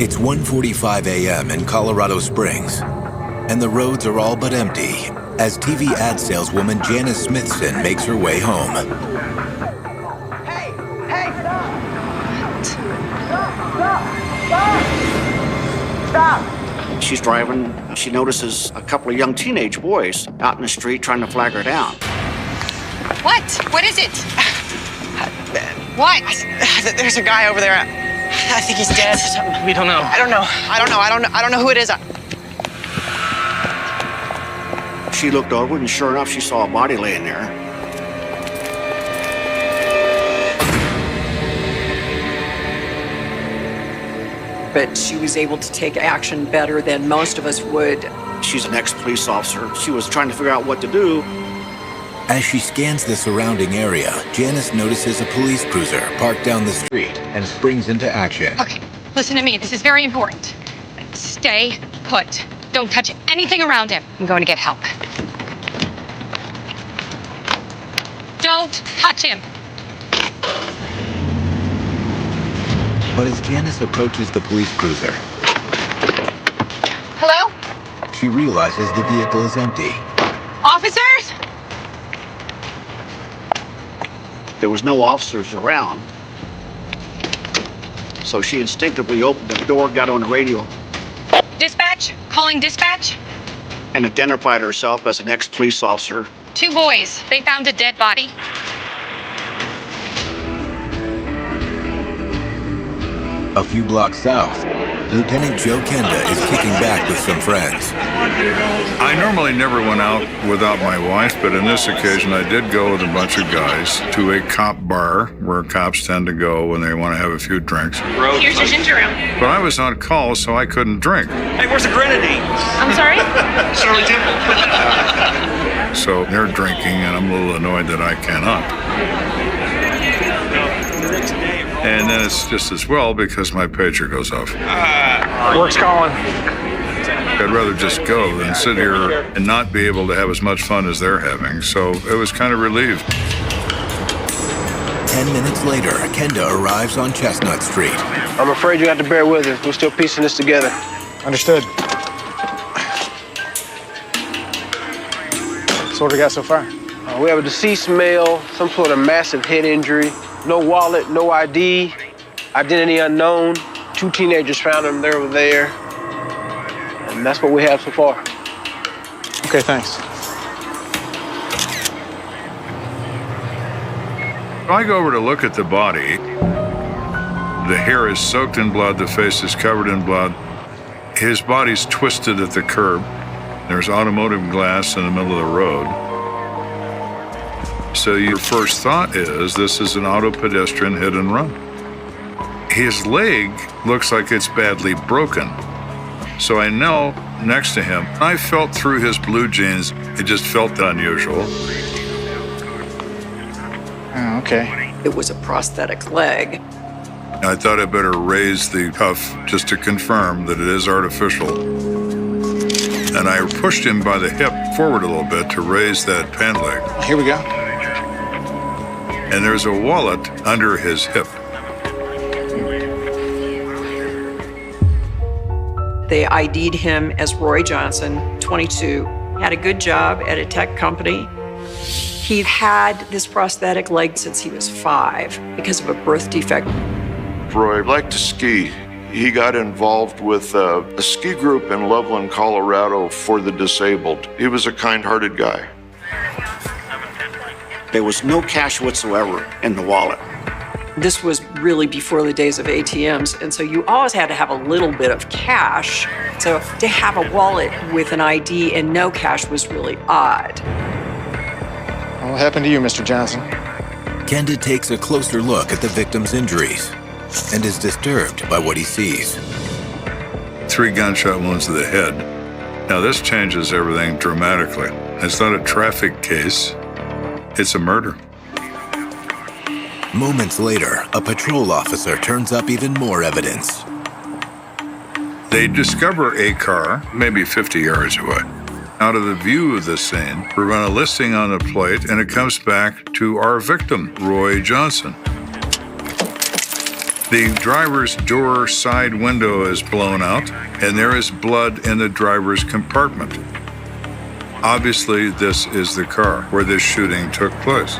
It's 1:45 a.m. in Colorado Springs, and the roads are all but empty as TV ad saleswoman Janice Smithson makes her way home. Hey, stop! Stop! She's driving. She notices a couple of young teenage boys out in the street trying to flag her down. What? What is it? What? There's a guy over there. I think he's dead. We don't know. I don't know who it is. She looked over, and sure enough, she saw a body laying there. But she was able to take action better than most of us would. She's an ex-police officer. She was trying to figure out what to do. As she scans the surrounding area, Janice notices a police cruiser parked down the street and springs into action. Okay, listen to me. This is very important. Stay put. Don't touch anything around him. I'm going to get help. Don't touch him. But as Janice approaches the police cruiser, Hello? she realizes the vehicle is empty. Officers? There was no officers around. So she instinctively opened the door, got on the radio, Dispatch? Calling dispatch? and identified herself as an ex-police officer. 2 boys. They found a dead body. A few blocks south, Lt.Joe Kenda is kicking back with some friends. I normally never went out without my wife, but in this occasion I did go with a bunch of guys to a cop bar where cops tend to go when they want to have a few drinks. Here's your ginger ale. But I was on call, so I couldn't drink. Hey, where's the grenadine? I'm sorry? Shirley Temple. So they're drinking, and I'm a little annoyed that I cannot. And then it's just as well because my pager goes off. Work's calling. I'd rather just go than sit here and not be able to have as much fun as they're having. So it was kind of relieved. 10 minutes later, Kenda arrives on Chestnut Street. I'm afraid you have to bear with us. We're still piecing this together. Understood. So what do we got so far? We have a deceased male, some sort of massive head injury, no wallet, no ID, identity unknown. 2 teenagers found him, they were there. And that's what we have so far. Okay, thanks. I go over to look at the body. The hair is soaked in blood, the face is covered in blood. His body's twisted at the curb. There's automotive glass in the middle of the road. So your first thought is this is an auto pedestrian hit and run. His leg looks like it's badly broken. So I knelt next to him. I felt through his blue jeans. It just felt unusual. Oh, okay. It was a prosthetic leg. I thought I'd better raise the cuff just to confirm that it is artificial. And I pushed him by the hip forward a little bit to raise that pant leg. Here we go. And there's a wallet under his hip. They ID'd him as Roy Johnson, 22, had a good job at a tech company. He had this prosthetic leg since he was 5 because of a birth defect. Roy liked to ski. He got involved with a ski group in Loveland, Colorado for the disabled. He was a kind-hearted guy. There was no cash whatsoever in the wallet. This was really before the days of ATMs, and so you always had to have a little bit of cash. So to have a wallet with an ID and no cash was really odd. What happened to you, Mr. Johnson? Kenda takes a closer look at the victim's injuries and is disturbed by what he sees. 3 gunshot wounds to the head. Now this changes everything dramatically. It's not a traffic case, it's a murder. Moments later, a patrol officer turns up even more evidence. They discover a car, maybe 50 yards away. Out of the view of the scene, we run a listing on the plate, and it comes back to our victim, Roy Johnson. The driver's door side window is blown out, and there is blood in the driver's compartment. Obviously, this is the car where this shooting took place.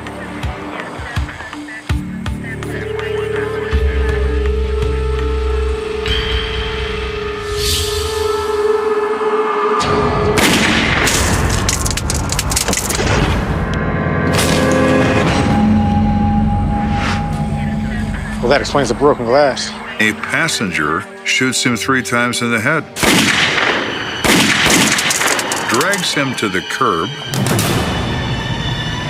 Well, that explains the broken glass. A passenger shoots him 3 times in the head, drags him to the curb,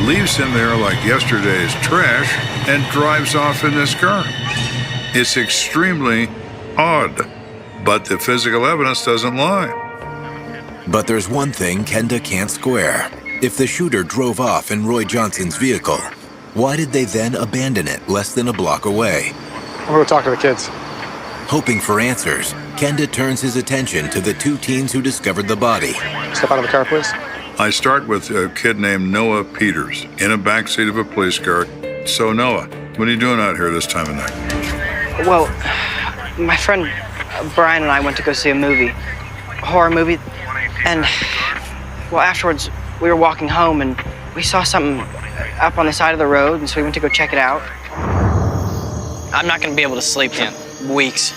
leaves him there like yesterday's trash, and drives off in this car. It's extremely odd, but the physical evidence doesn't lie. But there's one thing Kenda can't square. If the shooter drove off in Roy Johnson's vehicle, why did they then abandon it less than a block away? I'm gonna go talk to the kids. Hoping for answers, Kenda turns his attention to the 2 teens who discovered the body. Step out of the car, please. I start with a kid named Noah Peters in a backseat of a police car. So Noah, what are you doing out here this time of night? Well, my friend Brian and I went to go see a movie, a horror movie, and, well, afterwards we were walking home and we saw something up on the side of the road, and so we went to go check it out. I'm not gonna be able to sleep in weeks.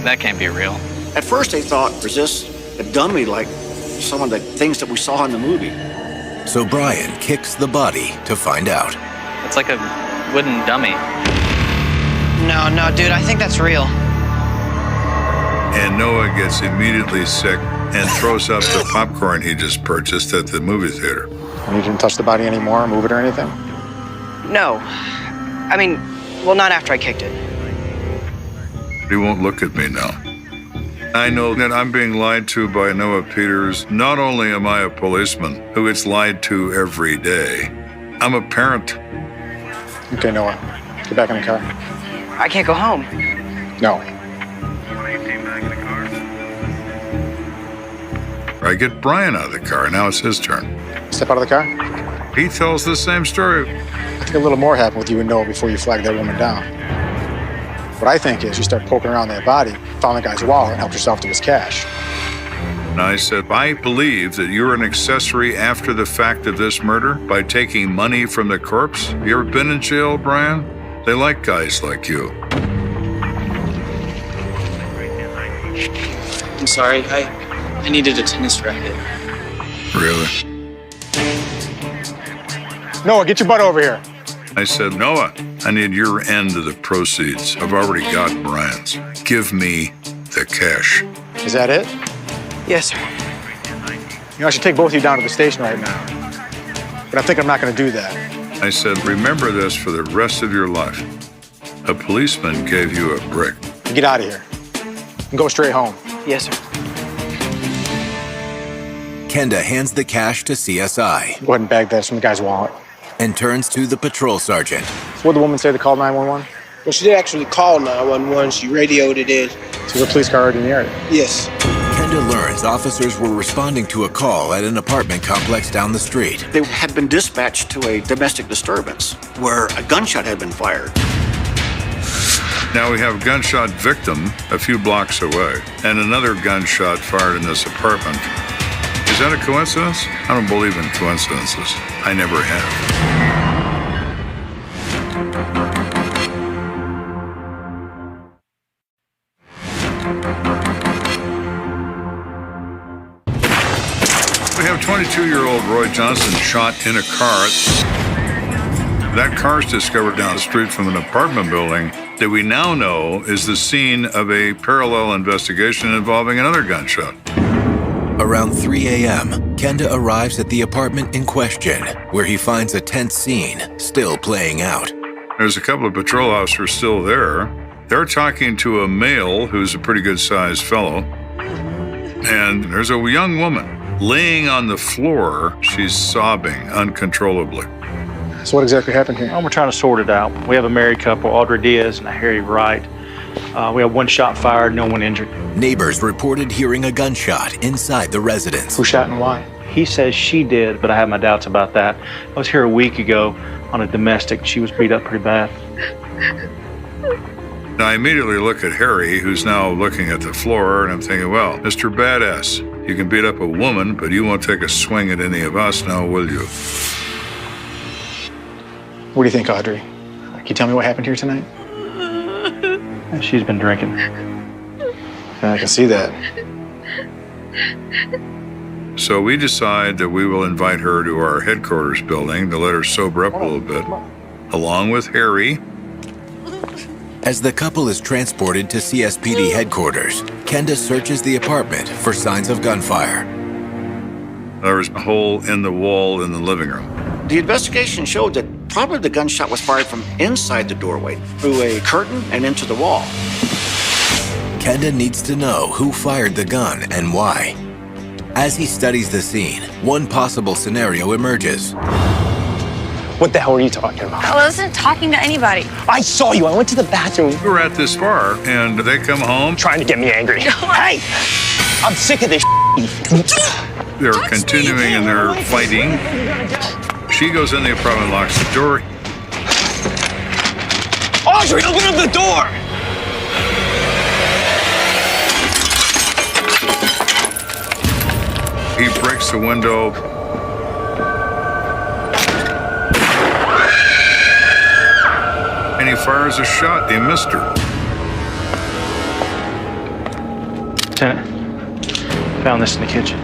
That can't be real. At first they thought, is this a dummy like some of the things that we saw in the movie? So Brian kicks the body to find out. It's like a wooden dummy. No, dude, I think that's real. And Noah gets immediately sick and throws up the popcorn he just purchased at the movie theater. And you didn't touch the body anymore, move it or anything? No. I mean, well, not after I kicked it. He won't look at me now. I know that I'm being lied to by Noah Peters. Not only am I a policeman who gets lied to every day, I'm a parent. Okay, Noah, get back in the car. I can't go home. No. I get Brian out of the car. Now it's his turn. Step out of the car. He tells the same story. I think a little more happened with you and Noah before you flagged that woman down. What I think is you start poking around that body, found the guy's wallet, and helped yourself to his cash. And I said, I believe that you're an accessory after the fact of this murder by taking money from the corpse. You ever been in jail, Brian? They like guys like you. I'm sorry, I needed a tennis racket. Really? Noah, get your butt over here. I said, Noah, I need your end of the proceeds. I've already got Brian's. Give me the cash. Is that it? Yes, sir. You know, I should take both of you down to the station right now. But I think I'm not gonna do that. I said, remember this for the rest of your life. A policeman gave you a brick. Get out of here and go straight home. Yes, sir. Kenda hands the cash to CSI Go ahead and bag that from the guy's wallet. and turns to the patrol sergeant. So what'd the woman say to call 911? Well, she didn't actually call 911. She radioed it in. So there's a police car already in the area. Yes. Kenda learns officers were responding to a call at an apartment complex down the street. They had been dispatched to a domestic disturbance where a gunshot had been fired. Now we have a gunshot victim a few blocks away and another gunshot fired in this apartment. Is that a coincidence? I don't believe in coincidences. I never have. We have 22-year-old Roy Johnson shot in a car. That car's discovered down the street from an apartment building that we now know is the scene of a parallel investigation involving another gunshot. Around 3 a.m., Kenda arrives at the apartment in question, where he finds a tense scene still playing out. There's a couple of patrol officers still there. They're talking to a male who's a pretty good-sized fellow. And there's a young woman laying on the floor. She's sobbing uncontrollably. So what exactly happened here? Well, we're trying to sort it out. We have a married couple, Audrey Diaz and Harry Wright. We have one shot fired, no one injured. Neighbors reported hearing a gunshot inside the residence. Who shot and why? He says she did, but I have my doubts about that. I was here a week ago on a domestic. She was beat up pretty bad. Now, I immediately look at Harry, who's now looking at the floor, and I'm thinking, well, Mr. Badass, you can beat up a woman, but you won't take a swing at any of us now, will you? What do you think, Audrey? Can you tell me what happened here tonight? She's been drinking. I can see that. So we decide that we will invite her to our headquarters building to let her sober up a little bit, along with Harry. As the couple is transported to CSPD headquarters, Kenda searches the apartment for signs of gunfire. There was a hole in the wall in the living room. The investigation showed that probably the gunshot was fired from inside the doorway, through a curtain and into the wall. Kenda needs to know who fired the gun and why. As he studies the scene, one possible scenario emerges. What the hell are you talking about? I wasn't talking to anybody. I saw you. I went to the bathroom. We were at this bar, and they come home. Trying to get me angry. Hey! I'm sick of this. They're continuing in their fighting. She goes in the apartment, locks the door. Audrey, open up the door! He breaks the window. And he fires a shot. He missed her. Lieutenant, found this in the kitchen.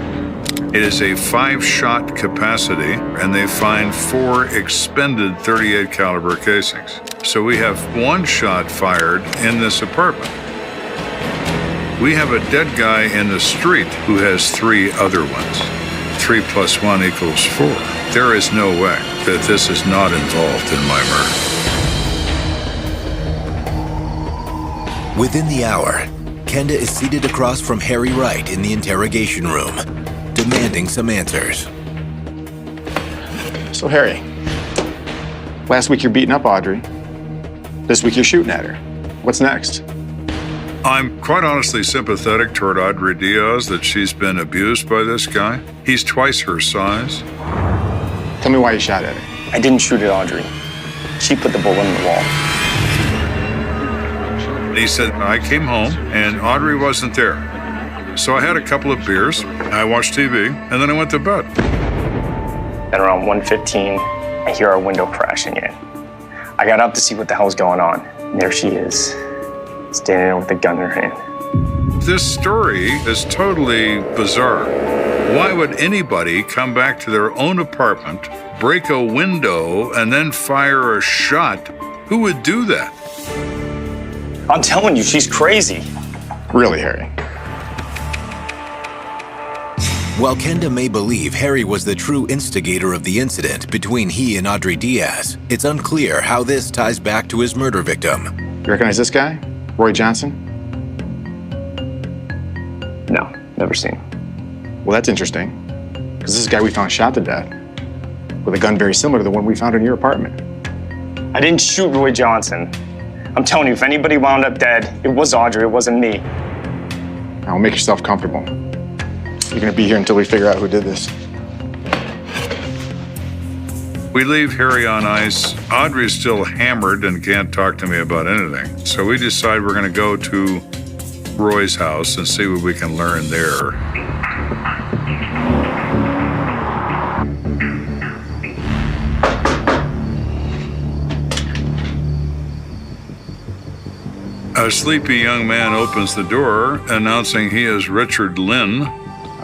It is a 5-shot capacity, and they find 4 expended .38 caliber casings. So we have 1 shot fired in this apartment. We have a dead guy in the street who has 3 other ones. 3 + 1 = 4. There is no way that this is not involved in my murder. Within the hour, Kenda is seated across from Harry Wright in the interrogation room, demanding some answers. So, Harry, last week you're beating up Audrey. This week you're shooting at her. What's next? I'm quite honestly sympathetic toward Audrey Diaz that she's been abused by this guy. He's twice her size. Tell me why you shot at her. I didn't shoot at Audrey. She put the bullet in the wall. He said, I came home and Audrey wasn't there. So I had a couple of beers, I watched TV, and then I went to bed. At around 1:15, I hear our window crashing in. I got up to see what the hell's going on. And there she is, standing there with a gun in her hand. This story is totally bizarre. Why would anybody come back to their own apartment, break a window, and then fire a shot? Who would do that? I'm telling you, she's crazy. Really, Harry? While Kenda may believe Harry was the true instigator of the incident between he and Audrey Diaz, it's unclear how this ties back to his murder victim. You recognize this guy? Roy Johnson? No, never seen him. Well, that's interesting, because this is a guy we found shot to death with a gun very similar to the one we found in your apartment. I didn't shoot Roy Johnson. I'm telling you, if anybody wound up dead, it was Audrey, it wasn't me. Now, make yourself comfortable. You're gonna be here until we figure out who did this. We leave Harry on ice. Audrey's still hammered and can't talk to me about anything. So we decide we're gonna go to Roy's house and see what we can learn there. A sleepy young man opens the door, announcing he is Richard Lynn.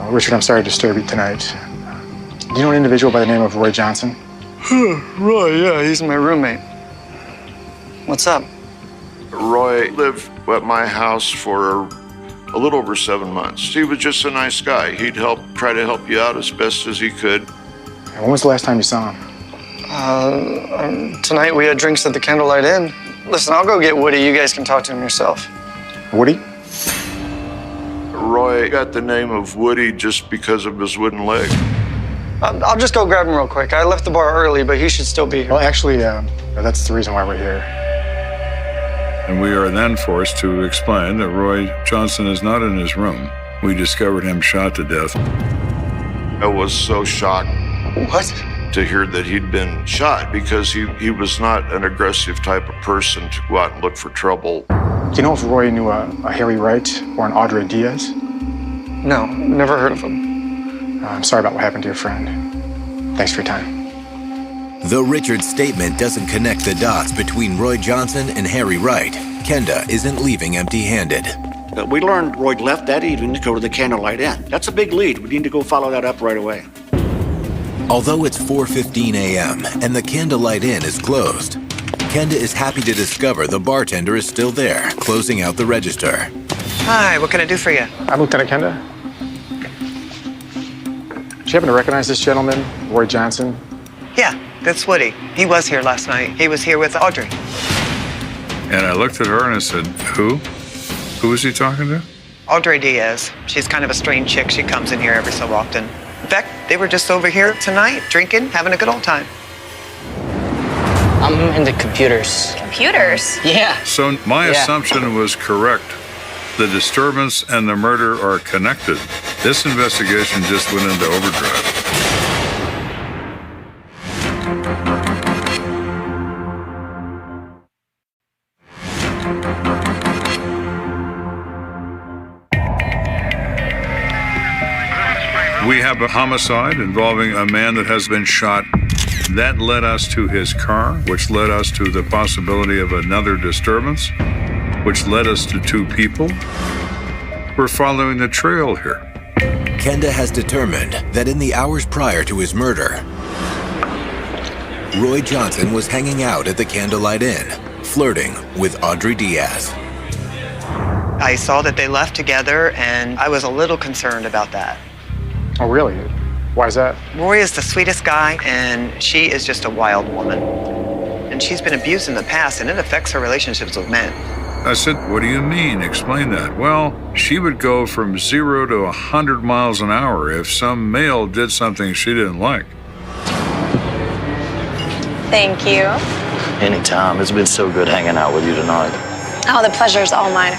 Richard, I'm sorry to disturb you tonight. Do you know an individual by the name of Roy Johnson? Roy, yeah, he's my roommate. What's up? Roy lived at my house for a little over 7 months. He was just a nice guy. He'd try to help you out as best as he could. And when was the last time you saw him? Tonight we had drinks at the Candlelight Inn. Listen, I'll go get Woody. You guys can talk to him yourself. Woody? Roy got the name of Woody just because of his wooden leg. I'll just go grab him real quick. I left the bar early, but he should still be here. Well, actually, that's the reason why we're here. And we are then forced to explain that Roy Johnson is not in his room. We discovered him shot to death. I was so shocked What? to hear that he'd been shot because he was not an aggressive type of person to go out and look for trouble. Do you know if Roy knew a Harry Wright or an Audrey Diaz? No, never heard of him. I'm sorry about what happened to your friend. Thanks for your time. Though Richard's statement doesn't connect the dots between Roy Johnson and Harry Wright, Kenda isn't leaving empty-handed. We learned Roy left that evening to go to the Candlelight Inn. That's a big lead. We need to go follow that up right away. Although it's 4:15 a.m. and the Candlelight Inn is closed, Kenda is happy to discover the bartender is still there, closing out the register. Hi, what can I do for you? I'm Lieutenant Kenda. Do you happen to recognize this gentleman, Roy Johnson? Yeah, that's Woody. He was here last night. He was here with Audrey. And I looked at her and I said, who? Who is he talking to? Audrey Diaz. She's kind of a strange chick. She comes in here every so often. In fact, they were just over here tonight, drinking, having a good old time. I'm into computers. Computers? Yeah. So my assumption was correct. The disturbance and the murder are connected. This investigation just went into overdrive. We have a homicide involving a man that has been shot. That led us to his car, which led us to the possibility of another disturbance, which led us to two people. We're following the trail here. Kenda has determined that in the hours prior to his murder, Roy Johnson was hanging out at the Candlelight Inn, flirting with Audrey Diaz. I saw that they left together, and I was a little concerned about that. Oh, really? Why is that? Roy is the sweetest guy, and she is just a wild woman. And she's been abused in the past, and it affects her relationships with men. I said, what do you mean? Explain that. Well, she would go from 0 to 100 miles an hour if some male did something she didn't like. Thank you. Anytime. It's been so good hanging out with you tonight. Oh, the pleasure's all mine.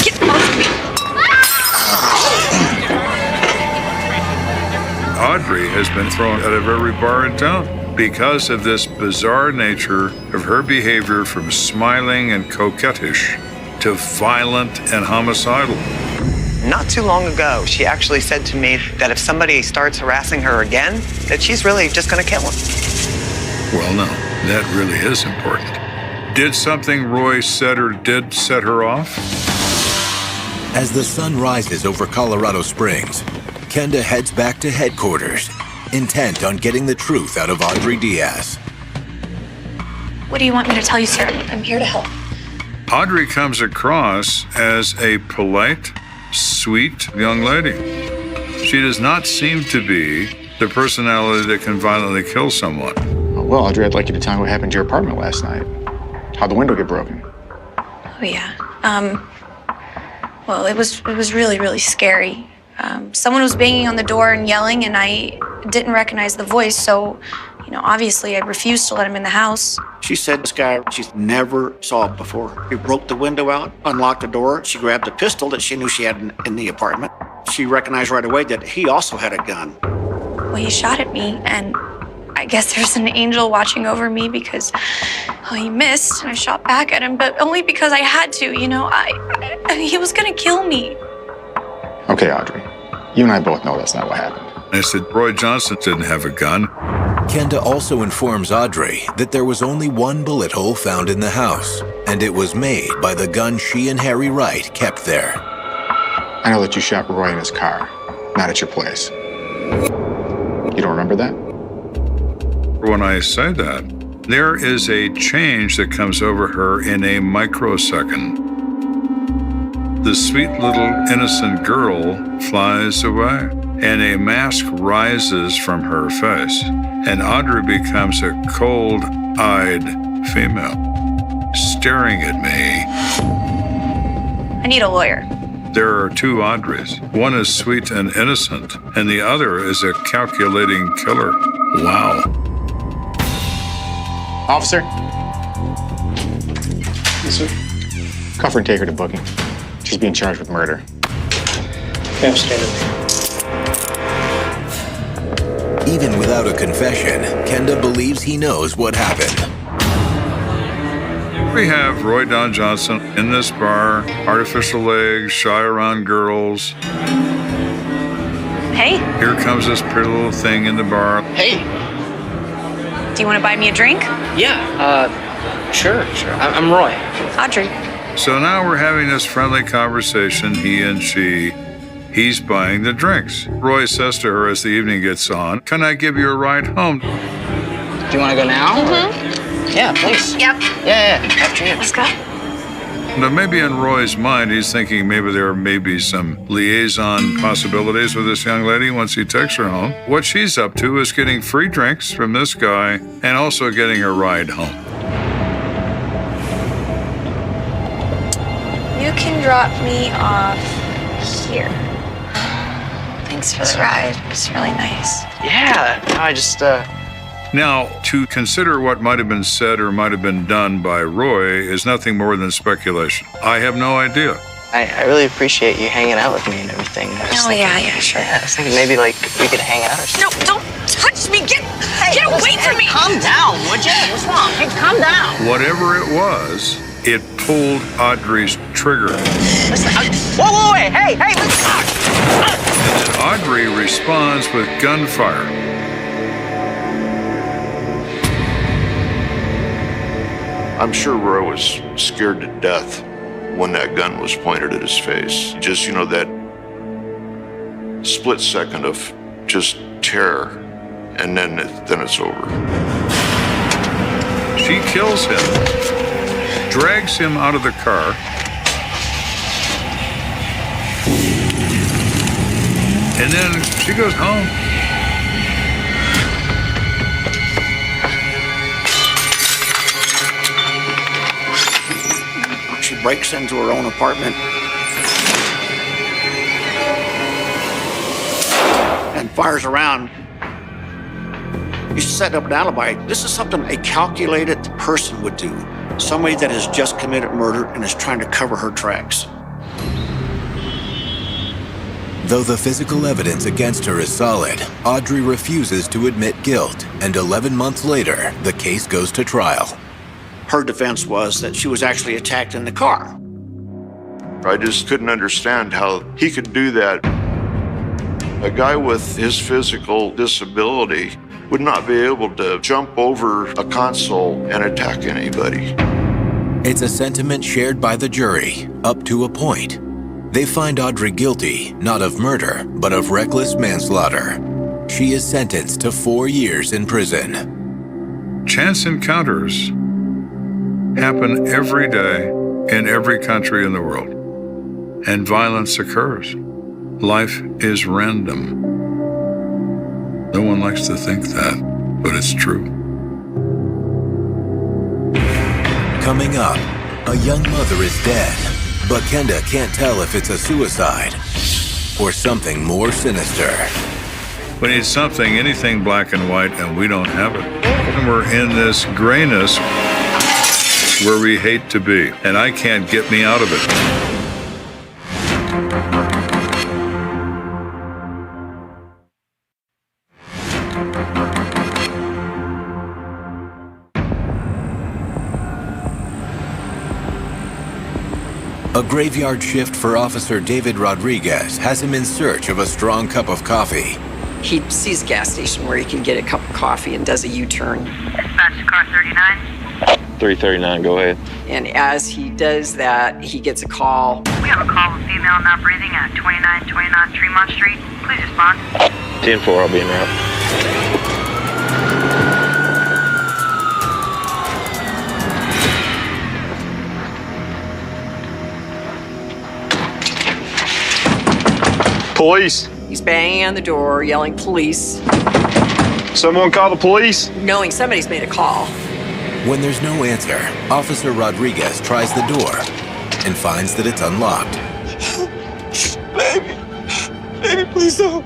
Get off me! Audrey has been thrown out of every bar in town because of this bizarre nature of her behavior, from smiling and coquettish to violent and homicidal. Not too long ago, she actually said to me that if somebody starts harassing her again, that she's really just going to kill him. Well, no, that really is important. Did something Roy said or did set her off? As the sun rises over Colorado Springs, Kenda heads back to headquarters, intent on getting the truth out of Audrey Diaz. What do you want me to tell you, sir? I'm here to help. Audrey comes across as a polite, sweet young lady. She does not seem to be the personality that can violently kill someone. Well, Audrey, I'd like you to tell me what happened to your apartment last night. How'd the window get broken? Oh, yeah. Well, it was really, really scary. Someone was banging on the door and yelling, and I didn't recognize the voice, so, obviously I refused to let him in the house. She said this guy she's never saw before. He broke the window out, unlocked the door. She grabbed a pistol that she knew she had in the apartment. She recognized right away that he also had a gun. Well, he shot at me, and I guess there's an angel watching over me because he missed, and I shot back at him, but only because I had to, he was gonna kill me. Okay, Audrey. You and I both know that's not what happened. I said, Roy Johnson didn't have a gun. Kenda also informs Audrey that there was only one bullet hole found in the house, and it was made by the gun she and Harry Wright kept there. I know that you shot Roy in his car, not at your place. You don't remember that? When I say that, there is a change that comes over her in a microsecond. The sweet little innocent girl flies away, and a mask rises from her face, and Audrey becomes a cold-eyed female, staring at me. I need a lawyer. There are two Audreys. One is sweet and innocent, and the other is a calculating killer. Wow. Officer? Yes, sir. Cuff her and take her to booking. She's being charged with murder. I'm standing. Even without a confession, Kenda believes he knows what happened. We have Roy Don Johnson in this bar, artificial legs, shy around girls. Hey, Here comes this pretty little thing in the bar. Hey. do you want to buy me a drink? Yeah. Sure. I'm Roy. Audrey. So now we're having this friendly conversation, he and she. He's buying the drinks. Roy says to her as the evening gets on, "Can I give you a ride home?" Do you want to go now? Yeah, please. Yep. Yeah. After you. Let's go. Now, maybe in Roy's mind, he's thinking maybe there may be some liaison possibilities with this young lady once he takes her home. What she's up to is getting free drinks from this guy and also getting a ride home. You can drop me off here. Thanks for the ride. It's really nice. Yeah. I just, Now, to consider what might have been said or might have been done by Roy is nothing more than speculation. I have no idea. I really appreciate you hanging out with me and everything. Oh, yeah, sure. Yeah, I was thinking maybe like we could hang out or something. No, don't touch me. Get away from me. Calm down, would you? What's wrong? Hey, calm down. Whatever it was, it pulled Audrey's trigger. Listen, whoa, hey, let's talk. And then Audrey responds with gunfire. I'm sure Roy was scared to death when that gun was pointed at his face. Just, that split second of just terror, and then it's over. She kills him, drags him out of the car, and then she goes home. She breaks into her own apartment and fires around. You set up an alibi. This is something a calculated person would do. Somebody that has just committed murder and is trying to cover her tracks. Though the physical evidence against her is solid, Audrey refuses to admit guilt, and 11 months later, the case goes to trial. Her defense was that she was actually attacked in the car. I just couldn't understand how he could do that. A guy with his physical disability would not be able to jump over a console and attack anybody. It's a sentiment shared by the jury, up to a point. They find Audrey guilty, not of murder, but of reckless manslaughter. She is sentenced to 4 years in prison. Chance encounters happen every day in every country in the world, and violence occurs. Life is random. No one likes to think that, but it's true. Coming up, a young mother is dead, but Kenda can't tell if it's a suicide or something more sinister. We need something, anything black and white, and we don't have it. And we're in this grayness where we hate to be, and I can't get me out of it. A graveyard shift for Officer David Rodriguez has him in search of a strong cup of coffee. He sees a gas station where he can get a cup of coffee and does a U-turn. Dispatch to car 39. 339, go ahead. And as he does that, he gets a call. We have a call of female not breathing at 2929 Tremont Street. Please respond. 10-4, I'll be en route. Police. He's banging on the door, yelling police. Someone call the police? Knowing somebody's made a call. When there's no answer, Officer Rodriguez tries the door and finds that it's unlocked. Baby, please don't.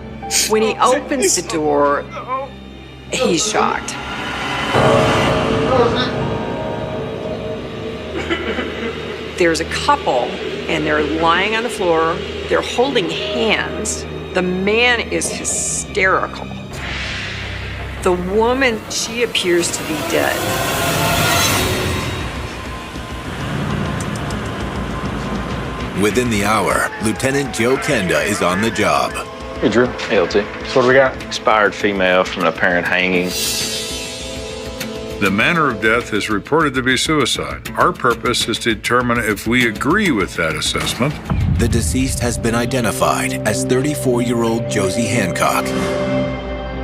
When he opens the door, he's shocked. There's a couple, and they're lying on the floor. They're holding hands. The man is hysterical. The woman, she appears to be dead. Within the hour, Lt.Joe Kenda is on the job. Hey, Drew. Hey, LT. So what do we got? Expired female from an apparent hanging. The manner of death is reported to be suicide. Our purpose is to determine if we agree with that assessment. The deceased has been identified as 34-year-old Josie Hancock.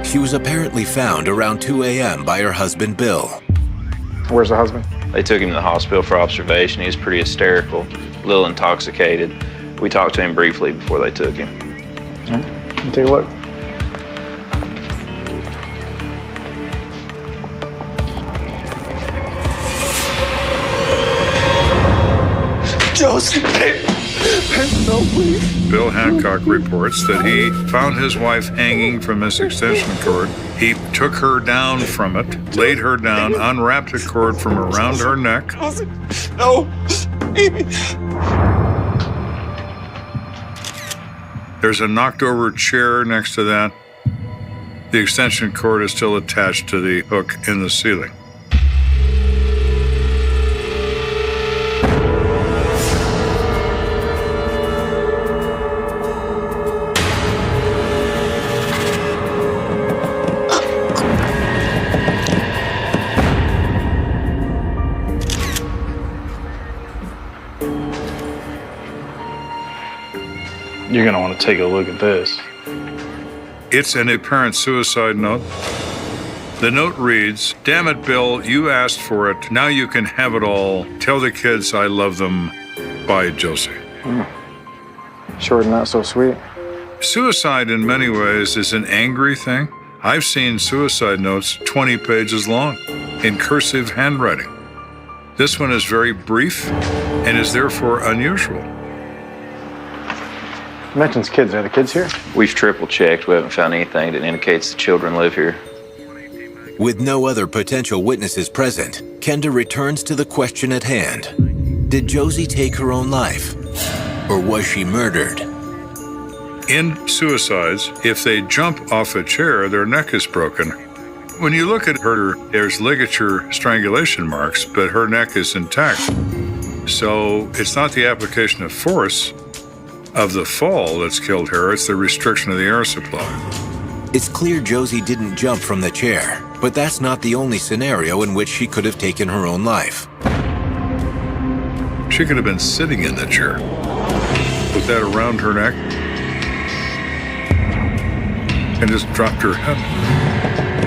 She was apparently found around 2 a.m. by her husband, Bill. Where's the husband? They took him to the hospital for observation. He was pretty hysterical, a little intoxicated. We talked to him briefly before they took him. All right, let me take a look. Josie, no, please. Bill Hancock reports that he found his wife hanging from this extension cord. He took her down from it, laid her down, unwrapped the cord from around her neck. No, Amy. There's a knocked over chair next to that. The extension cord is still attached to the hook in the ceiling. You're going to want to take a look at this. It's an apparent suicide note. The note reads, "Damn it, Bill, you asked for it. Now you can have it all. Tell the kids I love them. Bye, Josie." Short and not so sweet. Suicide in many ways is an angry thing. I've seen suicide notes 20 pages long in cursive handwriting. This one is very brief and is therefore unusual. You mentioned kids. Are the kids here? We've triple checked. We haven't found anything that indicates the children live here. With no other potential witnesses present, Kenda returns to the question at hand. Did Josie take her own life? Or was she murdered? In suicides, if they jump off a chair, their neck is broken. When you look at her, there's ligature strangulation marks, but her neck is intact. So it's not the application of force of the fall that's killed her, it's the restriction of the air supply. It's clear Josie didn't jump from the chair, but that's not the only scenario in which she could have taken her own life. She could have been sitting in the chair, put that around her neck, and just dropped her head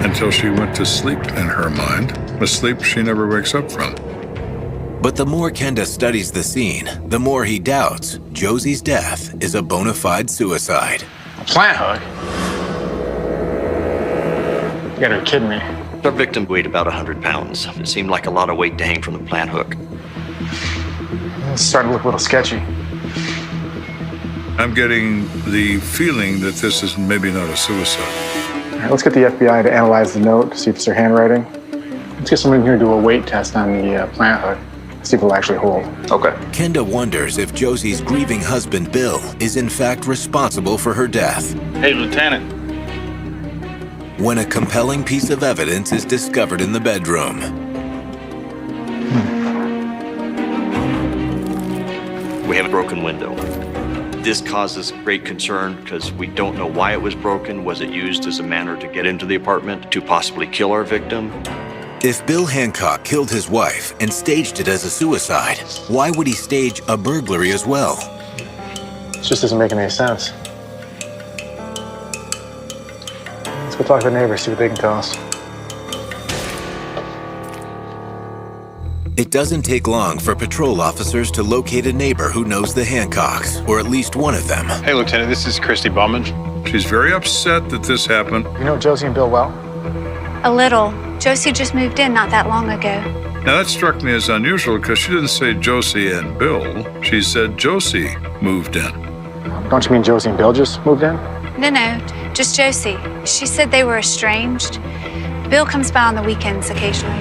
until she went to sleep in her mind, a sleep she never wakes up from. But the more Kenda studies the scene, the more he doubts Josie's death is a bona fide suicide. A plant hook? You gotta be kidding me. The victim weighed about 100 pounds. It seemed like a lot of weight to hang from the plant hook. It's starting to look a little sketchy. I'm getting the feeling that this is maybe not a suicide. All right, let's get the FBI to analyze the note, see if it's their handwriting. Let's get someone in here to do a weight test on the plant hook. See if it'll actually hold. Okay. Kenda wonders if Josie's grieving husband, Bill, is in fact responsible for her death. Hey, Lieutenant. When a compelling piece of evidence is discovered in the bedroom. We have a broken window. This causes great concern because we don't know why it was broken. Was it used as a manner to get into the apartment to possibly kill our victim? If Bill Hancock killed his wife and staged it as a suicide, why would he stage a burglary as well? It just doesn't make any sense. Let's go talk to the neighbors, see what they can tell us. It doesn't take long for patrol officers to locate a neighbor who knows the Hancocks, or at least one of them. Hey, Lieutenant, this is Christy Bowman. She's very upset that this happened. You know Josie and Bill well? A little. Josie just moved in not that long ago. Now that struck me as unusual because she didn't say Josie and Bill. She said Josie moved in. Don't you mean Josie and Bill just moved in? No, just Josie. She said they were estranged. Bill comes by on the weekends occasionally.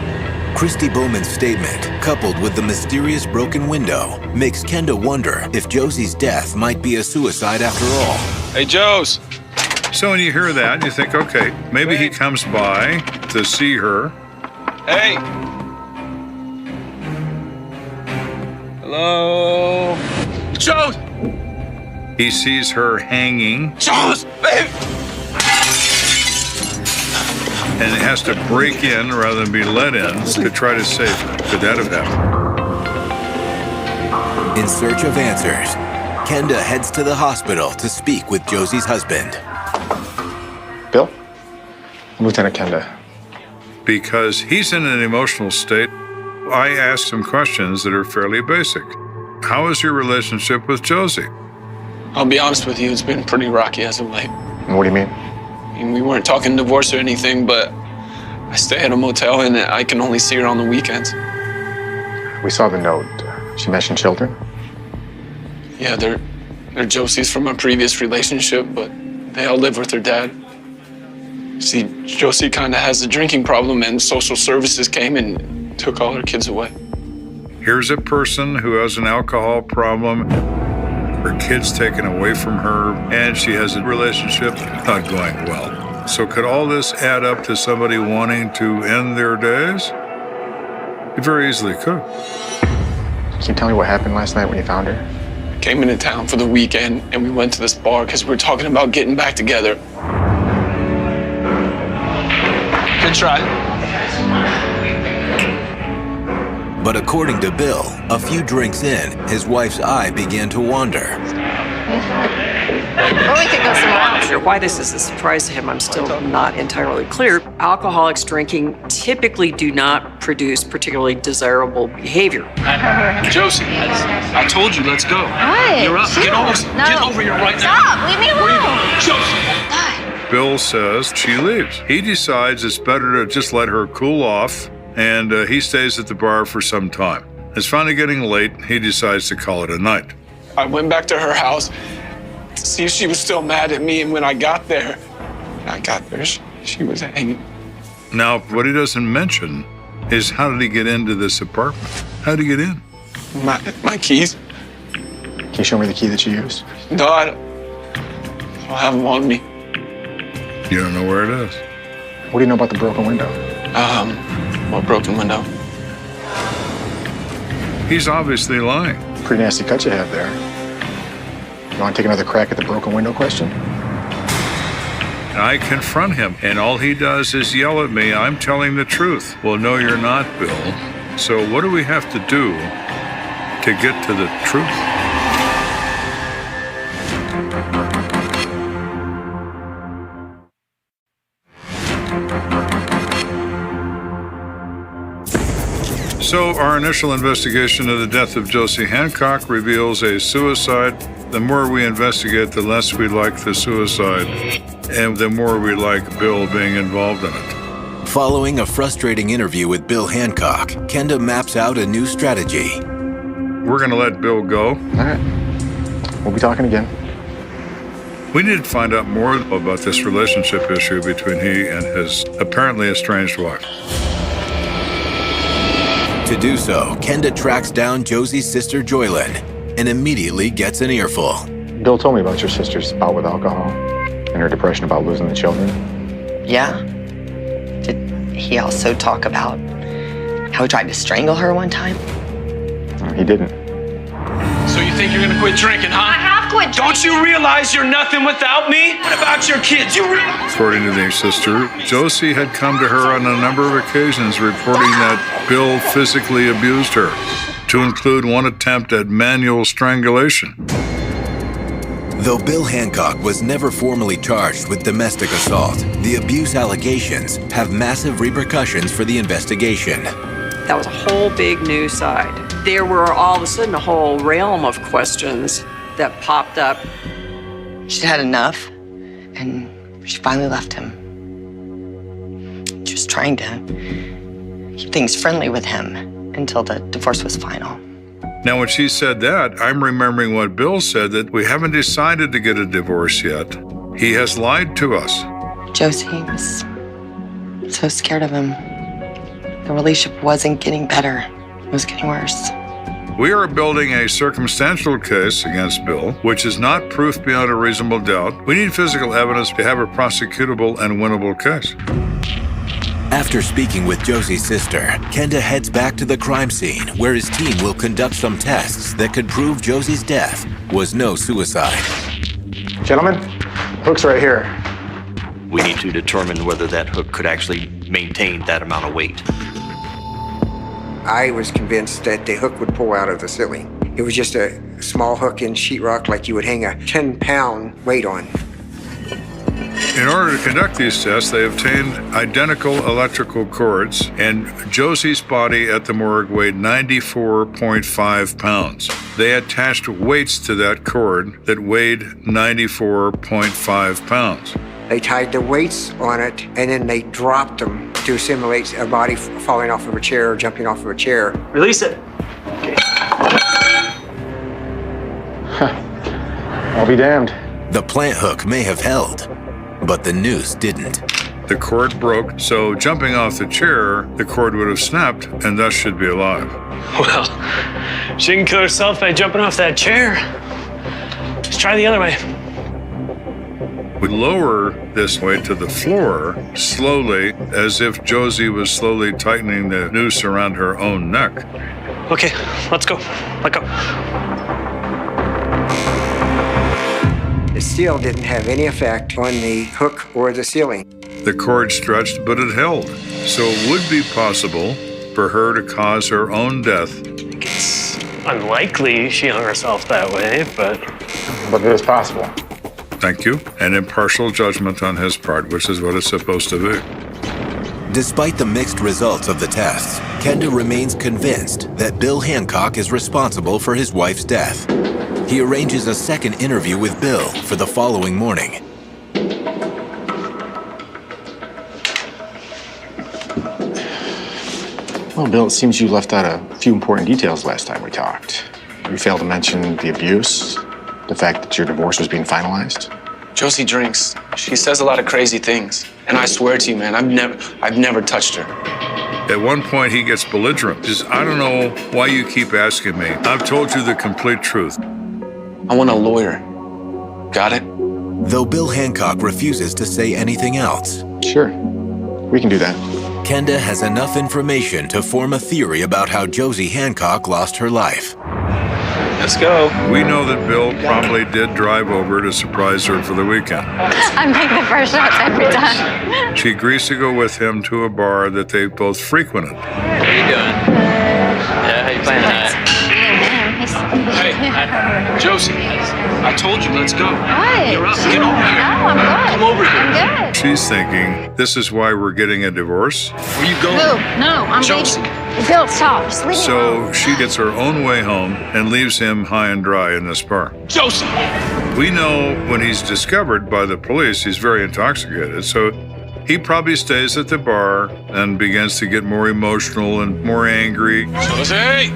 Christy Bowman's statement, coupled with the mysterious broken window, makes Kenda wonder if Josie's death might be a suicide after all. Hey, Joe's. So when you hear that, you think, okay, maybe he comes by to see her. Hey. Hello. Joe. He sees her hanging. Joe's, babe. And has to break in rather than be let in to try to save her. Could that have happened? In search of answers, Kenda heads to the hospital to speak with Josie's husband. Bill? Lieutenant Kenda. Because he's in an emotional state, I ask some questions that are fairly basic. How is your relationship with Josie? I'll be honest with you, it's been pretty rocky as of late. What do you mean? I mean, we weren't talking divorce or anything, but I stay at a motel and I can only see her on the weekends. We saw the note. She mentioned children? Yeah, they're Josie's from a previous relationship, but they all live with their dad. See, Josie kind of has a drinking problem, and social services came and took all her kids away. Here's a person who has an alcohol problem, her kids taken away from her, and she has a relationship not going well. So could all this add up to somebody wanting to end their days? It very easily could. Can you tell me what happened last night when you found her? I came into town for the weekend, and we went to this bar because we were talking about getting back together. Good try. But according to Bill, a few drinks in, his wife's eye began to wander. Or we could go somewhere else. Why this is a surprise to him, I'm still not entirely clear. Alcoholics drinking typically do not produce particularly desirable behavior. Josie, I told you, let's go. What? You're up. Get over here right now. Stop! Leave me alone! Josie! Bill says she leaves. He decides it's better to just let her cool off, and he stays at the bar for some time. It's finally getting late. He decides to call it a night. I went back to her house to see if she was still mad at me, and when I got there, she was hanging. Now, what he doesn't mention is how did he get into this apartment? How did he get in? My keys. Can you show me the key that you used? No, I don't have them on me. You don't know where it is? What do you know about the broken window? What broken window? He's obviously lying. Pretty nasty cut you have there. You want to take another crack at the broken window question? I confront him, and all he does is yell at me, I'm telling the truth. Well, no, you're not, Bill. So what do we have to do to get to the truth? So our initial investigation of the death of Josie Hancock reveals a suicide. The more we investigate, the less we like the suicide, and the more we like Bill being involved in it. Following a frustrating interview with Bill Hancock, Kenda maps out a new strategy. We're going to let Bill go. All right. We'll be talking again. We need to find out more about this relationship issue between he and his apparently estranged wife. To do so, Kenda tracks down Josie's sister Joylyn and immediately gets an earful. Bill told me about your sister's bout with alcohol and her depression about losing the children. Yeah. Did he also talk about how he tried to strangle her one time? He didn't. So you think you're gonna quit drinking, huh? I have quit drinking. Don't you realize you're nothing without me? What about your kids? You realize? According to the sister, Josie had come to her on a number of occasions reporting that Bill physically abused her, to include one attempt at manual strangulation. Though Bill Hancock was never formally charged with domestic assault, the abuse allegations have massive repercussions for the investigation. That was a whole big new side. There were all of a sudden a whole realm of questions that popped up. She'd had enough, and she finally left him. She was trying to keep things friendly with him until the divorce was final. Now, when she said that, I'm remembering what Bill said, that we haven't decided to get a divorce yet. He has lied to us. Josie was so scared of him The relationship wasn't getting better. It was getting worse. We are building a circumstantial case against Bill, which is not proof beyond a reasonable doubt. We need physical evidence to have a prosecutable and winnable case. After speaking with Josie's sister, Kenda heads back to the crime scene where his team will conduct some tests that could prove Josie's death was no suicide. Gentlemen, hook's right here. We need to determine whether that hook could actually maintain that amount of weight. I was convinced that the hook would pull out of the ceiling. It was just a small hook in sheetrock like you would hang a 10-pound weight on. In order to conduct these tests, they obtained identical electrical cords, and Josie's body at the morgue weighed 94.5 pounds. They attached weights to that cord that weighed 94.5 pounds. They tied the weights on it, and then they dropped them to simulate a body falling off of a chair or jumping off of a chair. Release it. Okay. I'll be damned. The plant hook may have held, but the noose didn't. The cord broke, so jumping off the chair, the cord would have snapped and thus should be alive. Well, she can kill herself by jumping off that chair. Let's try the other way. We lower this weight to the floor slowly, as if Josie was slowly tightening the noose around her own neck. Okay, let's go. Let go. The steel didn't have any effect on the hook or the ceiling. The cord stretched, but it held. So it would be possible for her to cause her own death. It's unlikely she hung herself that way, but it is possible. Thank you. An impartial judgment on his part, which is what it's supposed to be. Despite the mixed results of the tests, Kenda remains convinced that Bill Hancock is responsible for his wife's death. He arranges a second interview with Bill for the following morning. Well, Bill, it seems you left out a few important details last time we talked. You failed to mention the abuse, the fact that your divorce was being finalized. Josie drinks. She says a lot of crazy things. And I swear to you, man, I've never touched her. At one point, he gets belligerent. He says, I don't know why you keep asking me. I've told you the complete truth. I want a lawyer. Got it? Though Bill Hancock refuses to say anything else. Sure, we can do that. Kenda has enough information to form a theory about how Josie Hancock lost her life. Let's go. We know that Bill probably did drive over to surprise her for the weekend. I'm taking the first shots every time. She agrees to go with him to a bar that they both frequented. What are you doing? Yeah, how you playing that? Hey, Josie, I told you, let's go. What? You're up. Get over here. No, I'm good. Come over here. I'm good. She's thinking, this is why we're getting a divorce. Where you going? No, I'm Josie. Bill, stop. Just leave me alone. So she gets her own way home and leaves him high and dry in this bar. Josie! We know when he's discovered by the police, he's very intoxicated. So he probably stays at the bar and begins to get more emotional and more angry. Josie!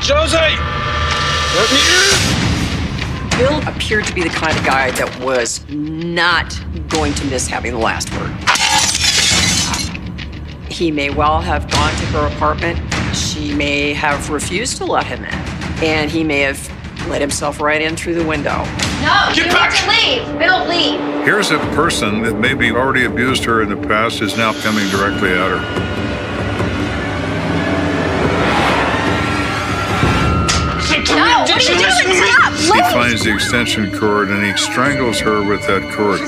Josie! Let me in! Bill appeared to be the kind of guy that was not going to miss having the last word. He may well have gone to her apartment. She may have refused to let him in. And he may have let himself right in through the window. No, you need to leave. Bill, leave. Here's a person that maybe already abused her in the past is now coming directly at her. No, what are you doing? Stop, He leave. finds the extension cord and he strangles her with that cord.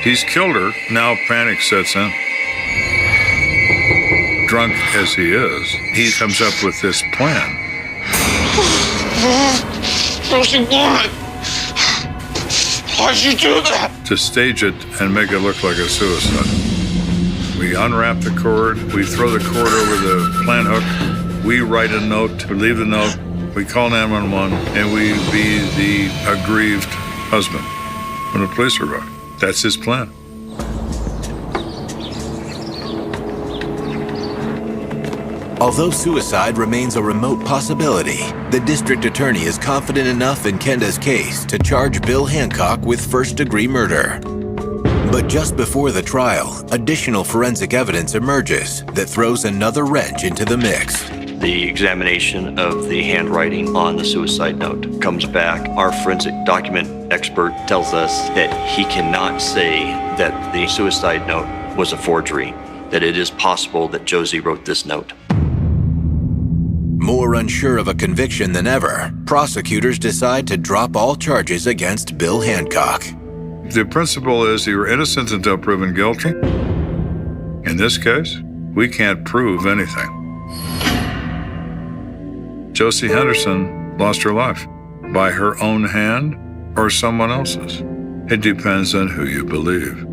He's killed her. Now panic sets in. Drunk as he is, he comes up with this plan. Why'd you do that? To stage it and make it look like a suicide. We unwrap the cord, we throw the cord over the plant hook, we write a note, we leave the note, we call 911, and we be the aggrieved husband when the police arrive. That's his plan. Although suicide remains a remote possibility, the district attorney is confident enough in Kenda's case to charge Bill Hancock with first-degree murder. But just before the trial, additional forensic evidence emerges that throws another wrench into the mix. The examination of the handwriting on the suicide note comes back. Our forensic document expert tells us that he cannot say that the suicide note was a forgery, that it is possible that Josie wrote this note. More unsure of a conviction than ever, prosecutors decide to drop all charges against Bill Hancock. The principle is you're innocent until proven guilty. In this case, we can't prove anything. Josie Henderson lost her life by her own hand or someone else's. It depends on who you believe.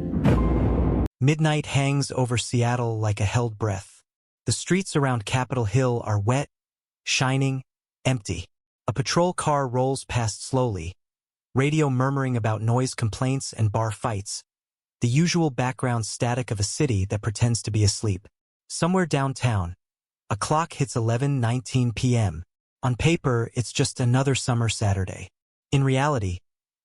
Midnight hangs over Seattle like a held breath. The streets around Capitol Hill are wet, shining, empty. A patrol car rolls past slowly, radio murmuring about noise complaints and bar fights, the usual background static of a city that pretends to be asleep. Somewhere downtown, a clock hits 11:19 p.m. On paper, it's just another summer Saturday. In reality,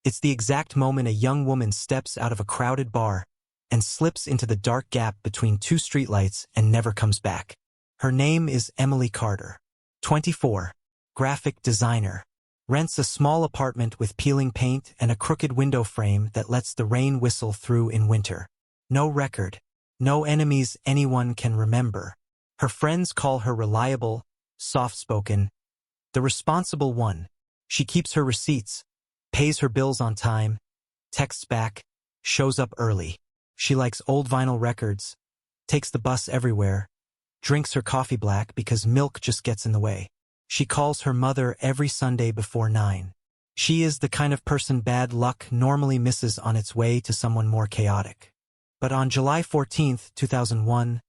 it's the exact moment a young woman steps out of a crowded bar and slips into the dark gap between two streetlights and never comes back. Her name is Emily Carter, 24, graphic designer, rents a small apartment with peeling paint and a crooked window frame that lets the rain whistle through in winter. No record, no enemies anyone can remember. Her friends call her reliable, soft-spoken, the responsible one. She keeps her receipts, pays her bills on time, texts back, shows up early. She likes old vinyl records, takes the bus everywhere, drinks her coffee black because milk just gets in the way. She calls her mother every Sunday before 9. She is the kind of person bad luck normally misses on its way to someone more chaotic. But on July 14, 2001,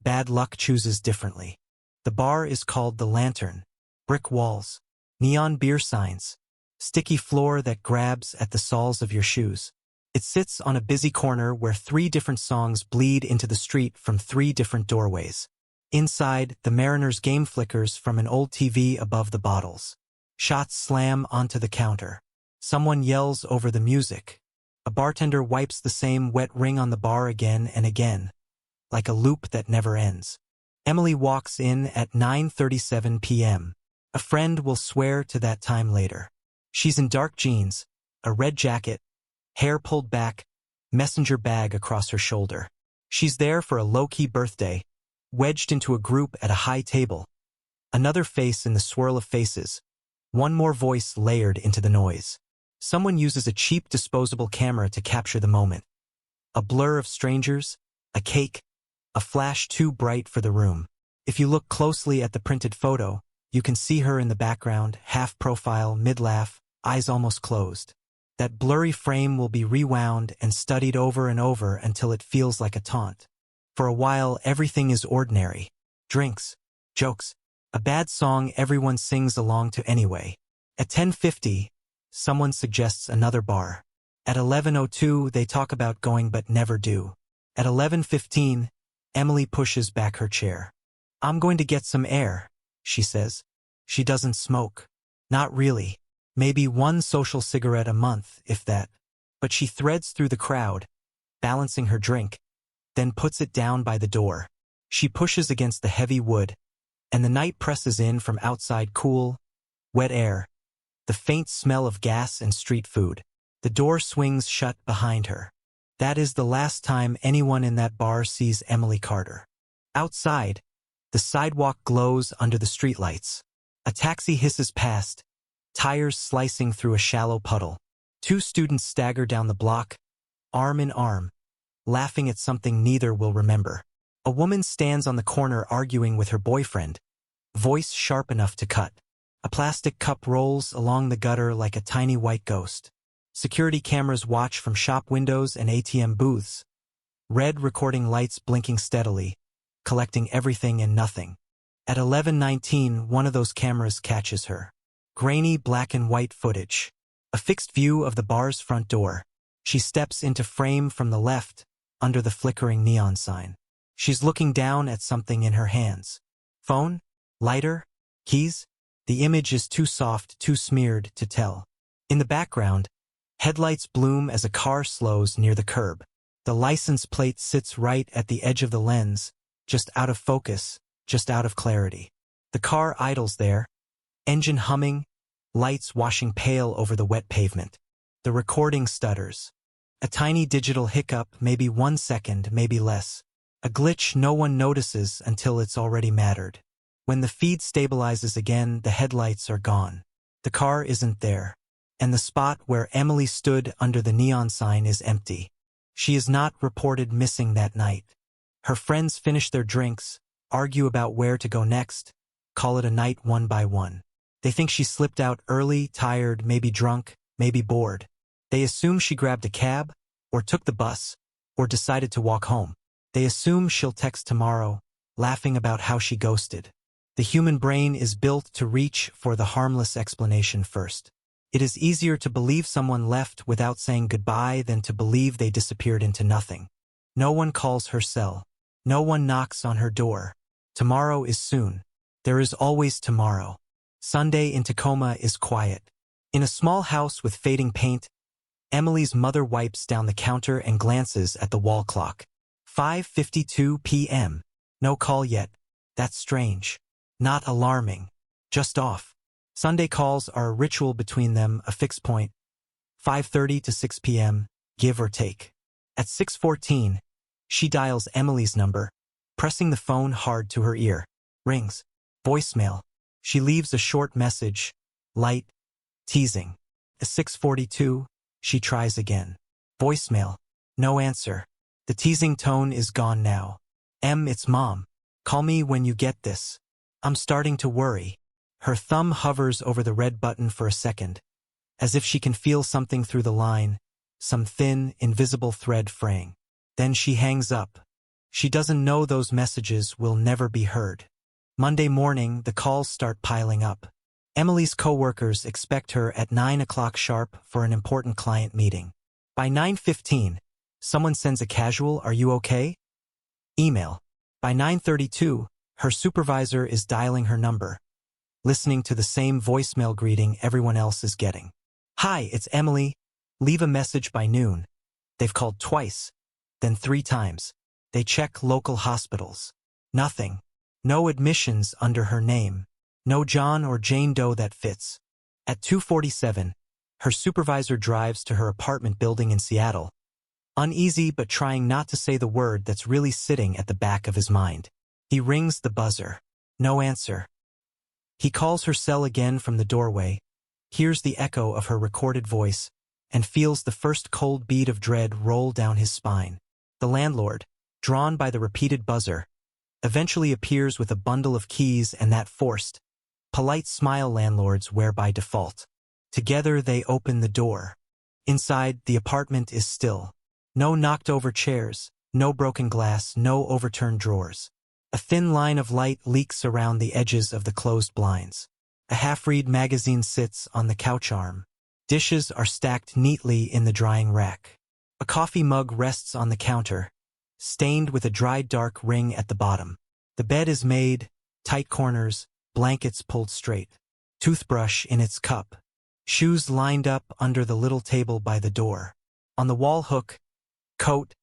bad luck chooses differently. The bar is called The Lantern. Brick walls, neon beer signs, sticky floor that grabs at the soles of your shoes. It sits on a busy corner where 3 different songs bleed into the street from 3 different doorways. Inside, the Mariners game flickers from an old TV above the bottles. Shots slam onto the counter. Someone yells over the music. A bartender wipes the same wet ring on the bar again and again, like a loop that never ends. Emily walks in at 9:37 p.m. A friend will swear to that time later. She's in dark jeans, a red jacket, hair pulled back, messenger bag across her shoulder. She's there for a low-key birthday, wedged into a group at a high table. Another face in the swirl of faces, one more voice layered into the noise. Someone uses a cheap disposable camera to capture the moment. A blur of strangers, a cake, a flash too bright for the room. If you look closely at the printed photo, you can see her in the background, half-profile, mid-laugh, eyes almost closed. That blurry frame will be rewound and studied over and over until it feels like a taunt. For a while, everything is ordinary. Drinks, jokes, a bad song everyone sings along to anyway. At 10:50, someone suggests another bar. At 11:02, they talk about going but never do. At 11:15, Emily pushes back her chair. "I'm going to get some air," she says. She doesn't smoke. Not really. Maybe 1 social cigarette a month, if that. But she threads through the crowd, balancing her drink, then puts it down by the door. She pushes against the heavy wood, and the night presses in from outside, cool, wet air, the faint smell of gas and street food. The door swings shut behind her. That is the last time anyone in that bar sees Emily Carter. Outside, the sidewalk glows under the streetlights. A taxi hisses past, tires slicing through a shallow puddle. 2 students stagger down the block, arm in arm, laughing at something neither will remember. A woman stands on the corner arguing with her boyfriend, voice sharp enough to cut. A plastic cup rolls along the gutter like a tiny white ghost. Security cameras watch from shop windows and ATM booths. Red recording lights blinking steadily, collecting everything and nothing. At 11:19, one of those cameras catches her. Grainy black and white footage. A fixed view of the bar's front door. She steps into frame from the left, under the flickering neon sign. She's looking down at something in her hands. Phone? Lighter? Keys? The image is too soft, too smeared to tell. In the background, headlights bloom as a car slows near the curb. The license plate sits right at the edge of the lens, just out of focus, just out of clarity. The car idles there, engine humming, lights washing pale over the wet pavement. The recording stutters. A tiny digital hiccup, maybe 1 second, maybe less. A glitch no one notices until it's already mattered. When the feed stabilizes again, the headlights are gone. The car isn't there. And the spot where Emily stood under the neon sign is empty. She is not reported missing that night. Her friends finish their drinks, argue about where to go next, call it a night one by one. They think she slipped out early, tired, maybe drunk, maybe bored. They assume she grabbed a cab, or took the bus, or decided to walk home. They assume she'll text tomorrow, laughing about how she ghosted. The human brain is built to reach for the harmless explanation first. It is easier to believe someone left without saying goodbye than to believe they disappeared into nothing. No one calls her cell. No one knocks on her door. Tomorrow is soon. There is always tomorrow. Sunday in Tacoma is quiet. In a small house with fading paint, Emily's mother wipes down the counter and glances at the wall clock. 5:52 p.m. No call yet. That's strange. Not alarming. Just off. Sunday calls are a ritual between them, a fixed point. 5:30 to 6 p.m., give or take. At 6:14, she dials Emily's number, pressing the phone hard to her ear. Rings. Voicemail. She leaves a short message, light, teasing. At 6:42, she tries again. Voicemail. No answer. The teasing tone is gone now. It's Mom. Call me when you get this. I'm starting to worry. Her thumb hovers over the red button for a second, as if she can feel something through the line, some thin, invisible thread fraying. Then she hangs up. She doesn't know those messages will never be heard. Monday morning, the calls start piling up. Emily's coworkers expect her at 9 o'clock sharp for an important client meeting. By 9:15, someone sends a casual, "Are you okay?" email. By 9:32, her supervisor is dialing her number, listening to the same voicemail greeting everyone else is getting. "Hi, it's Emily. Leave a message by noon." They've called twice, then 3 times. They check local hospitals. Nothing. No admissions under her name. No John or Jane Doe that fits. At 2:47, her supervisor drives to her apartment building in Seattle, uneasy but trying not to say the word that's really sitting at the back of his mind. He rings the buzzer. No answer. He calls her cell again from the doorway, hears the echo of her recorded voice, and feels the first cold bead of dread roll down his spine. The landlord, drawn by the repeated buzzer, eventually appears with a bundle of keys and that forced, polite smile landlords wear by default. Together they open the door. Inside, the apartment is still. No knocked-over chairs, no broken glass, no overturned drawers. A thin line of light leaks around the edges of the closed blinds. A half-read magazine sits on the couch arm. Dishes are stacked neatly in the drying rack. A coffee mug rests on the counter, stained with a dried dark ring at the bottom. The bed is made, tight corners, blankets pulled straight. Toothbrush in its cup. Shoes lined up under the little table by the door. On the wall hook, coat,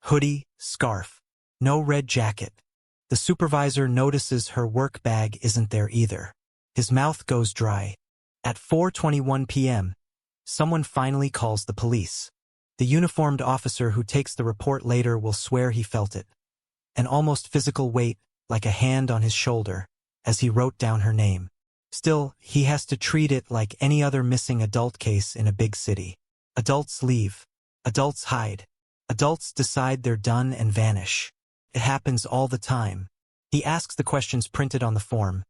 hoodie, scarf. No red jacket. The supervisor notices her work bag isn't there either. His mouth goes dry. At 4:21 p.m., someone finally calls the police. The uniformed officer who takes the report later will swear he felt it. An almost physical weight, like a hand on his shoulder, as he wrote down her name. Still, he has to treat it like any other missing adult case in a big city. Adults leave. Adults hide. Adults decide they're done and vanish. It happens all the time. He asks the questions printed on the form.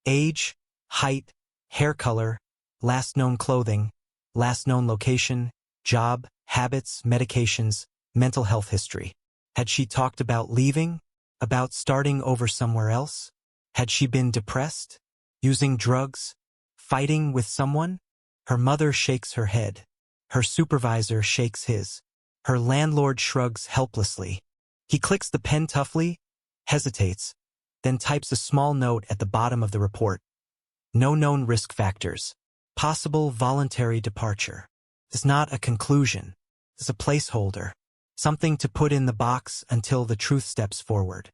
Age, height, hair color, last known clothing, last known location, job, habits, medications, mental health history. Had she talked about leaving? About starting over somewhere else? Had she been depressed? Using drugs? Fighting with someone? Her mother shakes her head. Her supervisor shakes his. Her landlord shrugs helplessly. He clicks the pen toughly, hesitates, then types a small note at the bottom of the report. No known risk factors. Possible voluntary departure. It's not a conclusion. It's a placeholder. Something to put in the box until the truth steps forward.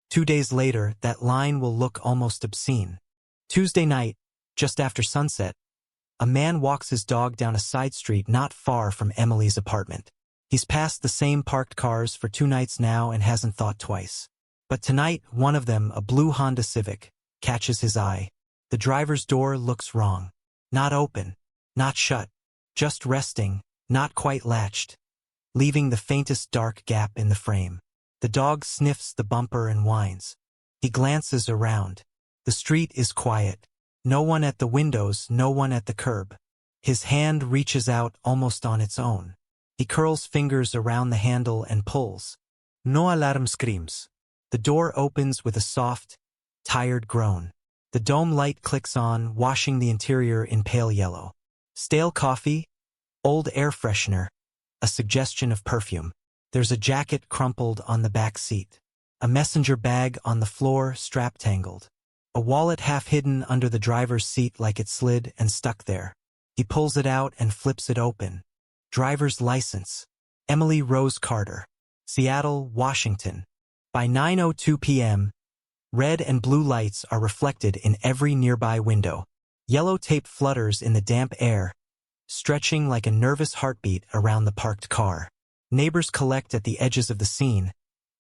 2 days later, that line will look almost obscene. Tuesday night, just after sunset, a man walks his dog down a side street not far from Emily's apartment. He's passed the same parked cars for 2 nights now and hasn't thought twice. But tonight, one of them, a blue Honda Civic, catches his eye. The driver's door looks wrong. Not open, not shut, just resting, not quite latched, leaving the faintest dark gap in the frame. The dog sniffs the bumper and whines. He glances around. The street is quiet. No one at the windows, no one at the curb. His hand reaches out almost on its own. He curls fingers around the handle and pulls. No alarm screams. The door opens with a soft, tired groan. The dome light clicks on, washing the interior in pale yellow. Stale coffee, old air freshener, a suggestion of perfume. There's a jacket crumpled on the back seat. A messenger bag on the floor, strap tangled. A wallet half hidden under the driver's seat like it slid and stuck there. He pulls it out and flips it open. Driver's license. Emily Rose Carter. Seattle, Washington. By 9:02 p.m., red and blue lights are reflected in every nearby window. Yellow tape flutters in the damp air, stretching like a nervous heartbeat around the parked car. Neighbors collect at the edges of the scene,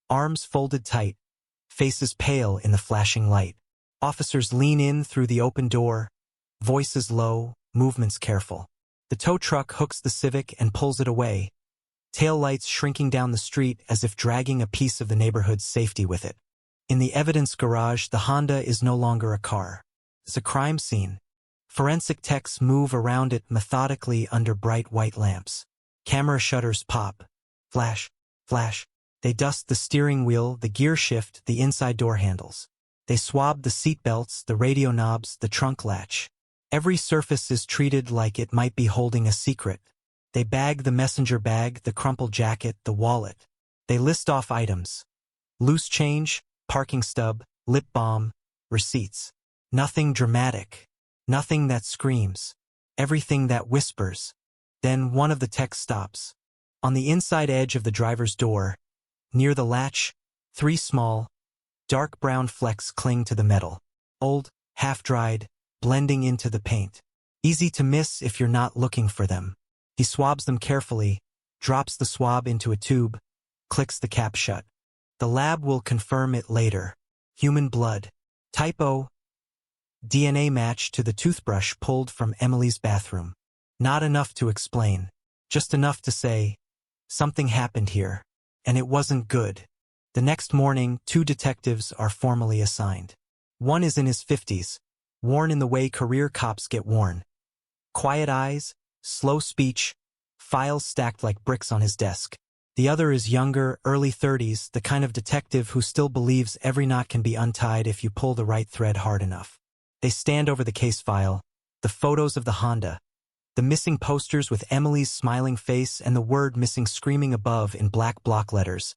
arms folded tight, faces pale in the flashing light. Officers lean in through the open door, voices low, movements careful. The tow truck hooks the Civic and pulls it away, tail lights shrinking down the street as if dragging a piece of the neighborhood's safety with it. In the evidence garage, the Honda is no longer a car. It's a crime scene. Forensic techs move around it methodically under bright white lamps. Camera shutters pop. Flash, flash. They dust the steering wheel, the gear shift, the inside door handles. They swab the seat belts, the radio knobs, the trunk latch. Every surface is treated like it might be holding a secret. They bag the messenger bag, the crumpled jacket, the wallet. They list off items. Loose change, parking stub, lip balm, receipts. Nothing dramatic. Nothing that screams. Everything that whispers. Then one of the techs stops. On the inside edge of the driver's door, near the latch, 3 small, dark brown flecks cling to the metal. Old, half-dried, blending into the paint. Easy to miss if you're not looking for them. He swabs them carefully, drops the swab into a tube, clicks the cap shut. The lab will confirm it later. Human blood. Typo. DNA match to the toothbrush pulled from Emily's bathroom. Not enough to explain. Just enough to say, something happened here. And it wasn't good. The next morning, 2 detectives are formally assigned. One is in his 50s, worn in the way career cops get worn. Quiet eyes, slow speech, files stacked like bricks on his desk. The other is younger, early 30s, the kind of detective who still believes every knot can be untied if you pull the right thread hard enough. They stand over the case file, the photos of the Honda, the missing posters with Emily's smiling face and the word missing screaming above in black block letters.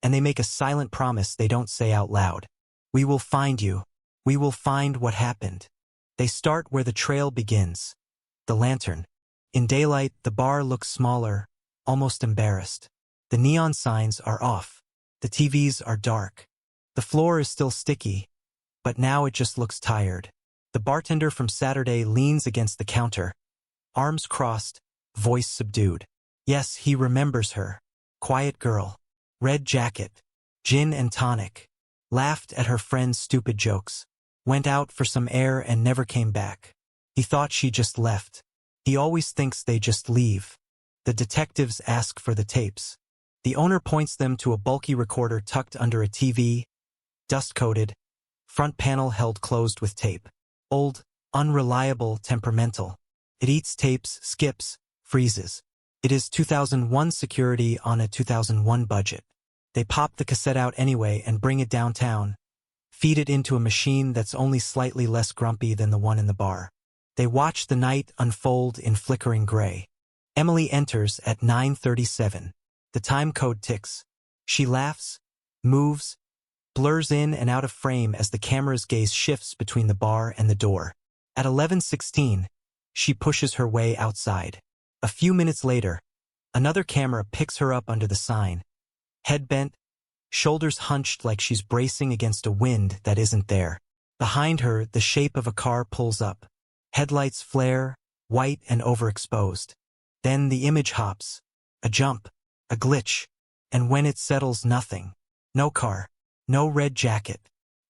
And they make a silent promise they don't say out loud. We will find you. We will find what happened. They start where the trail begins. The lantern. In daylight, the bar looks smaller, almost embarrassed. The neon signs are off. The TVs are dark. The floor is still sticky, but now it just looks tired. The bartender from Saturday leans against the counter, arms crossed, voice subdued. Yes, he remembers her. Quiet girl. Red jacket. Gin and tonic. Laughed at her friend's stupid jokes. Went out for some air and never came back. He thought she just left. He always thinks they just leave. The detectives ask for the tapes. The owner points them to a bulky recorder tucked under a TV, dust-coated, front panel held closed with tape. Old, unreliable, temperamental. It eats tapes, skips, freezes. It is 2001 security on a 2001 budget. They pop the cassette out anyway and bring it downtown, feed it into a machine that's only slightly less grumpy than the one in the bar. They watch the night unfold in flickering gray. Emily enters at 9:37. The time code ticks. She laughs, moves, blurs in and out of frame as the camera's gaze shifts between the bar and the door. At 11:16, she pushes her way outside. A few minutes later, another camera picks her up under the sign. Head bent, shoulders hunched like she's bracing against a wind that isn't there. Behind her, the shape of a car pulls up. Headlights flare, white and overexposed. Then the image hops. A jump, a glitch, and when it settles, nothing. No car, no red jacket.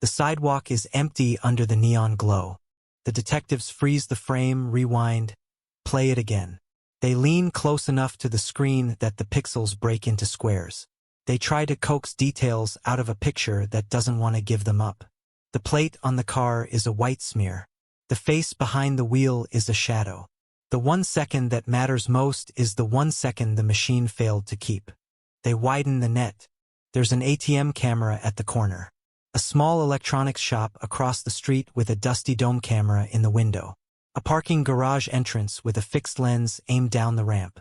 The sidewalk is empty under the neon glow. The detectives freeze the frame, rewind, play it again. They lean close enough to the screen that the pixels break into squares. They try to coax details out of a picture that doesn't want to give them up. The plate on the car is a white smear. The face behind the wheel is a shadow. The 1 second that matters most is the 1 second the machine failed to keep. They widen the net. There's an ATM camera at the corner. A small electronics shop across the street with a dusty dome camera in the window. A parking garage entrance with a fixed lens aimed down the ramp.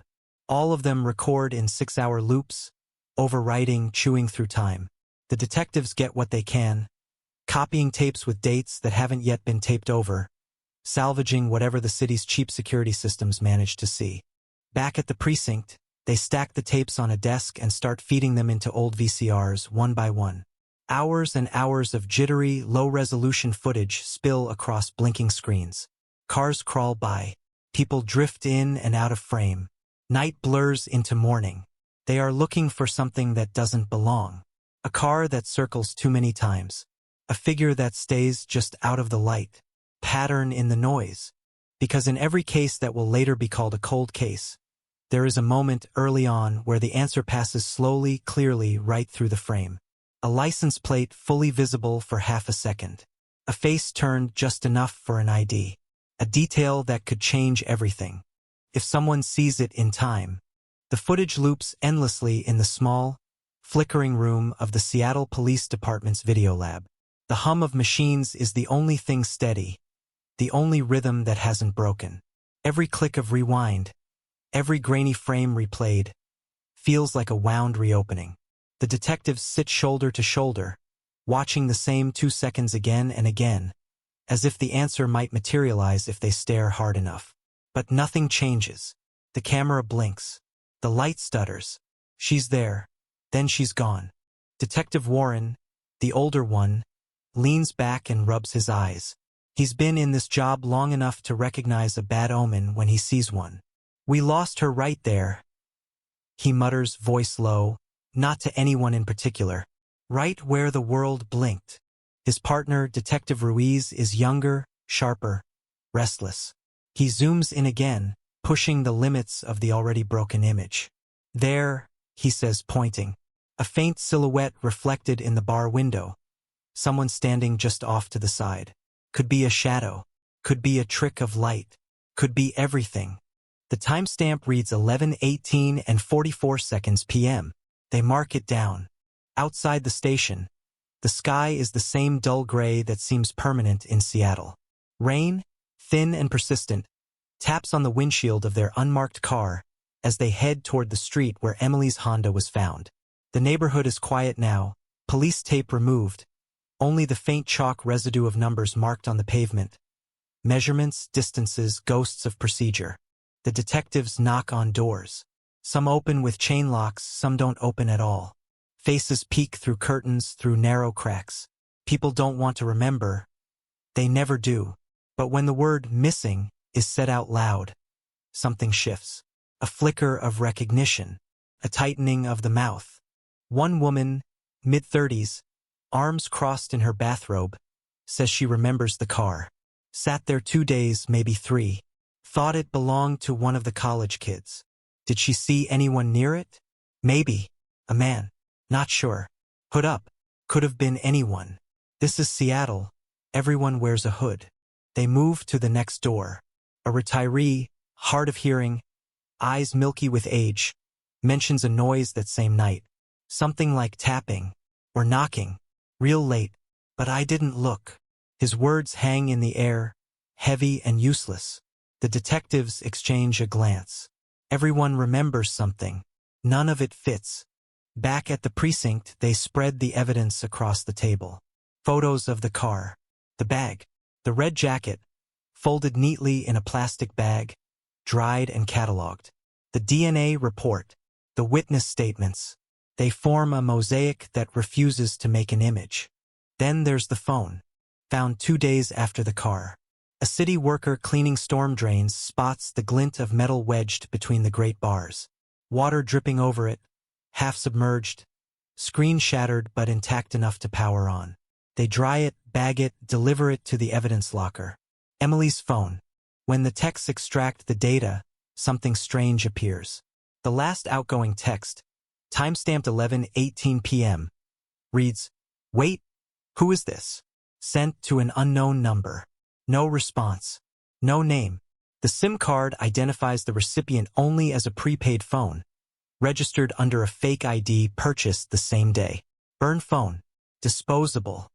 All of them record in 6-hour loops, overwriting, chewing through time. The detectives get what they can, copying tapes with dates that haven't yet been taped over, salvaging whatever the city's cheap security systems manage to see. Back at the precinct, they stack the tapes on a desk and start feeding them into old VCRs one by one. Hours and hours of jittery, low-resolution footage spill across blinking screens. Cars crawl by. People drift in and out of frame. Night blurs into morning. They are looking for something that doesn't belong. A car that circles too many times. A figure that stays just out of the light. Pattern in the noise. Because in every case that will later be called a cold case, there is a moment early on where the answer passes slowly, clearly, right through the frame. A license plate fully visible for half a second. A face turned just enough for an ID. A detail that could change everything. If someone sees it in time. The footage loops endlessly in the small, flickering room of the Seattle Police Department's video lab. The hum of machines is the only thing steady, the only rhythm that hasn't broken. Every click of rewind, every grainy frame replayed, feels like a wound reopening. The detectives sit shoulder to shoulder, watching the same 2 seconds again and again, as if the answer might materialize if they stare hard enough. But nothing changes. The camera blinks. The light stutters. She's there. Then she's gone. Detective Warren, the older one, leans back and rubs his eyes. He's been in this job long enough to recognize a bad omen when he sees one. "We lost her right there," he mutters, voice low, not to anyone in particular. "Right where the world blinked." His partner, Detective Ruiz, is younger, sharper, restless. He zooms in again, pushing the limits of the already broken image. "There," he says, pointing. A faint silhouette reflected in the bar window. Someone standing just off to the side. Could be a shadow. Could be a trick of light. Could be everything. The timestamp reads 11:18 and 44 seconds p.m. They mark it down. Outside the station, the sky is the same dull gray that seems permanent in Seattle. Rain, thin and persistent, taps on the windshield of their unmarked car as they head toward the street where Emily's Honda was found. The neighborhood is quiet now, police tape removed, only the faint chalk residue of numbers marked on the pavement. Measurements, distances, ghosts of procedure. The detectives knock on doors. Some open with chain locks, some don't open at all. Faces peek through curtains, through narrow cracks. People don't want to remember. They never do. But when the word missing is said out loud, something shifts. A flicker of recognition. A tightening of the mouth. One woman, mid-30s, arms crossed in her bathrobe, says she remembers the car. Sat there 2 days, maybe 3. Thought it belonged to one of the college kids. Did she see anyone near it? Maybe. A man. Not sure. Hood up. Could have been anyone. This is Seattle. Everyone wears a hood. They move to the next door. A retiree, hard of hearing, eyes milky with age, mentions a noise that same night. Something like tapping. Or knocking. Real late. But I didn't look. His words hang in the air, heavy and useless. The detectives exchange a glance. Everyone remembers something. None of it fits. Back at the precinct, they spread the evidence across the table. Photos of the car, the bag, the red jacket, folded neatly in a plastic bag, dried and cataloged. The DNA report, the witness statements, they form a mosaic that refuses to make an image. Then there's the phone, found 2 days after the car. A city worker cleaning storm drains spots the glint of metal wedged between the grate bars. Water dripping over it, half submerged, screen shattered but intact enough to power on. They dry it, bag it, deliver it to the evidence locker. Emily's phone. When the techs extract the data, something strange appears. The last outgoing text, timestamped 11:18 p.m., reads, "Wait, who is this?" Sent to an unknown number. No response. No name. The SIM card identifies the recipient only as a prepaid phone, registered under a fake ID purchased the same day. Burn phone. Disposable.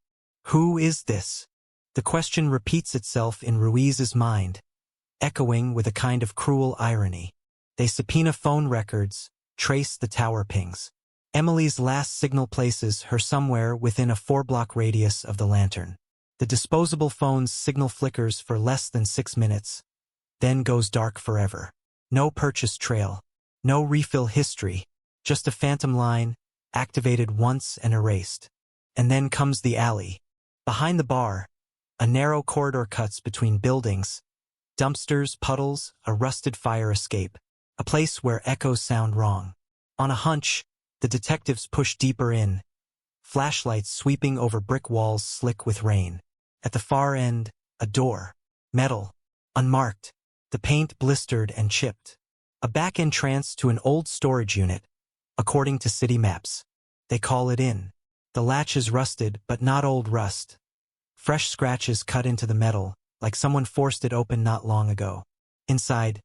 Who is this? The question repeats itself in Ruiz's mind, echoing with a kind of cruel irony. They subpoena phone records, trace the tower pings. Emily's last signal places her somewhere within a 4-block radius of the lantern. The disposable phone's signal flickers for less than 6 minutes, then goes dark forever. No purchase trail, no refill history, just a phantom line, activated once and erased. And then comes the alley. Behind the bar, a narrow corridor cuts between buildings, dumpsters, puddles, a rusted fire escape, a place where echoes sound wrong. On a hunch, the detectives push deeper in, flashlights sweeping over brick walls slick with rain. At the far end, a door, metal, unmarked, the paint blistered and chipped. A back entrance to an old storage unit, according to city maps. They call it in. The latch is rusted, but not old rust. Fresh scratches cut into the metal, like someone forced it open not long ago. Inside,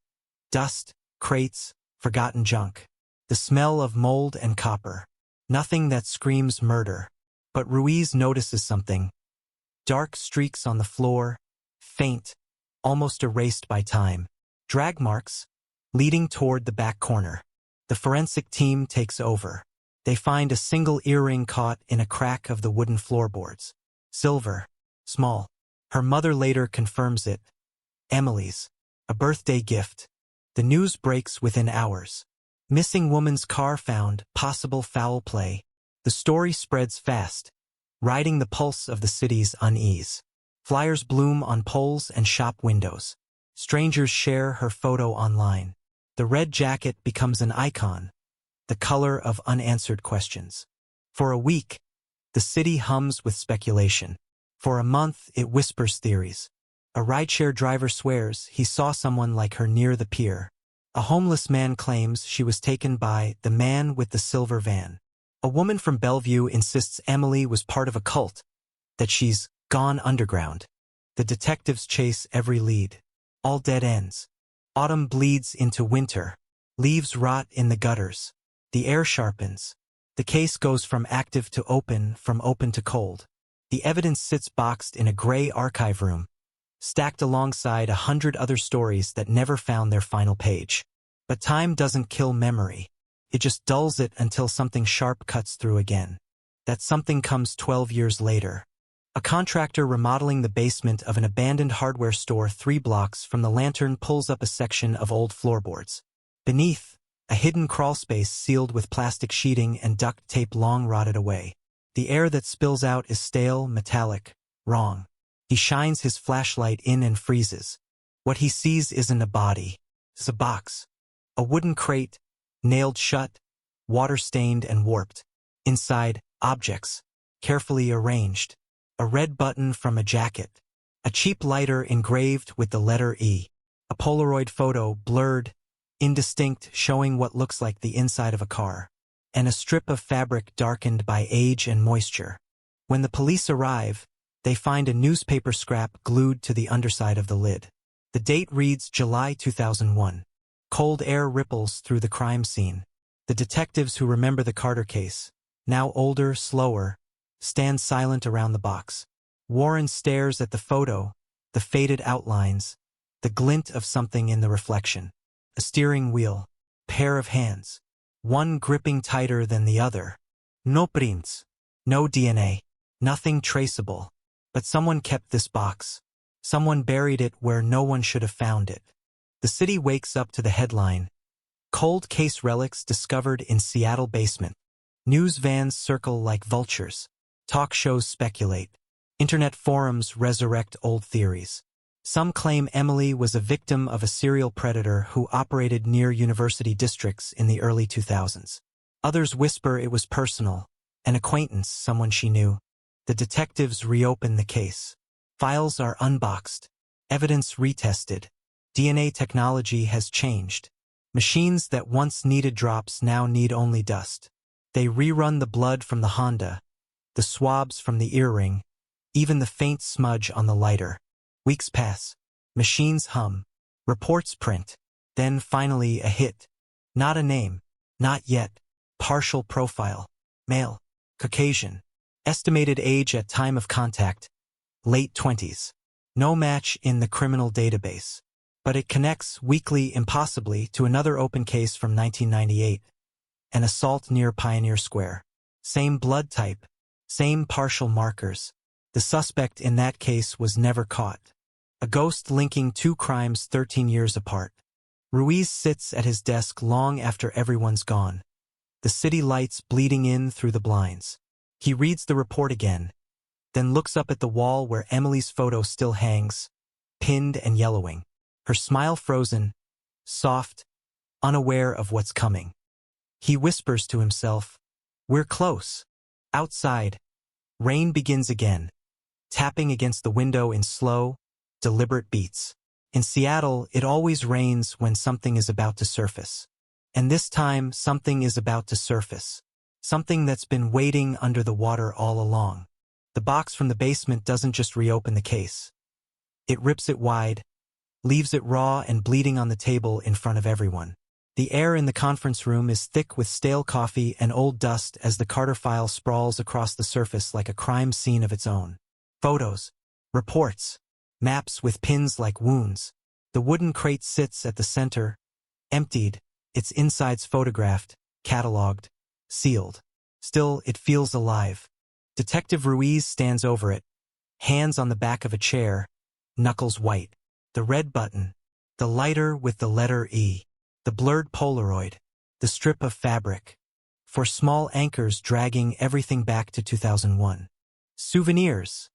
dust, crates, forgotten junk. The smell of mold and copper. Nothing that screams murder. But Ruiz notices something. Dark streaks on the floor, faint, almost erased by time. Drag marks, leading toward the back corner. The forensic team takes over. They find a single earring caught in a crack of the wooden floorboards. Silver, small. Her mother later confirms it. Emily's. A birthday gift. The news breaks within hours. Missing woman's car found, possible foul play. The story spreads fast, riding the pulse of the city's unease. Flyers bloom on poles and shop windows. Strangers share her photo online. The red jacket becomes an icon, the color of unanswered questions. For a week, the city hums with speculation. For a month, it whispers theories. A rideshare driver swears he saw someone like her near the pier. A homeless man claims she was taken by the man with the silver van. A woman from Bellevue insists Emily was part of a cult, that she's gone underground. The detectives chase every lead. All dead ends. Autumn bleeds into winter. Leaves rot in the gutters. The air sharpens. The case goes from active to open, from open to cold. The evidence sits boxed in a gray archive room, stacked alongside 100 other stories that never found their final page. But time doesn't kill memory. It just dulls it until something sharp cuts through again. That something comes 12 years later. A contractor remodeling the basement of an abandoned hardware store 3 blocks from the lantern pulls up a section of old floorboards. Beneath, a hidden crawlspace sealed with plastic sheeting and duct tape long rotted away. The air that spills out is stale, metallic, wrong. He shines his flashlight in and freezes. What he sees isn't a body. It's a box. A wooden crate, nailed shut, water-stained and warped. Inside, objects, carefully arranged. A red button from a jacket. A cheap lighter engraved with the letter E. A Polaroid photo, blurred, indistinct, showing what looks like the inside of a car. And a strip of fabric darkened by age and moisture. When the police arrive, they find a newspaper scrap glued to the underside of the lid. The date reads July 2001. Cold air ripples through the crime scene. The detectives who remember the Carter case, now older, slower, stand silent around the box. Warren stares at the photo, the faded outlines, the glint of something in the reflection. A steering wheel, pair of hands. one gripping tighter than the other. No prints, no DNA, nothing traceable. But someone kept this box. Someone buried it where no one should have found it. The city wakes up to the headline, "Cold Case Relics Discovered in Seattle Basement." News vans circle like vultures. Talk shows speculate. Internet forums resurrect old theories. Some claim Emily was a victim of a serial predator who operated near university districts in the early 2000s. Others whisper it was personal, an acquaintance, someone she knew. The detectives reopen the case. Files are unboxed. Evidence retested. DNA technology has changed. Machines that once needed drops now need only dust. They rerun the blood from the Honda, the swabs from the earring, even the faint smudge on the lighter. Weeks pass. Machines hum. Reports print. Then finally a hit. Not a name. Not yet. Partial profile. Male. Caucasian. Estimated age at time of contact. Late 20s. No match in the criminal database. But it connects, weakly, impossibly, to another open case from 1998. An assault near Pioneer Square. Same blood type. Same partial markers. The suspect in that case was never caught. A ghost linking two crimes 13 years apart. Ruiz sits at his desk long after everyone's gone. The city lights bleeding in through the blinds. He reads the report again, then looks up at the wall where Emily's photo still hangs, pinned and yellowing. Her smile frozen, soft, unaware of what's coming. He whispers to himself, "We're close." Outside, rain begins again, tapping against the window in slow, deliberate beats. In Seattle, it always rains when something is about to surface. And this time, something is about to surface. Something that's been waiting under the water all along. The box from the basement doesn't just reopen the case. It rips it wide, leaves it raw and bleeding on the table in front of everyone. The air in the conference room is thick with stale coffee and old dust as the Carter file sprawls across the surface like a crime scene of its own. Photos, reports, maps with pins like wounds. The wooden crate sits at the center, emptied, its insides photographed, cataloged, sealed. Still, it feels alive. Detective Ruiz stands over it, hands on the back of a chair, knuckles white. The red button, the lighter with the letter E, the blurred Polaroid, the strip of fabric. For small anchors dragging everything back to 2001. Souvenirs,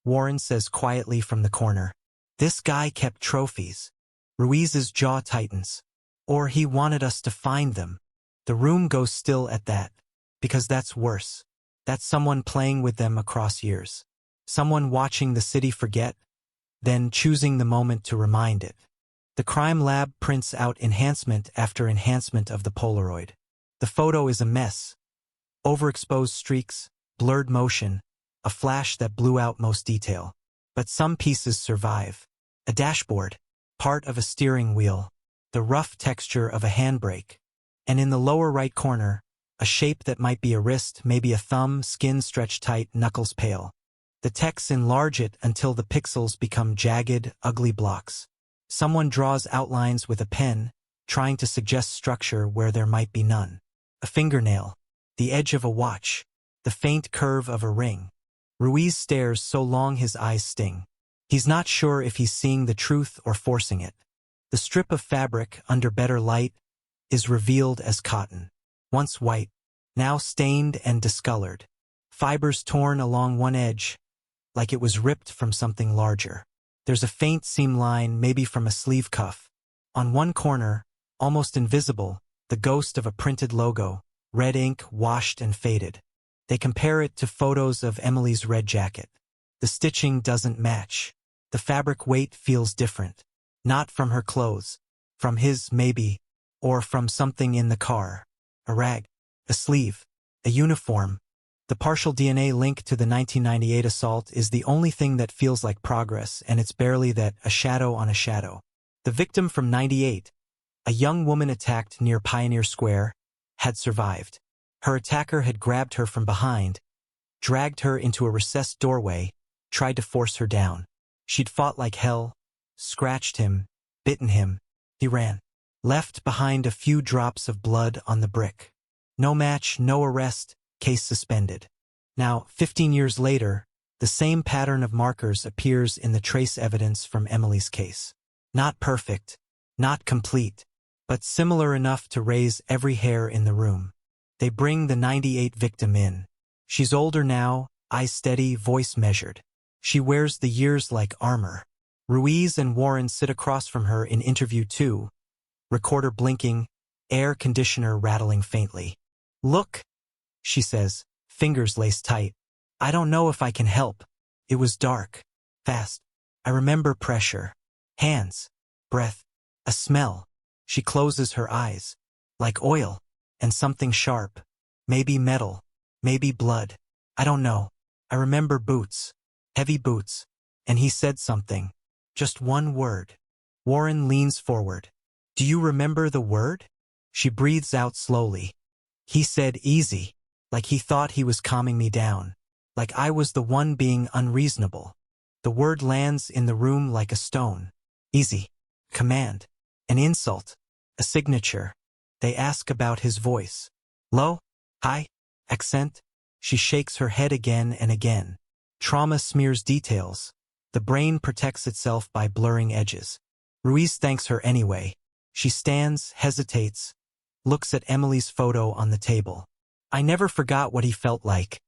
Warren says quietly from the corner. This guy kept trophies. Ruiz's jaw tightens. Or he wanted us to find them. The room goes still at that. Because that's worse. That's someone playing with them across years. Someone watching the city forget, then choosing the moment to remind it. The crime lab prints out enhancement after enhancement of the Polaroid. The photo is a mess. Overexposed streaks, blurred motion, a flash that blew out most detail. But some pieces survive. A dashboard, part of a steering wheel, the rough texture of a handbrake. And in the lower right corner, a shape that might be a wrist, maybe a thumb, skin stretched tight, knuckles pale. The texts enlarge it until the pixels become jagged, ugly blocks. Someone draws outlines with a pen, trying to suggest structure where there might be none. A fingernail, the edge of a watch, the faint curve of a ring. Ruiz stares so long his eyes sting. He's not sure if he's seeing the truth or forcing it. The strip of fabric, under better light, is revealed as cotton. Once white, now stained and discolored. Fibers torn along one edge, like it was ripped from something larger. There's a faint seam line, maybe from a sleeve cuff. On one corner, almost invisible, the ghost of a printed logo, red ink washed and faded. They compare it to photos of Emily's red jacket. The stitching doesn't match. The fabric weight feels different. Not from her clothes. From his, maybe. Or from something in the car. A rag. A sleeve. A uniform. The partial DNA link to the 1998 assault is the only thing that feels like progress, and it's barely that, a shadow on a shadow. The victim from 98, a young woman attacked near Pioneer Square, had survived. Her attacker had grabbed her from behind, dragged her into a recessed doorway, tried to force her down. She'd fought like hell, scratched him, bitten him. He ran. Left behind a few drops of blood on the brick. No match, no arrest, case suspended. Now, 15 years later, the same pattern of markers appears in the trace evidence from Emily's case. Not perfect, not complete, but similar enough to raise every hair in the room. They bring the 98 victim in. She's older now, eyes steady, voice measured. She wears the years like armor. Ruiz and Warren sit across from her in interview 2, recorder blinking, air conditioner rattling faintly. Look, she says, fingers laced tight. I don't know if I can help. It was dark, fast. I remember pressure, hands, breath, a smell. She closes her eyes, like oil, and something sharp. Maybe metal, maybe blood. I don't know. I remember boots, heavy boots, and he said something. Just one word. Warren leans forward. Do you remember the word? She breathes out slowly. He said easy, like he thought he was calming me down, like I was the one being unreasonable. The word lands in the room like a stone. Easy. Command. An insult. A signature. They ask about his voice. Low? High? Accent? She shakes her head again and again. Trauma smears details. The brain protects itself by blurring edges. Ruiz thanks her anyway. She stands, hesitates, looks at Emily's photo on the table. I never forgot what he felt like,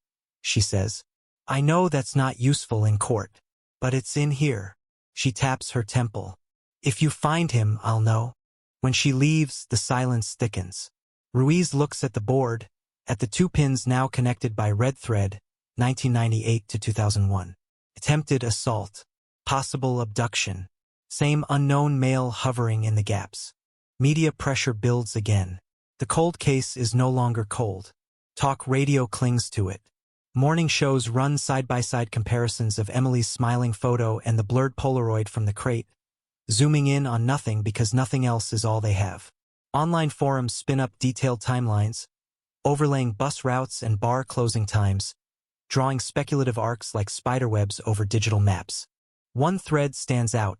she says. I know that's not useful in court, but it's in here. She taps her temple. If you find him, I'll know. When she leaves, the silence thickens. Ruiz looks at the board, at the 2 pins now connected by red thread, 1998 to 2001. Attempted assault. Possible abduction. Same unknown male hovering in the gaps. Media pressure builds again. The cold case is no longer cold. Talk radio clings to it. Morning shows run side-by-side comparisons of Emily's smiling photo and the blurred Polaroid from the crate, zooming in on nothing because nothing else is all they have. Online forums spin up detailed timelines, overlaying bus routes and bar closing times, drawing speculative arcs like spiderwebs over digital maps. One thread stands out.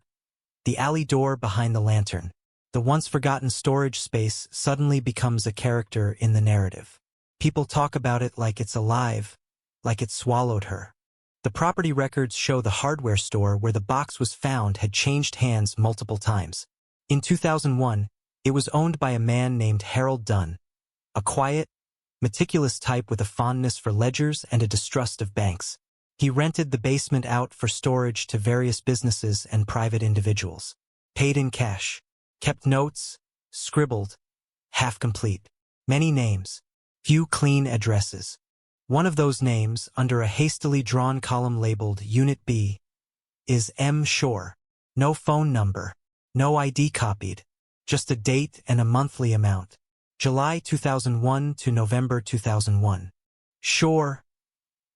The alley door behind the lantern. The once-forgotten storage space suddenly becomes a character in the narrative. People talk about it like it's alive, like it swallowed her. The property records show the hardware store where the box was found had changed hands multiple times. In 2001, it was owned by a man named Harold Dunn, a quiet, meticulous type with a fondness for ledgers and a distrust of banks. He rented the basement out for storage to various businesses and private individuals. Paid in cash. Kept notes, scribbled, half complete. Many names, few clean addresses. One of those names, under a hastily drawn column labeled Unit B, is M. Shore. No phone number, no ID copied, just a date and a monthly amount. July 2001 to November 2001. Shore,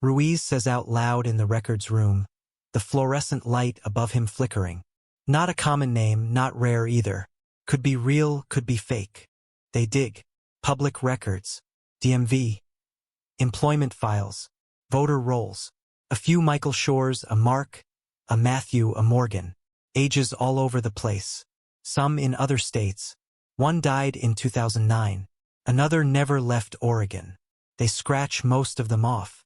Ruiz says out loud in the records room, the fluorescent light above him flickering. Not a common name, not rare either. Could be real, could be fake. They dig. Public records. DMV. Employment files. Voter rolls. A few Michael Shores, a Mark, a Matthew, a Morgan. Ages all over the place. Some in other states. One died in 2009. Another never left Oregon. They scratch most of them off.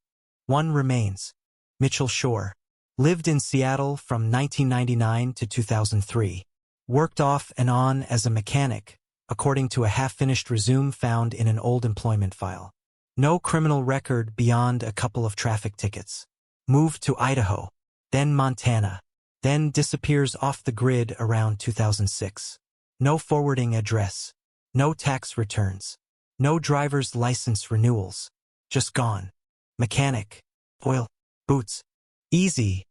One remains. Mitchell Shore. Lived in Seattle from 1999 to 2003. Worked off and on as a mechanic, according to a half-finished resume found in an old employment file. No criminal record beyond a couple of traffic tickets. Moved to Idaho, then Montana, then disappears off the grid around 2006. No forwarding address. No tax returns. No driver's license renewals. Just gone. Mechanic. Oil. Boots. Easy,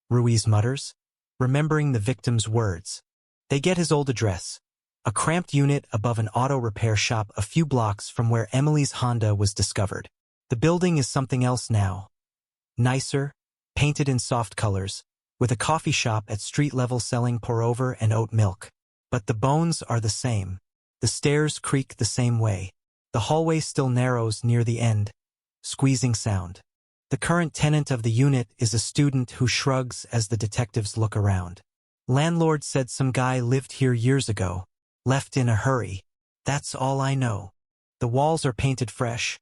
Ruiz mutters, remembering the victim's words. They get his old address, a cramped unit above an auto repair shop a few blocks from where Emily's Honda was discovered. The building is something else now. Nicer, painted in soft colors, with a coffee shop at street level selling pour-over and oat milk. But the bones are the same. The stairs creak the same way. The hallway still narrows near the end, squeezing sound. The current tenant of the unit is a student who shrugs as the detectives look around. Landlord said some guy lived here years ago, left in a hurry. That's all I know. The walls are painted fresh,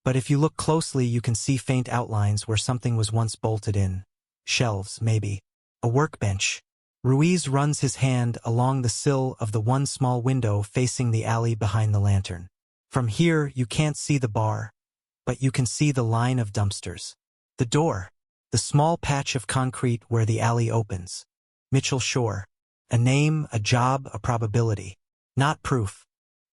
but if you look closely you can see faint outlines where something was once bolted in. Shelves, maybe. A workbench. Ruiz runs his hand along the sill of the one small window facing the alley behind the lantern. From here you can't see the bar, but you can see the line of dumpsters. The door. The small patch of concrete where the alley opens. Mitchell Shore. A name, a job, a probability. Not proof.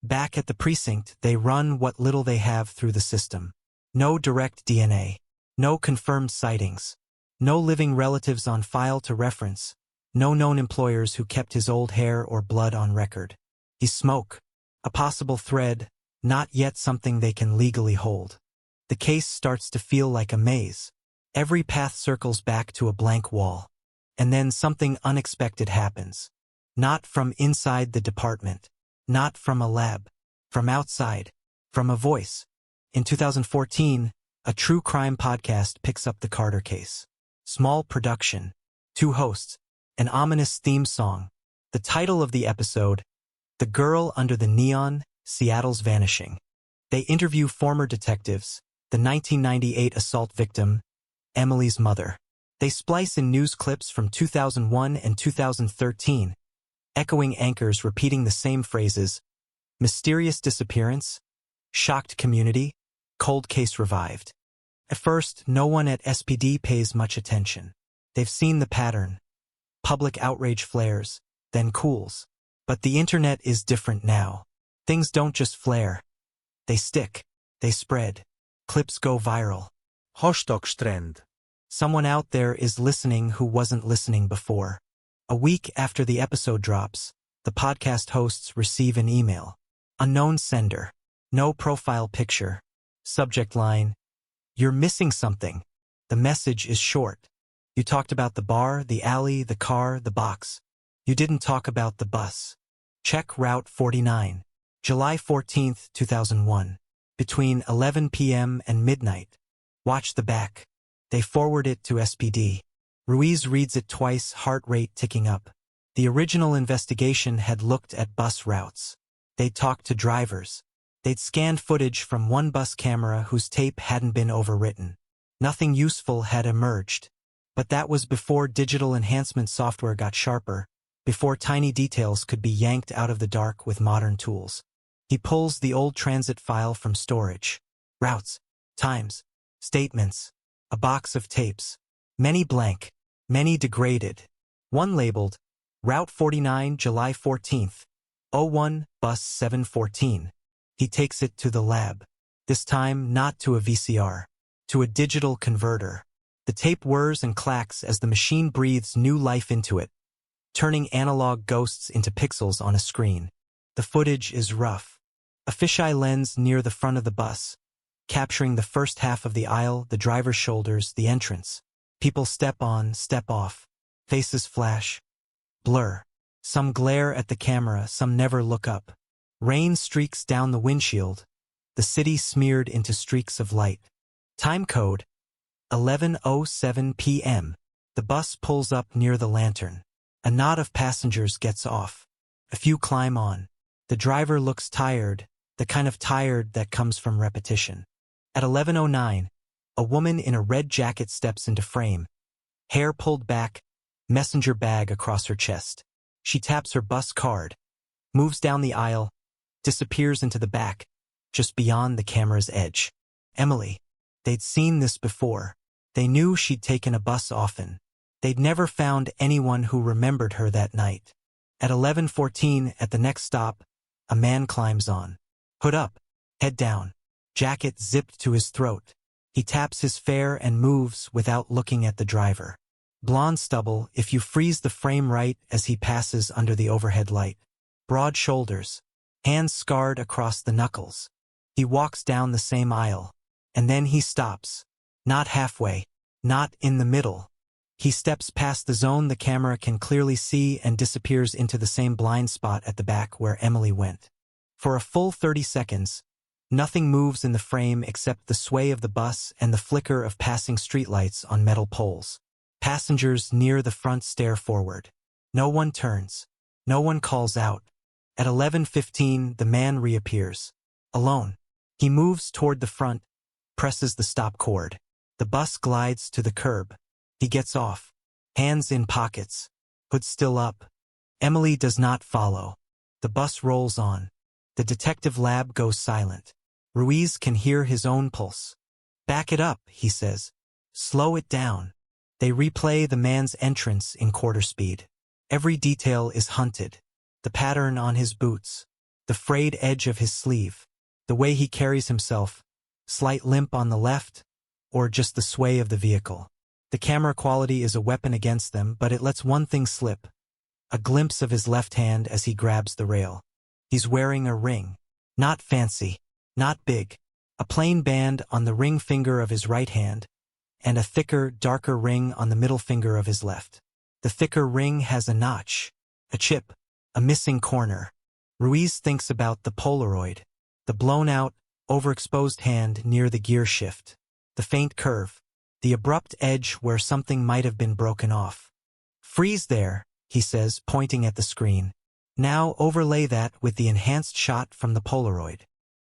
Back at the precinct, they run what little they have through the system. No direct DNA. No confirmed sightings. No living relatives on file to reference. No known employers who kept his old hair or blood on record. He's smoke. A possible thread, not yet something they can legally hold. The case starts to feel like a maze. Every path circles back to a blank wall. And then something unexpected happens. Not from inside the department. Not from a lab. From outside. From a voice. In 2014, a true crime podcast picks up the Carter case. Small production. 2 hosts. An ominous theme song. The title of the episode, The Girl Under the Neon, Seattle's Vanishing. They interview former detectives, the 1998 assault victim, Emily's mother. They splice in news clips from 2001 and 2013, echoing anchors repeating the same phrases: mysterious disappearance, shocked community, cold case revived. At first, no one at SPD pays much attention. They've seen the pattern. Public outrage flares, then cools. But the internet is different now. Things don't just flare. They stick. They spread. Clips go viral. Hashtag-trend. Someone out there is listening who wasn't listening before. A week after the episode drops, the podcast hosts receive an email. Unknown sender. No profile picture. Subject line: "You're missing something." The message is short. You talked about the bar, the alley, the car, the box. You didn't talk about the bus. Check Route 49. July 14, 2001. Between 11 p.m. and midnight. Watch the back. They forward it to SPD. Ruiz reads it twice, heart rate ticking up. The original investigation had looked at bus routes. They'd talked to drivers. They'd scanned footage from one bus camera whose tape hadn't been overwritten. Nothing useful had emerged. But that was before digital enhancement software got sharper, before tiny details could be yanked out of the dark with modern tools. He pulls the old transit file from storage. Routes, times, statements, a box of tapes. Many blank, many degraded. One labeled, Route 49, July 14th, 01, Bus 714. He takes it to the lab. This time not to a VCR, to a digital converter. The tape whirs and clacks as the machine breathes new life into it, turning analog ghosts into pixels on a screen. The footage is rough. A fisheye lens near the front of the bus, capturing the first half of the aisle, the driver's shoulders, the entrance. People step on, step off. Faces flash. Blur. Some glare at the camera, some never look up. Rain streaks down the windshield. The city smeared into streaks of light. Time code: 11:07 p.m. The bus pulls up near the lantern. A knot of passengers gets off. A few climb on. The driver looks tired, the kind of tired that comes from repetition. At 11:09, a woman in a red jacket steps into frame. Hair pulled back, messenger bag across her chest. She taps her bus card, moves down the aisle, disappears into the back, just beyond the camera's edge. Emily. They'd seen this before. They knew she'd taken a bus often. They'd never found anyone who remembered her that night. At 11:14, at the next stop, a man climbs on. Hood up, head down, jacket zipped to his throat. He taps his fare and moves without looking at the driver. Blonde stubble if you freeze the frame right as he passes under the overhead light. Broad shoulders, hands scarred across the knuckles. He walks down the same aisle. And then he stops. Not halfway. Not in the middle. He steps past the zone the camera can clearly see and disappears into the same blind spot at the back where Emily went. For a full 30 seconds, nothing moves in the frame except the sway of the bus and the flicker of passing streetlights on metal poles. Passengers near the front stare forward. No one turns. No one calls out. At 11:15, the man reappears. Alone. He moves toward the front, presses the stop cord. The bus glides to the curb. He gets off, hands in pockets, hood still up. Emily does not follow. The bus rolls on. The detective lab goes silent. Ruiz can hear his own pulse. Back it up, he says. Slow it down. They replay the man's entrance in quarter speed. Every detail is hunted. The pattern on his boots, the frayed edge of his sleeve, the way he carries himself, slight limp on the left, or just the sway of the vehicle. The camera quality is a weapon against them, but it lets one thing slip. A glimpse of his left hand as he grabs the rail. He's wearing a ring. Not fancy, not big. A plain band on the ring finger of his right hand, and a thicker, darker ring on the middle finger of his left. The thicker ring has a notch, a chip, a missing corner. Ruiz thinks about the Polaroid, the blown-out, overexposed hand near the gear shift, the faint curve, the abrupt edge where something might have been broken off. Freeze there, he says, pointing at the screen. Now overlay that with the enhanced shot from the Polaroid.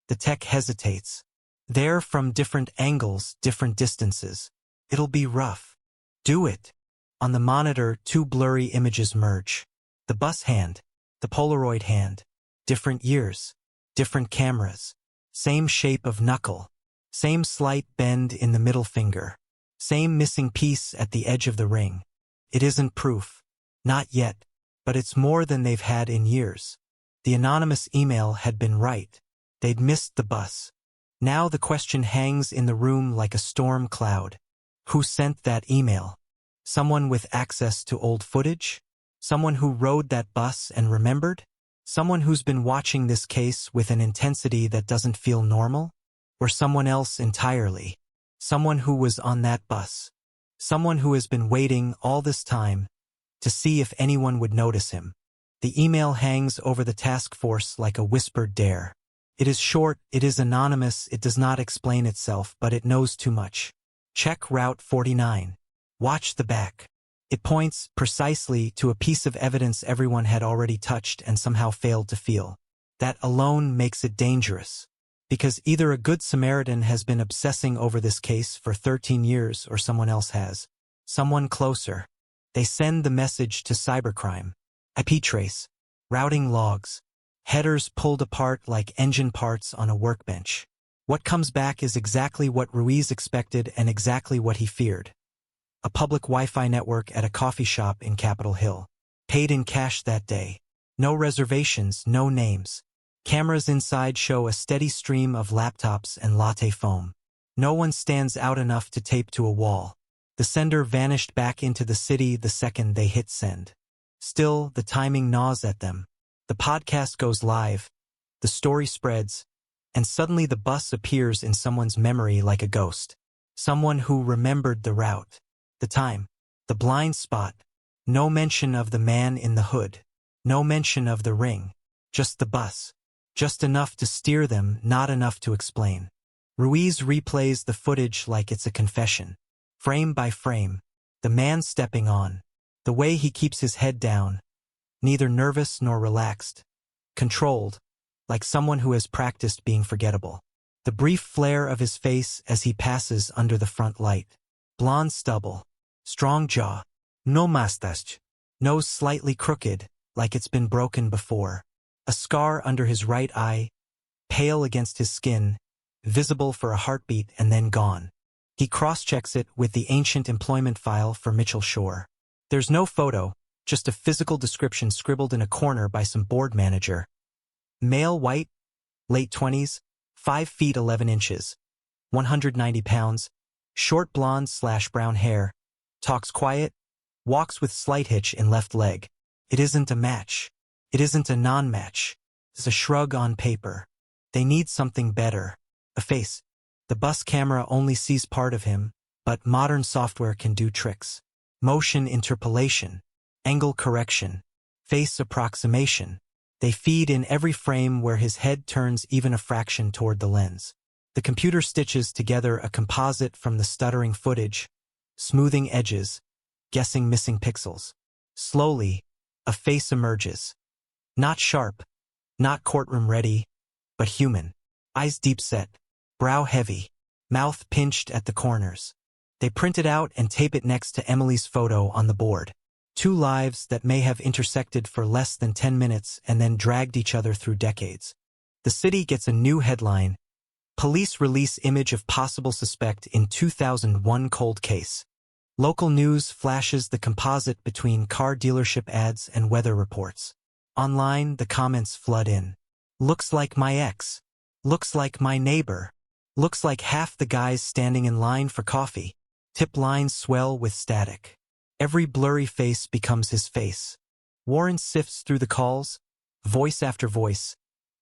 The tech hesitates. There from different angles, different distances. It'll be rough. Do it. On the monitor, two blurry images merge. The bus hand, the Polaroid hand. Different years, different cameras. Same shape of knuckle. Same slight bend in the middle finger. Same missing piece at the edge of the ring. It isn't proof. Not yet. But it's more than they've had in years. The anonymous email had been right. They'd missed the bus. Now the question hangs in the room like a storm cloud. Who sent that email? Someone with access to old footage? Someone who rode that bus and remembered? Someone who's been watching this case with an intensity that doesn't feel normal? Or someone else entirely? Someone who was on that bus. Someone who has been waiting all this time to see if anyone would notice him. The email hangs over the task force like a whispered dare. It is short, it is anonymous, it does not explain itself, but it knows too much. Check Route 49. Watch the back. It points precisely to a piece of evidence everyone had already touched and somehow failed to feel. That alone makes it dangerous. Because either a good Samaritan has been obsessing over this case for 13 years or someone else has. Someone closer. They send the message to cybercrime. IP trace. Routing logs. Headers pulled apart like engine parts on a workbench. What comes back is exactly what Ruiz expected and exactly what he feared. A public Wi-Fi network at a coffee shop in Capitol Hill. Paid in cash that day. No reservations, no names. Cameras inside show a steady stream of laptops and latte foam. No one stands out enough to tape to a wall. The sender vanished back into the city the second they hit send. Still, the timing gnaws at them. The podcast goes live. The story spreads. And suddenly the bus appears in someone's memory like a ghost. Someone who remembered the route. The time. The blind spot. No mention of the man in the hood. No mention of the ring. Just the bus. Just enough to steer them, not enough to explain. Ruiz replays the footage like it's a confession. Frame by frame. The man stepping on. The way he keeps his head down. Neither nervous nor relaxed. Controlled. Like someone who has practiced being forgettable. The brief flare of his face as he passes under the front light. Blonde stubble. Strong jaw. No mustache. Nose slightly crooked, like it's been broken before. A scar under his right eye. Pale against his skin. Visible for a heartbeat and then gone. He cross-checks it with the ancient employment file for Mitchell Shore. There's no photo, just a physical description scribbled in a corner by some board manager. Male white, late 20s, 5 feet 11 inches, 190 pounds, short blonde/brown hair, talks quiet, walks with slight hitch in left leg. It isn't a match. It isn't a non-match. It's a shrug on paper. They need something better. A face. The bus camera only sees part of him, but modern software can do tricks. Motion interpolation, angle correction, face approximation. They feed in every frame where his head turns even a fraction toward the lens. The computer stitches together a composite from the stuttering footage, smoothing edges, guessing missing pixels. Slowly, a face emerges. Not sharp, not courtroom ready, but human. Eyes deep set, brow heavy, mouth pinched at the corners. They print it out and tape it next to Emily's photo on the board. Two lives that may have intersected for less than 10 minutes and then dragged each other through decades. The city gets a new headline. Police release image of possible suspect in 2001 cold case. Local news flashes the composite between car dealership ads and weather reports. Online, the comments flood in. Looks like my ex. Looks like my neighbor. Looks like half the guys standing in line for coffee. Tip lines swell with static. Every blurry face becomes his face. Warren sifts through the calls, voice after voice,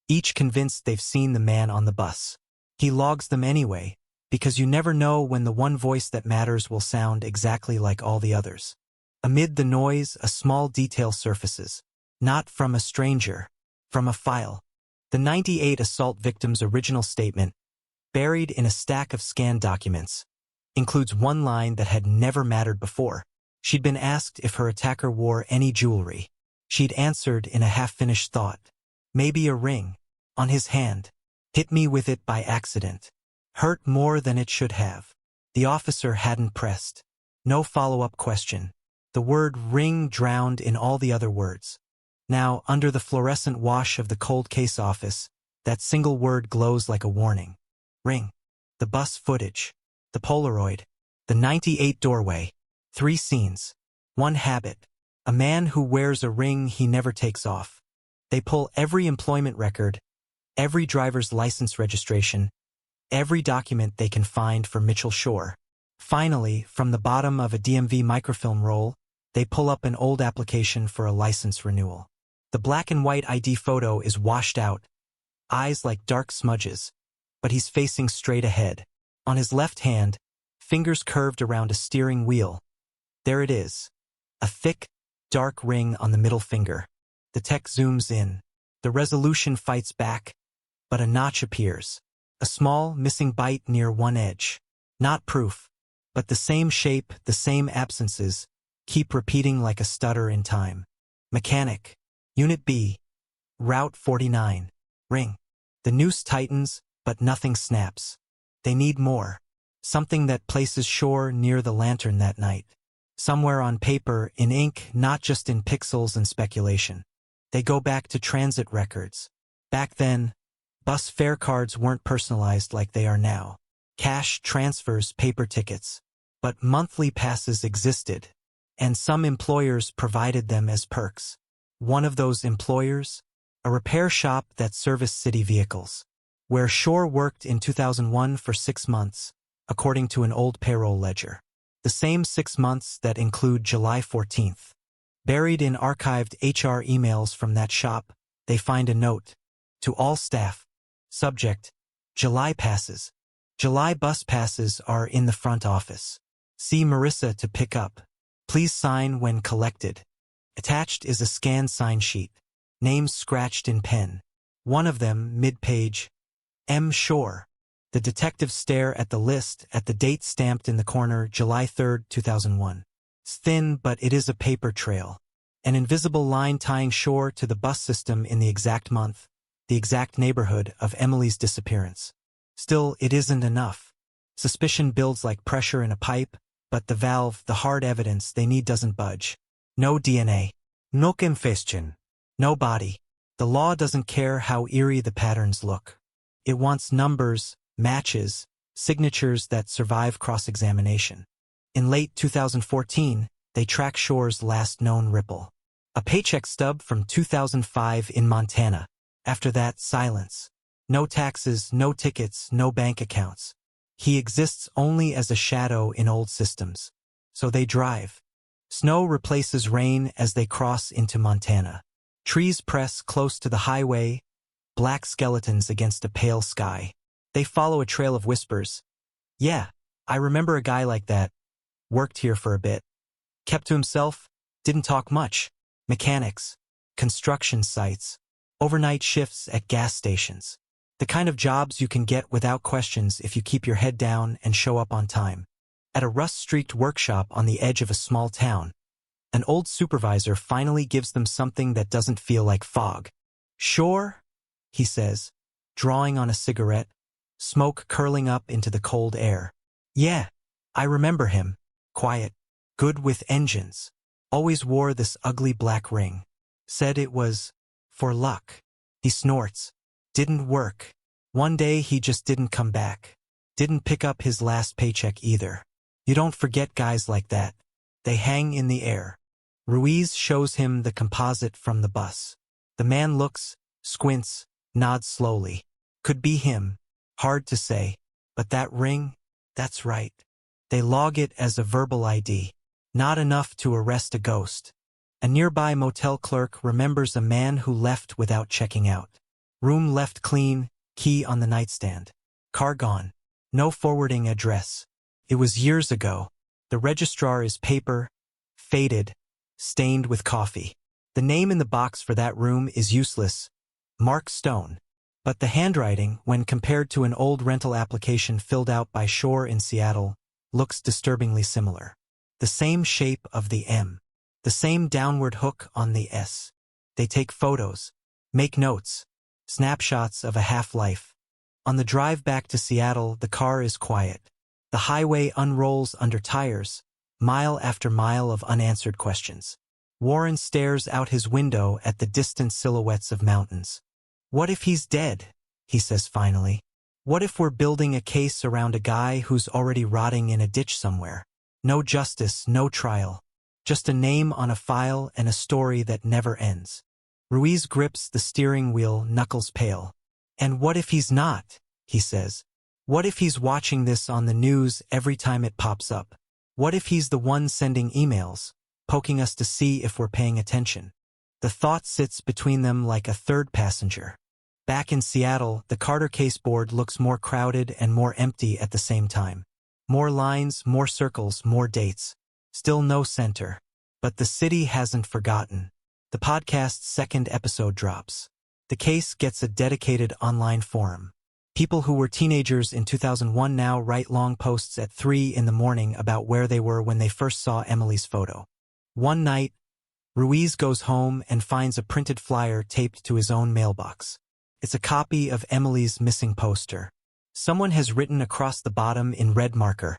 each convinced they've seen the man on the bus. He logs them anyway, because you never know when the one voice that matters will sound exactly like all the others. Amid the noise, a small detail surfaces. Not from a stranger, from a file. The 98 assault victim's original statement, buried in a stack of scanned documents, includes one line that had never mattered before. She'd been asked if her attacker wore any jewelry. She'd answered in a half-finished thought. Maybe a ring. On his hand. Hit me with it by accident. Hurt more than it should have. The officer hadn't pressed. No follow-up question. The word ring drowned in all the other words. Now, under the fluorescent wash of the cold case office, that single word glows like a warning. Ring. The bus footage. The Polaroid. The 98 doorway. 3 scenes. 1 habit. A man who wears a ring he never takes off. They pull every employment record, every driver's license registration, every document they can find for Mitchell Shore. Finally, from the bottom of a DMV microfilm roll, they pull up an old application for a license renewal. The black and white ID photo is washed out, eyes like dark smudges, but he's facing straight ahead. On his left hand, fingers curved around a steering wheel. There it is. A thick, dark ring on the middle finger. The tech zooms in. The resolution fights back, but a notch appears. A small, missing bite near one edge. Not proof, but the same shape, the same absences, keep repeating like a stutter in time. Mechanic. Unit B. Route 49. Ring. The noose tightens, but nothing snaps. They need more. Something that places Shore near the lantern that night. Somewhere on paper, in ink, not just in pixels and speculation. They go back to transit records. Back then, bus fare cards weren't personalized like they are now. Cash transfers, paper tickets. But monthly passes existed, and some employers provided them as perks. One of those employers? A repair shop that serviced city vehicles. Where Shore worked in 2001 for 6 months, according to an old payroll ledger. The same 6 months that include July 14th. Buried in archived HR emails from that shop, they find a note. To all staff. Subject. July passes. July bus passes are in the front office. See Marissa to pick up. Please sign when collected. Attached is a scanned sign sheet. Names scratched in pen. One of them, mid-page. M. Shore. The detectives stare at the list, at the date stamped in the corner, July 3, 2001. It's thin, but it is a paper trail. An invisible line tying Shore to the bus system in the exact month, the exact neighborhood of Emily's disappearance. Still, it isn't enough. Suspicion builds like pressure in a pipe, but the valve, the hard evidence they need doesn't budge. No DNA. No confession. No body. The law doesn't care how eerie the patterns look. It wants numbers, matches, signatures that survive cross-examination. In late 2014, they track Shore's last known ripple. A paycheck stub from 2005 in Montana. After that, silence. No taxes, no tickets, no bank accounts. He exists only as a shadow in old systems. So they drive. Snow replaces rain as they cross into Montana. Trees press close to the highway, black skeletons against a pale sky. They follow a trail of whispers. Yeah, I remember a guy like that. Worked here for a bit. Kept to himself, didn't talk much. Mechanics, construction sites, overnight shifts at gas stations. The kind of jobs you can get without questions if you keep your head down and show up on time. At a rust-streaked workshop on the edge of a small town, an old supervisor finally gives them something that doesn't feel like fog. Shore, he says, drawing on a cigarette. smoke curling up into the cold air. Yeah, I remember him. Quiet, good with engines. Always wore this ugly black ring. Said it was for luck. He snorts. Didn't work. One day he just didn't come back. Didn't pick up his last paycheck either. You don't forget guys like that. They hang in the air. Ruiz shows him the composite from the bus. The man looks, squints, nods slowly. Could be him. Hard to say. But that ring? That's right. They log it as a verbal ID. Not enough to arrest a ghost. A nearby motel clerk remembers a man who left without checking out. Room left clean, key on the nightstand. Car gone. No forwarding address. It was years ago. The registrar is paper, faded, stained with coffee. The name in the box for that room is useless. Mark Stone. But the handwriting, when compared to an old rental application filled out by Shore in Seattle, looks disturbingly similar. The same shape of the M. The same downward hook on the S. They take photos, make notes, snapshots of a half-life. On the drive back to Seattle, the car is quiet. The highway unrolls under tires, mile after mile of unanswered questions. Warren stares out his window at the distant silhouettes of mountains. What if he's dead? He says finally. What if we're building a case around a guy who's already rotting in a ditch somewhere? No justice, no trial. Just a name on a file and a story that never ends. Ruiz grips the steering wheel, knuckles pale. And what if he's not? He says. What if he's watching this on the news every time it pops up? What if he's the one sending emails, poking us to see if we're paying attention? The thought sits between them like a third passenger. Back in Seattle, the Carter case board looks more crowded and more empty at the same time. More lines, more circles, more dates. Still no center. But the city hasn't forgotten. The podcast's second episode drops. The case gets a dedicated online forum. People who were teenagers in 2001 now write long posts at 3 in the morning about where they were when they first saw Emily's photo. One night, Ruiz goes home and finds a printed flyer taped to his own mailbox. It's a copy of Emily's missing poster. Someone has written across the bottom in red marker,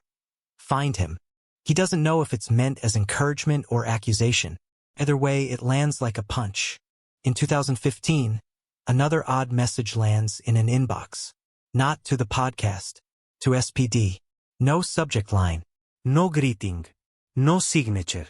"Find him." He doesn't know if it's meant as encouragement or accusation. Either way, it lands like a punch. In 2015, another odd message lands in an inbox. Not to the podcast, to SPD. No subject line, no greeting, no signature.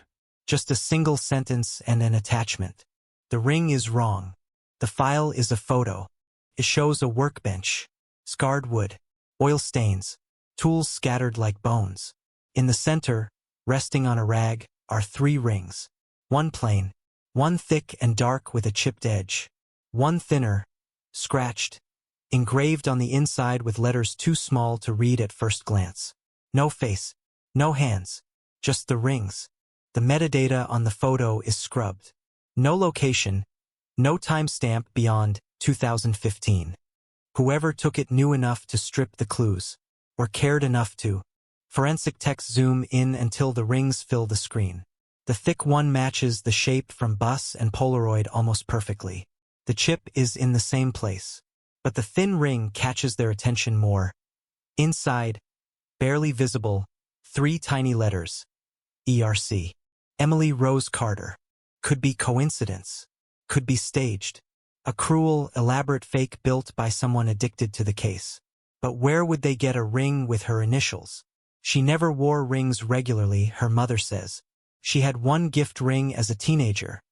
Just a single sentence and an attachment. The ring is wrong. The file is a photo. It shows a workbench, scarred wood, oil stains, tools scattered like bones. In the center, resting on a rag, are 3 rings. One plain, one thick and dark with a chipped edge. One thinner, scratched, engraved on the inside with letters too small to read at first glance. No face, no hands, just the rings. The metadata on the photo is scrubbed. No location, no timestamp beyond 2015. Whoever took it knew enough to strip the clues, or cared enough to. Forensic techs zoom in until the rings fill the screen. The thick one matches the shape from bus and Polaroid almost perfectly. The chip is in the same place, but the thin ring catches their attention more. Inside, barely visible, 3 tiny letters. ERC. Emily Rose Carter. Could be coincidence. Could be staged. A cruel, elaborate fake built by someone addicted to the case. But where would they get a ring with her initials? She never wore rings regularly, her mother says. She had one gift ring as a teenager,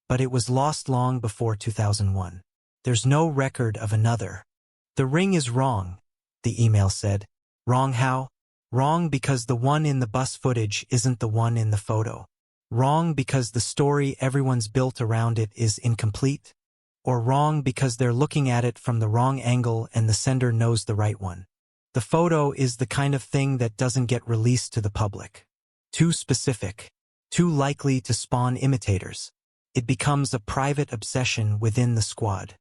but it was lost long before 2001. There's no record of another. The ring is wrong, the email said. Wrong how? Wrong because the one in the bus footage isn't the one in the photo. Wrong because the story everyone's built around it is incomplete. Or wrong because they're looking at it from the wrong angle and the sender knows the right one. The photo is the kind of thing that doesn't get released to the public. Too specific. Too likely to spawn imitators. It becomes a private obsession within the squad.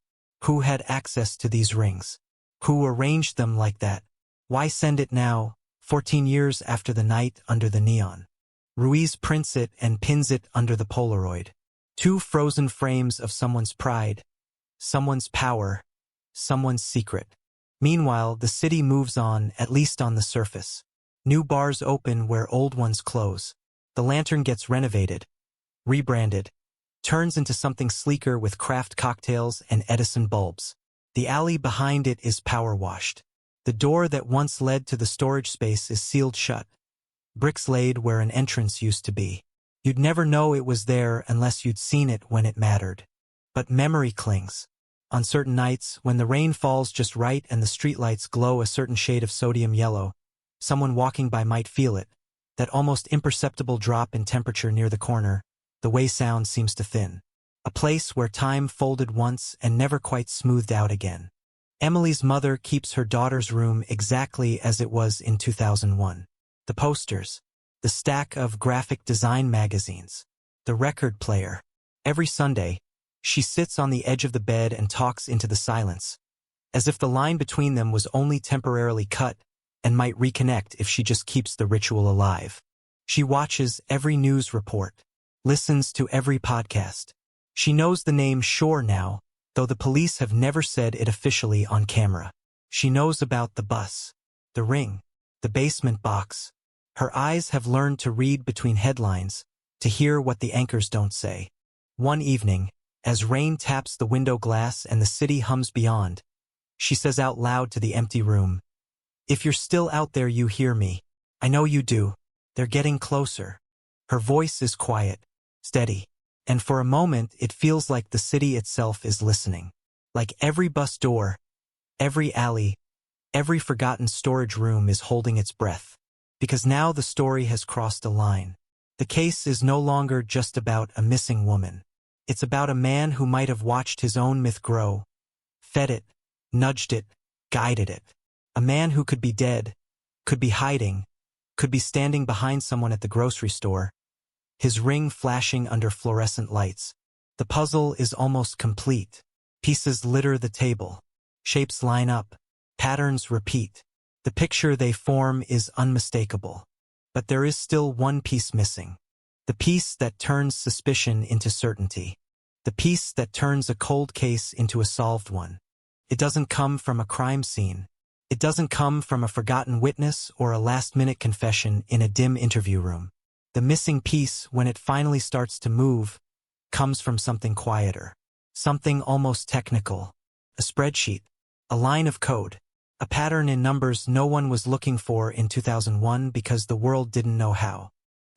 Who had access to these rings? Who arranged them like that? Why send it now, 14 years after the night under the neon? Ruiz prints it and pins it under the Polaroid. 2 frozen frames of someone's pride, someone's power, someone's secret. Meanwhile, the city moves on, at least on the surface. New bars open where old ones close. The Lantern gets renovated, rebranded, turns into something sleeker with craft cocktails and Edison bulbs. The alley behind it is power washed. The door that once led to the storage space is sealed shut. Bricks laid where an entrance used to be. You'd never know it was there unless you'd seen it when it mattered. But memory clings. On certain nights, when the rain falls just right and the streetlights glow a certain shade of sodium yellow, someone walking by might feel it, that almost imperceptible drop in temperature near the corner, the way sound seems to thin. A place where time folded once and never quite smoothed out again. Emily's mother keeps her daughter's room exactly as it was in 2001. The posters, the stack of graphic design magazines, the record player. Every Sunday, she sits on the edge of the bed and talks into the silence, as if the line between them was only temporarily cut and might reconnect if she just keeps the ritual alive. She watches every news report, listens to every podcast. She knows the name Shore now, though the police have never said it officially on camera. She knows about the bus, the ring, the basement box. Her eyes have learned to read between headlines, to hear what the anchors don't say. One evening, as rain taps the window glass and the city hums beyond, she says out loud to the empty room, "If you're still out there, you hear me. I know you do. They're getting closer." Her voice is quiet, steady, and for a moment it feels like the city itself is listening. Like every bus door, every alley, every forgotten storage room is holding its breath. Because now the story has crossed a line. The case is no longer just about a missing woman. It's about a man who might have watched his own myth grow, fed it, nudged it, guided it. A man who could be dead, could be hiding, could be standing behind someone at the grocery store, his ring flashing under fluorescent lights. The puzzle is almost complete. Pieces litter the table. Shapes line up. Patterns repeat. The picture they form is unmistakable. But there is still one piece missing. The piece that turns suspicion into certainty. The piece that turns a cold case into a solved one. It doesn't come from a crime scene. It doesn't come from a forgotten witness or a last-minute confession in a dim interview room. The missing piece, when it finally starts to move, comes from something quieter. Something almost technical. A spreadsheet. A line of code. A pattern in numbers no one was looking for in 2001 because the world didn't know how.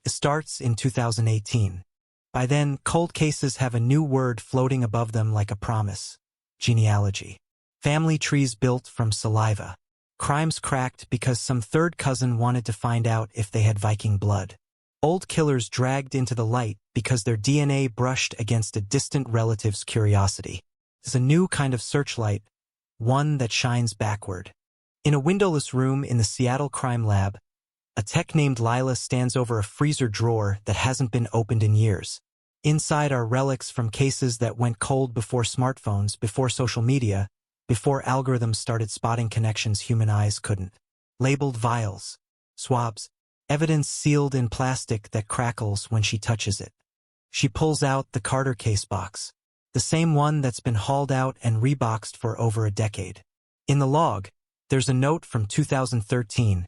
It starts in 2018. By then, cold cases have a new word floating above them like a promise. Genealogy. Family trees built from saliva. Crimes cracked because some third cousin wanted to find out if they had Viking blood. Old killers dragged into the light because their DNA brushed against a distant relative's curiosity. It's a new kind of searchlight, one that shines backward. In a windowless room in the Seattle crime lab, a tech named Lila stands over a freezer drawer that hasn't been opened in years. Inside are relics from cases that went cold before smartphones, before social media, before algorithms started spotting connections human eyes couldn't. Labeled vials, swabs, evidence sealed in plastic that crackles when she touches it. She pulls out the Carter case box, the same one that's been hauled out and reboxed for over a decade. In the log, there's a note from 2013.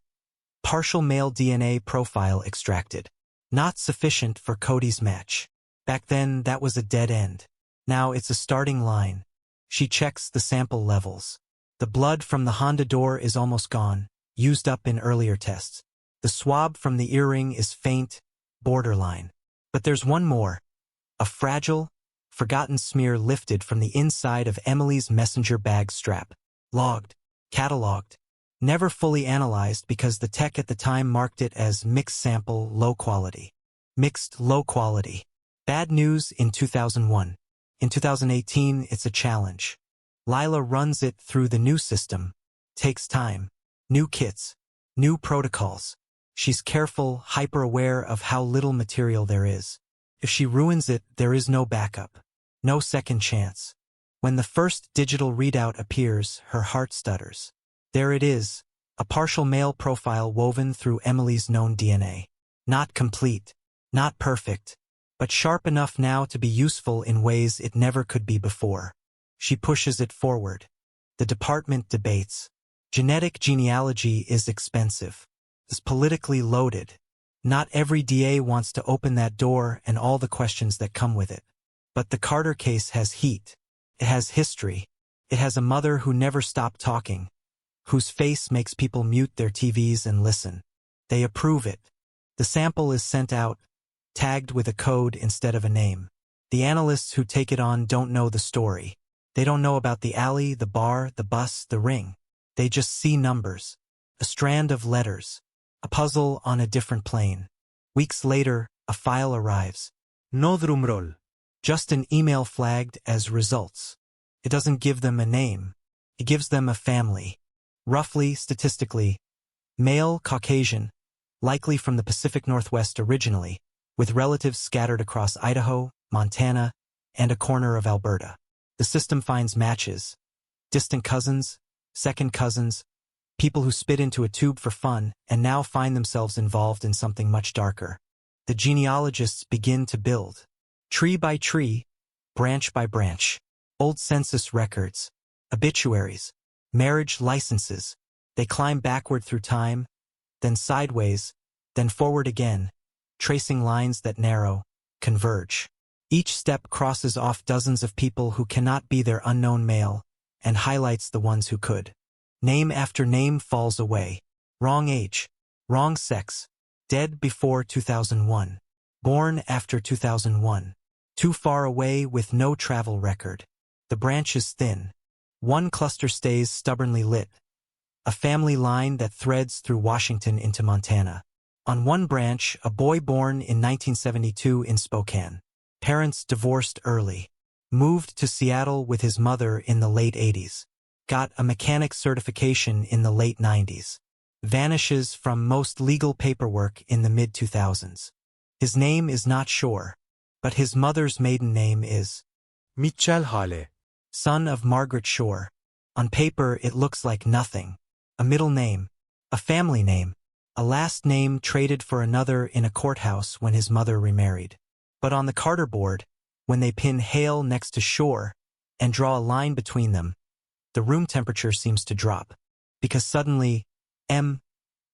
Partial male DNA profile extracted. Not sufficient for Cody's match. Back then, that was a dead end. Now it's a starting line. She checks the sample levels. The blood from the Honda door is almost gone, used up in earlier tests. The swab from the earring is faint, borderline. But there's one more. A fragile, forgotten smear lifted from the inside of Emily's messenger bag strap. Logged, cataloged, never fully analyzed because the tech at the time marked it as mixed sample, low quality. Mixed, low quality. Bad news in 2001. In 2018, it's a challenge. Lila runs it through the new system. Takes time. New kits. New protocols. She's careful, hyper-aware of how little material there is. If she ruins it, there is no backup. No second chance. When the first digital readout appears, her heart stutters. There it is, a partial male profile woven through Emily's known DNA. Not complete, not perfect, but sharp enough now to be useful in ways it never could be before. She pushes it forward. The department debates. Genetic genealogy is expensive. It's politically loaded. Not every DA wants to open that door and all the questions that come with it. But the Carter case has heat. It has history. It has a mother who never stopped talking, whose face makes people mute their TVs and listen. They approve it. The sample is sent out, tagged with a code instead of a name. The analysts who take it on don't know the story. They don't know about the alley, the bar, the bus, the ring. They just see numbers. A strand of letters. A puzzle on a different plane. Weeks later, a file arrives. No drumroll. Just an email flagged as results. It doesn't give them a name. It gives them a family. Roughly, statistically, male, Caucasian, likely from the Pacific Northwest originally, with relatives scattered across Idaho, Montana, and a corner of Alberta. The system finds matches. Distant cousins, second cousins, people who spit into a tube for fun and now find themselves involved in something much darker. The genealogists begin to build. Tree by tree, branch by branch. Old census records, obituaries, marriage licenses. They climb backward through time, then sideways, then forward again, tracing lines that narrow, converge. Each step crosses off dozens of people who cannot be their unknown male and highlights the ones who could. Name after name falls away. Wrong age, wrong sex, dead before 2001, born after 2001, too far away with no travel record. The branch is thin. One cluster stays stubbornly lit. A family line that threads through Washington into Montana. On one branch, a boy born in 1972 in Spokane. Parents divorced early. Moved to Seattle with his mother in the late 80s. Got a mechanic certification in the late 90s. Vanishes from most legal paperwork in the mid-2000s. His name is not sure, but his mother's maiden name is Mitchell Hale, son of Margaret Shore. On paper, it looks like nothing. A middle name, a family name, a last name traded for another in a courthouse when his mother remarried. But on the Carter board, when they pin Hale next to Shore and draw a line between them, the room temperature seems to drop. Because suddenly, M.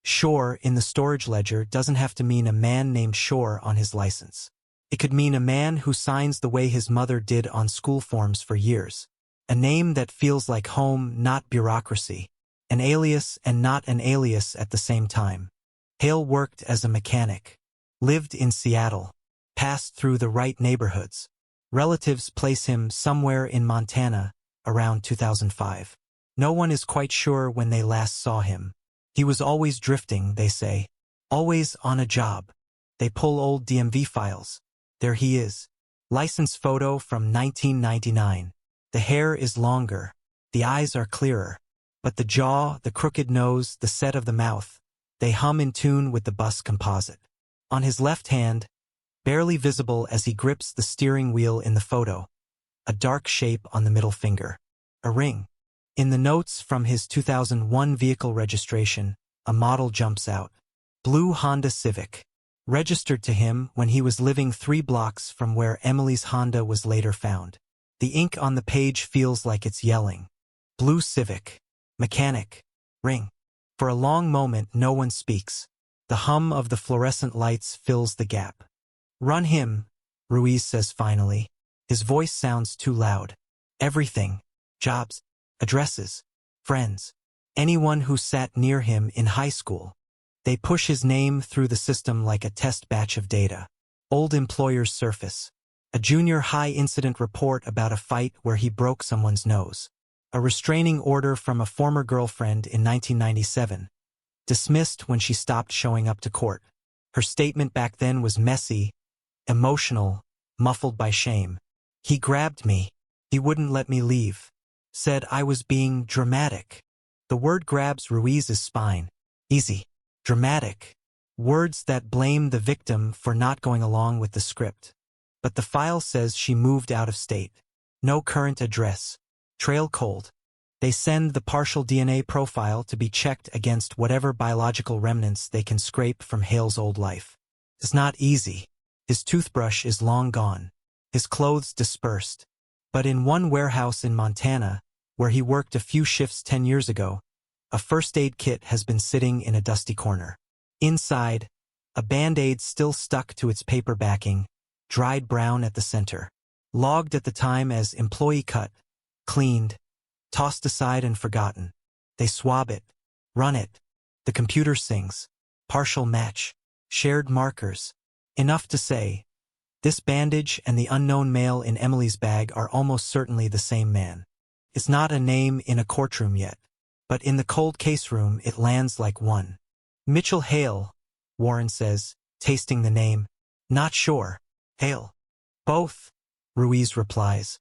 Shore in the storage ledger doesn't have to mean a man named Shore on his license. It could mean a man who signs the way his mother did on school forms for years. A name that feels like home, not bureaucracy. An alias and not an alias at the same time. Hale worked as a mechanic. Lived in Seattle. Passed through the right neighborhoods. Relatives place him somewhere in Montana around 2005. No one is quite sure when they last saw him. He was always drifting, they say. Always on a job. They pull old DMV files. There he is. License photo from 1999. The hair is longer. The eyes are clearer. But the jaw, the crooked nose, the set of the mouth, they hum in tune with the bus composite. On his left hand, barely visible as he grips the steering wheel in the photo, a dark shape on the middle finger. A ring. In the notes from his 2001 vehicle registration, a model jumps out. Blue Honda Civic. Registered to him when he was living 3 blocks from where Emily's Honda was later found. The ink on the page feels like it's yelling. Blue Civic. Mechanic. Ring. For a long moment, no one speaks. The hum of the fluorescent lights fills the gap. Run him, Ruiz says finally. His voice sounds too loud. Everything. Jobs. Addresses. Friends. Anyone who sat near him in high school. They push his name through the system like a test batch of data. Old employers surface. A junior high incident report about a fight where he broke someone's nose. A restraining order from a former girlfriend in 1997. Dismissed when she stopped showing up to court. Her statement back then was messy, emotional, muffled by shame. He grabbed me. He wouldn't let me leave. Said I was being dramatic. The word grabs Ruiz's spine. Easy. Dramatic. Words that blame the victim for not going along with the script. But the file says she moved out of state. No current address. Trail cold. They send the partial DNA profile to be checked against whatever biological remnants they can scrape from Hale's old life. It's not easy. His toothbrush is long gone. His clothes dispersed. But in one warehouse in Montana, where he worked a few shifts 10 years ago, A first aid kit has been sitting in a dusty corner. Inside, a Band-Aid still stuck to its paper backing, dried brown at the center. Logged at the time as employee cut, cleaned, tossed aside and forgotten. They swab it, run it. The computer sings. Partial match. Shared markers. Enough to say, this bandage and the unknown male in Emily's bag are almost certainly the same man. It's not a name in a courtroom yet, but in the cold case room it lands like one. Mitchell Hale, Warren says, tasting the name. Not sure. Hale. Both, Ruiz replies.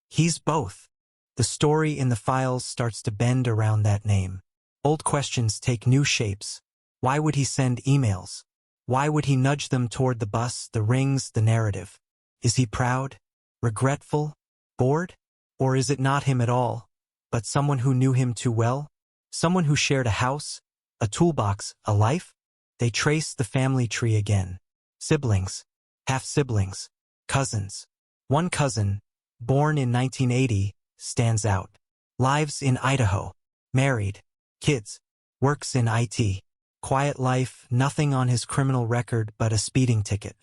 He's both. The story in the files starts to bend around that name. Old questions take new shapes. Why would he send emails? Why would he nudge them toward the bus, the rings, the narrative? Is he proud? Regretful? Bored? Or is it not him at all, but someone who knew him too well? Someone who shared a house, a toolbox, a life? They trace the family tree again. Siblings, half-siblings, cousins. One cousin, born in 1980, stands out. Lives in Idaho. Married. Kids. Works in IT. Quiet life, nothing on his criminal record but a speeding ticket.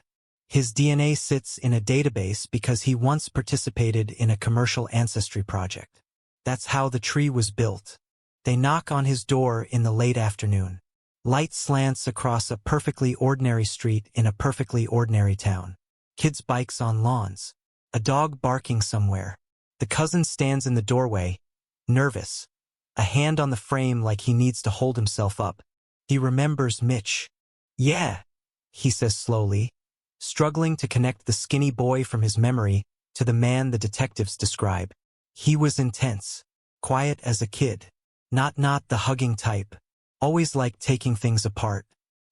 His DNA sits in a database because he once participated in a commercial ancestry project. That's how the tree was built. They knock on his door in the late afternoon. Light slants across a perfectly ordinary street in a perfectly ordinary town. Kids' bikes on lawns. A dog barking somewhere. The cousin stands in the doorway, nervous. A hand on the frame like he needs to hold himself up. He remembers Mitch. Yeah, he says slowly, struggling to connect the skinny boy from his memory to the man the detectives describe. He was intense, quiet as a kid. Not the hugging type. Always liked taking things apart.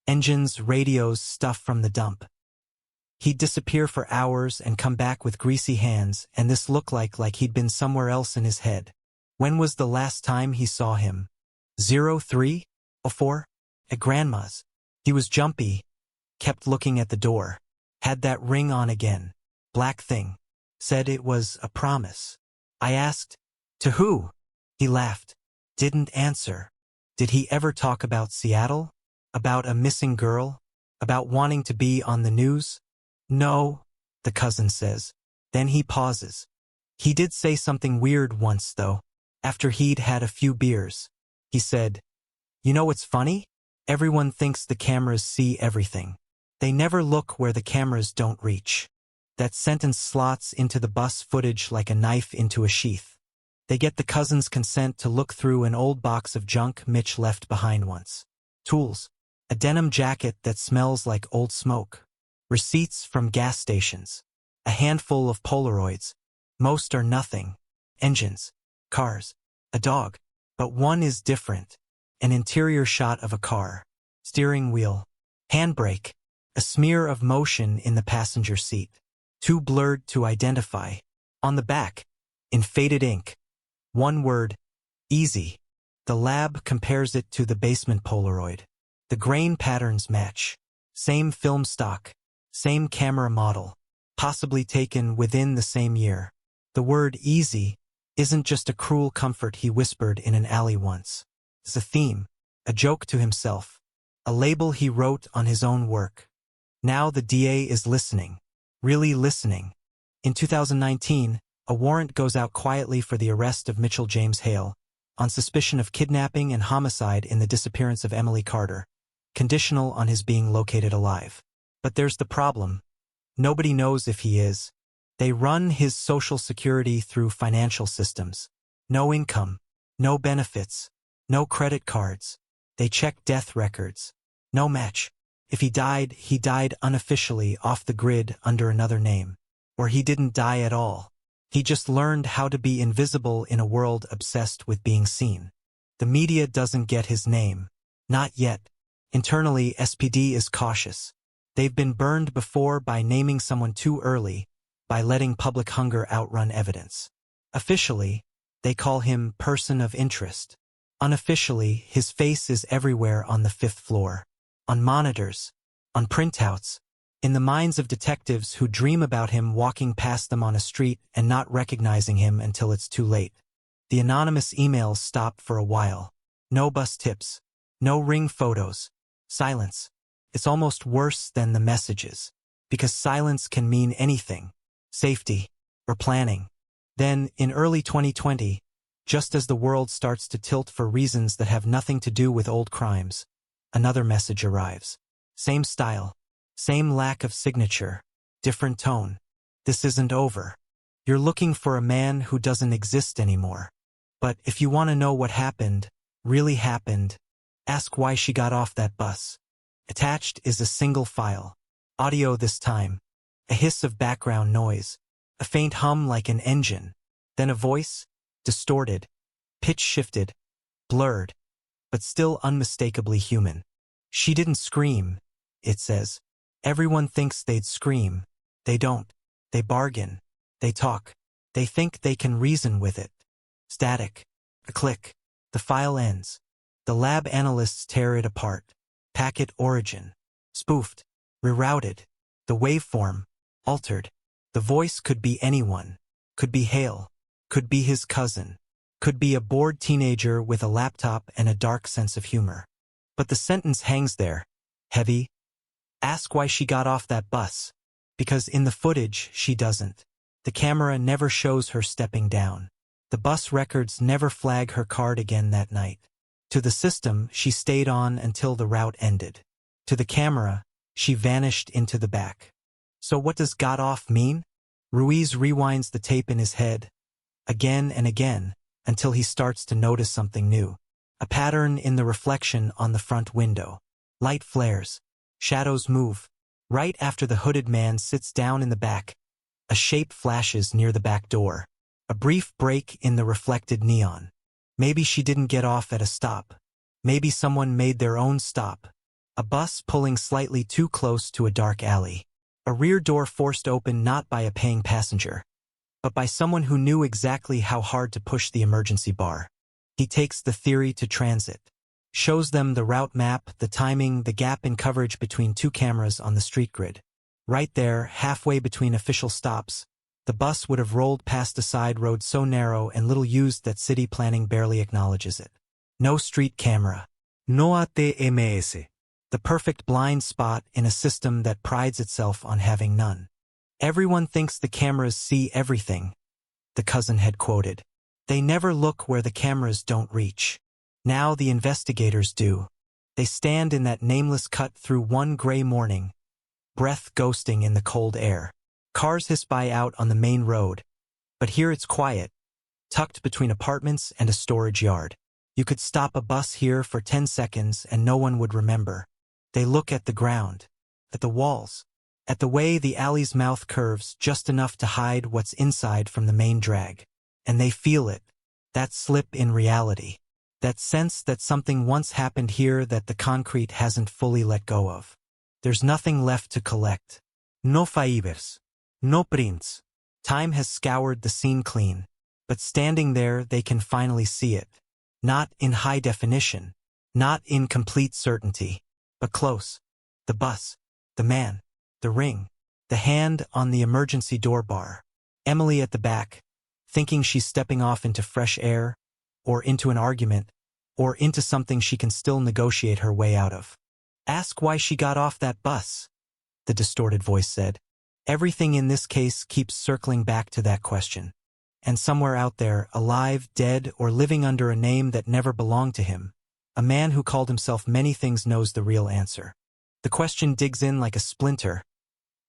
Engines, radios, stuff from the dump. He'd disappear for hours and come back with greasy hands, and this looked like he'd been somewhere else in his head. When was the last time he saw him? 03? 04? At Grandma's. He was jumpy. Kept looking at the door. Had that ring on again. Black thing. Said it was a promise. I asked, to who? He laughed. Didn't answer. Did he ever talk about Seattle? About a missing girl? About wanting to be on the news? No, the cousin says. Then he pauses. He did say something weird once, though, after he'd had a few beers. He said, you know what's funny? Everyone thinks the cameras see everything. They never look where the cameras don't reach. That sentence slots into the bus footage like a knife into a sheath. They get the cousin's consent to look through an old box of junk Mitch left behind once. Tools. A denim jacket that smells like old smoke. Receipts from gas stations. A handful of Polaroids. Most are nothing. Engines. Cars. A dog. But one is different. An interior shot of a car. Steering wheel. Handbrake. A smear of motion in the passenger seat. Too blurred to identify. On the back, in faded ink. One word. Easy. The lab compares it to the basement Polaroid. The grain patterns match. Same film stock. Same camera model. Possibly taken within the same year. The word easy isn't just a cruel comfort he whispered in an alley once. It's a theme, a joke to himself, a label he wrote on his own work. Now the DA is listening, really listening. In 2019, a warrant goes out quietly for the arrest of Mitchell James Hale on suspicion of kidnapping and homicide in the disappearance of Emily Carter, conditional on his being located alive. But there's the problem. Nobody knows if he is. They run his Social Security through financial systems. No income, no benefits, no credit cards. They check death records. No match. If he died unofficially off the grid under another name. Or he didn't die at all. He just learned how to be invisible in a world obsessed with being seen. The media doesn't get his name. Not yet. Internally, SPD is cautious. They've been burned before by naming someone too early, by letting public hunger outrun evidence. Officially, they call him person of interest. Unofficially, his face is everywhere on the 5th floor. On monitors, on printouts, in the minds of detectives who dream about him walking past them on a street and not recognizing him until it's too late. The anonymous emails stop for a while. No bus tips. No ring photos. Silence. It's almost worse than the messages, because silence can mean anything. Safety, or planning. Then, in early 2020, just as the world starts to tilt for reasons that have nothing to do with old crimes, another message arrives. Same style, same lack of signature, different tone. This isn't over. You're looking for a man who doesn't exist anymore. But if you want to know what happened, really happened, ask why she got off that bus. Attached is a single file. Audio this time. A hiss of background noise. A faint hum like an engine. Then a voice, distorted, pitch shifted, blurred, but still unmistakably human. She didn't scream, it says. Everyone thinks they'd scream. They don't. They bargain. They talk. They think they can reason with it. Static. A click. The file ends. The lab analysts tear it apart. Packet origin. Spoofed. Rerouted. The waveform. Altered. The voice could be anyone. Could be Hale. Could be his cousin. Could be a bored teenager with a laptop and a dark sense of humor. But the sentence hangs there. Heavy. Ask why she got off that bus. Because in the footage, she doesn't. The camera never shows her stepping down. The bus records never flag her card again that night. To the system, she stayed on until the route ended. To the camera, she vanished into the back. So what does got off mean? Ruiz rewinds the tape in his head, again and again, until he starts to notice something new. A pattern in the reflection on the front window. Light flares. Shadows move. Right after the hooded man sits down in the back, a shape flashes near the back door. A brief break in the reflected neon. Maybe she didn't get off at a stop. Maybe someone made their own stop. A bus pulling slightly too close to a dark alley. A rear door forced open not by a paying passenger, but by someone who knew exactly how hard to push the emergency bar. He takes the theory to transit. Shows them the route map, the timing, the gap in coverage between two cameras on the street grid. Right there, halfway between official stops, the bus would have rolled past a side road so narrow and little used that city planning barely acknowledges it. No street camera. No ATMS. The perfect blind spot in a system that prides itself on having none. Everyone thinks the cameras see everything, the cousin had quoted. They never look where the cameras don't reach. Now the investigators do. They stand in that nameless cut through one gray morning, breath ghosting in the cold air. Cars hiss by out on the main road, but here it's quiet, tucked between apartments and a storage yard. You could stop a bus here for 10 seconds and no one would remember. They look at the ground, at the walls, at the way the alley's mouth curves just enough to hide what's inside from the main drag. And they feel it, that slip in reality, that sense that something once happened here that the concrete hasn't fully let go of. There's nothing left to collect. No fibers. No prints. Time has scoured the scene clean, but standing there they can finally see it. Not in high definition, not in complete certainty, but close. The bus, the man, the ring, the hand on the emergency door bar. Emily at the back, thinking she's stepping off into fresh air, or into an argument, or into something she can still negotiate her way out of. Ask why she got off that bus, the distorted voice said. Everything in this case keeps circling back to that question. And somewhere out there, alive, dead, or living under a name that never belonged to him, a man who called himself many things knows the real answer. The question digs in like a splinter.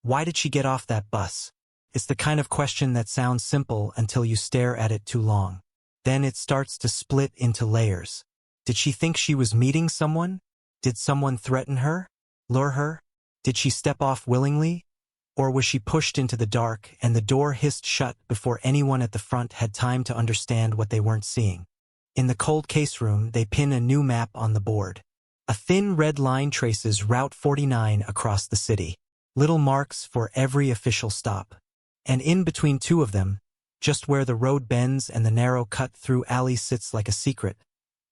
Why did she get off that bus? It's the kind of question that sounds simple until you stare at it too long. Then it starts to split into layers. Did she think she was meeting someone? Did someone threaten her? Lure her? Did she step off willingly? Or was she pushed into the dark and the door hissed shut before anyone at the front had time to understand what they weren't seeing? In the cold case room, they pin a new map on the board. A thin red line traces Route 49 across the city. Little marks for every official stop. And in between two of them, just where the road bends and the narrow cut-through alley sits like a secret,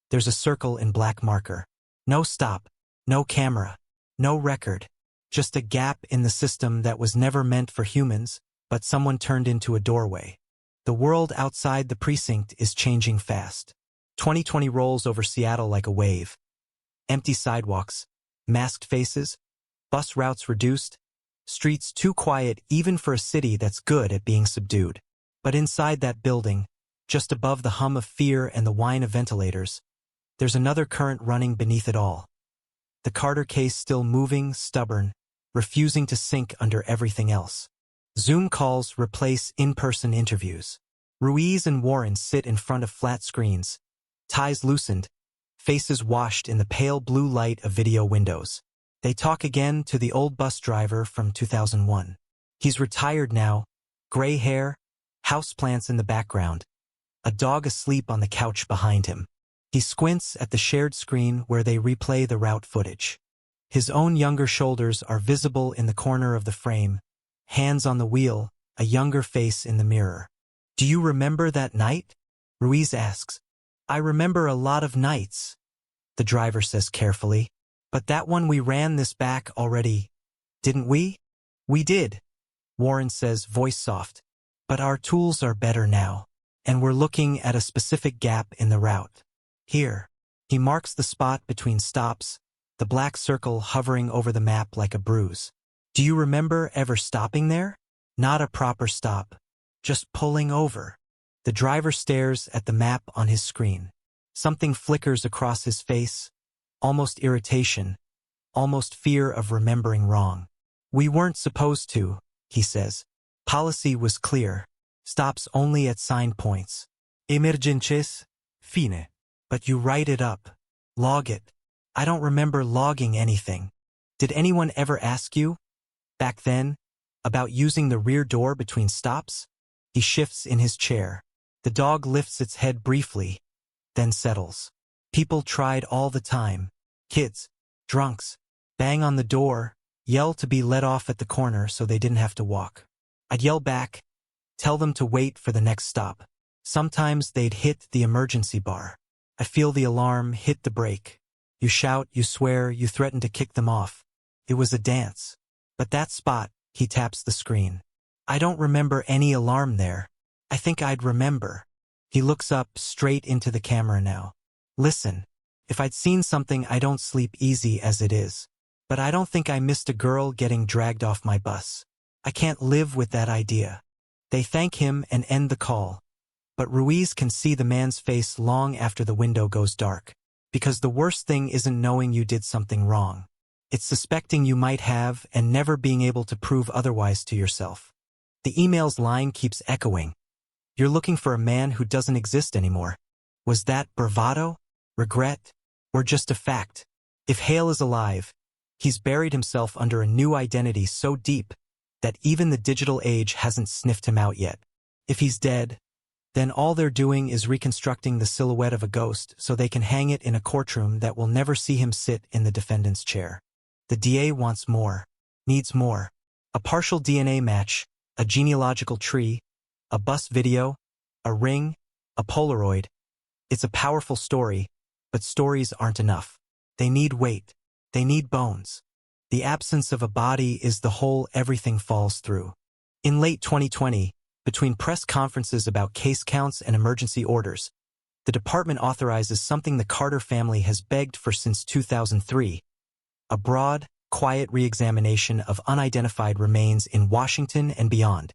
there's a circle in black marker. No stop, no camera, no record. Just a gap in the system that was never meant for humans, but someone turned into a doorway. The world outside the precinct is changing fast. 2020 rolls over Seattle like a wave. Empty sidewalks, masked faces, bus routes reduced, streets too quiet even for a city that's good at being subdued. But inside that building, just above the hum of fear and the whine of ventilators, there's another current running beneath it all. The Carter case still moving, stubborn, refusing to sink under everything else. Zoom calls replace in-person interviews. Ruiz and Warren sit in front of flat screens, ties loosened, faces washed in the pale blue light of video windows. They talk again to the old bus driver from 2001. He's retired now, gray hair, houseplants in the background, a dog asleep on the couch behind him. He squints at the shared screen where they replay the route footage. His own younger shoulders are visible in the corner of the frame, hands on the wheel, a younger face in the mirror. "Do you remember that night?" Ruiz asks. "I remember a lot of nights," the driver says carefully. "But that one we ran this back already, didn't we?" "We did," Warren says, voice soft. "But our tools are better now, and we're looking at a specific gap in the route. Here." He marks the spot between stops, the black circle hovering over the map like a bruise. "Do you remember ever stopping there?" "Not a proper stop. Just pulling over." The driver stares at the map on his screen. Something flickers across his face, almost irritation, almost fear of remembering wrong. "We weren't supposed to," he says. "Policy was clear. Stops only at signed points. Emergencies, fine. But you write it up. Log it." "I don't remember logging anything." "Did anyone ever ask you, back then, about using the rear door between stops?" He shifts in his chair. The dog lifts its head briefly, then settles. "People tried all the time. Kids, drunks, bang on the door, yell to be let off at the corner so they didn't have to walk. I'd yell back, tell them to wait for the next stop. Sometimes they'd hit the emergency bar. I feel the alarm hit the brake. You shout, you swear, you threaten to kick them off. It was a dance. But that spot," he taps the screen. "I don't remember any alarm there. I think I'd remember." He looks up straight into the camera now. "Listen, if I'd seen something, I don't sleep easy as it is. But I don't think I missed a girl getting dragged off my bus. I can't live with that idea." They thank him and end the call. But Ruiz can see the man's face long after the window goes dark. Because the worst thing isn't knowing you did something wrong. It's suspecting you might have and never being able to prove otherwise to yourself. The email's line keeps echoing. "You're looking for a man who doesn't exist anymore. Was that bravado, regret, or just a fact? If Hale is alive, he's buried himself under a new identity so deep that even the digital age hasn't sniffed him out yet. If he's dead, then all they're doing is reconstructing the silhouette of a ghost so they can hang it in a courtroom that will never see him sit in the defendant's chair. The DA wants more, needs more. A partial DNA match, a genealogical tree, a bus video, a ring, a Polaroid. It's a powerful story, but stories aren't enough. They need weight. They need bones. The absence of a body is the hole everything falls through. In late 2020, between press conferences about case counts and emergency orders, the department authorizes something the Carter family has begged for since 2003, a broad, quiet re-examination of unidentified remains in Washington and beyond.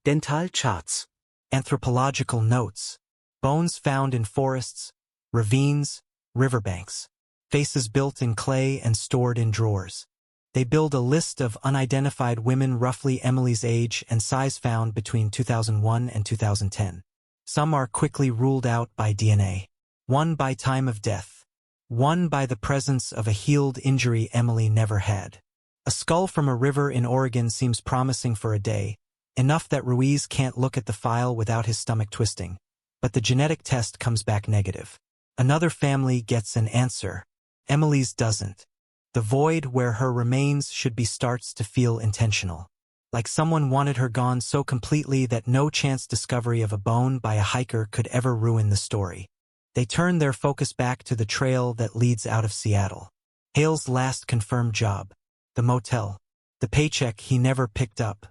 Dental charts, anthropological notes, bones found in forests, ravines, riverbanks, faces built in clay and stored in drawers. They build a list of unidentified women roughly Emily's age and size found between 2001 and 2010. Some are quickly ruled out by DNA. One by time of death. One by the presence of a healed injury Emily never had. A skull from a river in Oregon seems promising for a day, enough that Ruiz can't look at the file without his stomach twisting. But the genetic test comes back negative. Another family gets an answer. Emily's doesn't. The void where her remains should be starts to feel intentional. Like someone wanted her gone so completely that no chance discovery of a bone by a hiker could ever ruin the story. They turn their focus back to the trail that leads out of Seattle. Hale's last confirmed job. The motel. The paycheck he never picked up.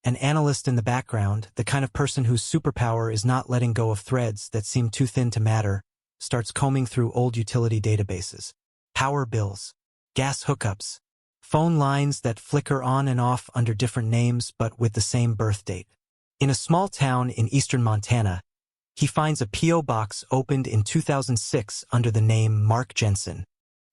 An analyst in the background, the kind of person whose superpower is not letting go of threads that seem too thin to matter, starts combing through old utility databases, power bills, gas hookups, phone lines that flicker on and off under different names but with the same birth date. In a small town in eastern Montana, he finds a P.O. box opened in 2006 under the name Mark Jensen.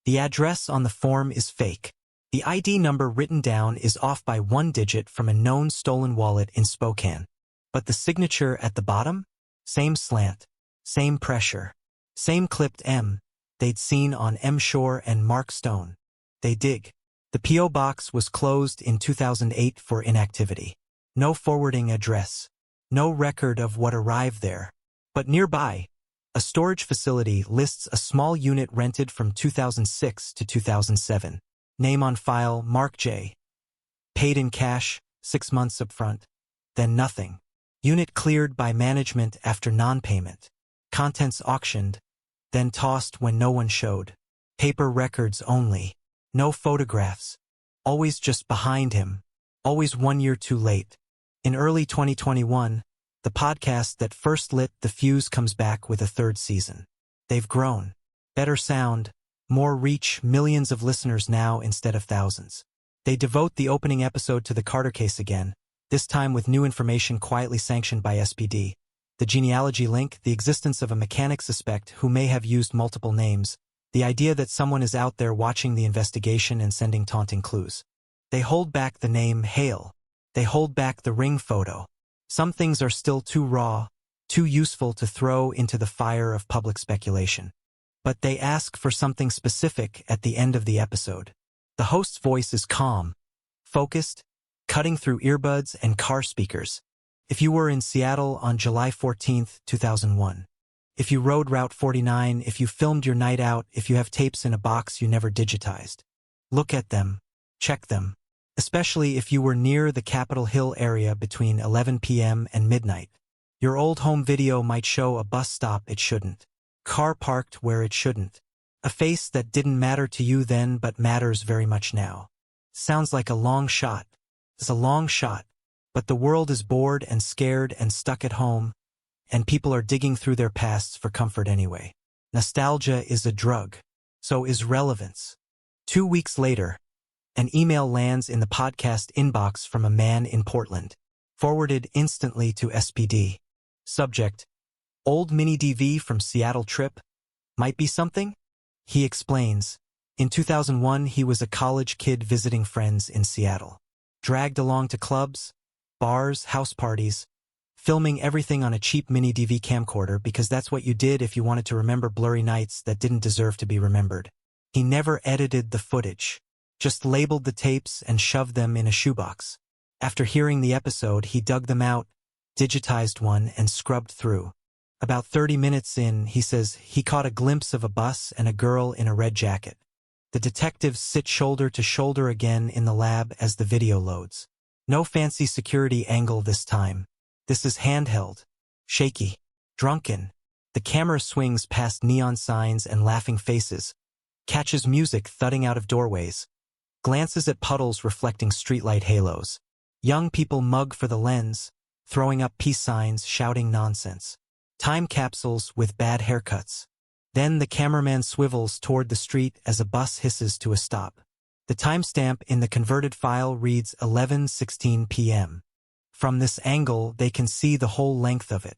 The address on the form is fake. The ID number written down is off by 1 digit from a known stolen wallet in Spokane. But the signature at the bottom? Same slant, same pressure, same clipped M they'd seen on M. Shore and Mark Stone. They dig. The P.O. box was closed in 2008 for inactivity. No forwarding address. No record of what arrived there. But nearby, a storage facility lists a small unit rented from 2006 to 2007. Name on file, Mark J. Paid in cash, 6 months upfront. Then nothing. Unit cleared by management after non-payment. Contents auctioned, then tossed when no one showed. Paper records only. No photographs. Always just behind him. Always 1 year too late. In early 2021, the podcast that first lit the fuse comes back with a 3rd season. They've grown. Better sound, more reach, millions of listeners now instead of thousands. They devote the opening episode to the Carter case again, this time with new information quietly sanctioned by SPD. The genealogy link, the existence of a mechanic suspect who may have used multiple names, the idea that someone is out there watching the investigation and sending taunting clues. They hold back the name Hale. They hold back the ring photo. Some things are still too raw, too useful to throw into the fire of public speculation. But they ask for something specific at the end of the episode. The host's voice is calm, focused, cutting through earbuds and car speakers. If you were in Seattle on July 14, 2001. If you rode Route 49, if you filmed your night out, if you have tapes in a box you never digitized. Look at them. Check them. Especially if you were near the Capitol Hill area between 11 p.m. and midnight. Your old home video might show a bus stop it shouldn't. Car parked where it shouldn't. A face that didn't matter to you then but matters very much now. Sounds like a long shot. It's a long shot. But the world is bored and scared and stuck at home, and people are digging through their pasts for comfort anyway. Nostalgia is a drug. So is relevance. 2 weeks later, an email lands in the podcast inbox from a man in Portland. Forwarded instantly to SPD. Subject: Old mini DV from Seattle trip? Might be something? He explains. In 2001, he was a college kid visiting friends in Seattle. Dragged along to clubs, bars, house parties, filming everything on a cheap mini DV camcorder because that's what you did if you wanted to remember blurry nights that didn't deserve to be remembered. He never edited the footage, just labeled the tapes and shoved them in a shoebox. After hearing the episode, he dug them out, digitized one, and scrubbed through. About 30 minutes in, he says he caught a glimpse of a bus and a girl in a red jacket. The detectives sit shoulder to shoulder again in the lab as the video loads. No fancy security angle this time. This is handheld, shaky, drunken. The camera swings past neon signs and laughing faces, catches music thudding out of doorways, glances at puddles reflecting streetlight halos. Young people mug for the lens, throwing up peace signs, shouting nonsense. Time capsules with bad haircuts. Then the cameraman swivels toward the street as a bus hisses to a stop. The timestamp in the converted file reads 11:16 p.m. From this angle, they can see the whole length of it.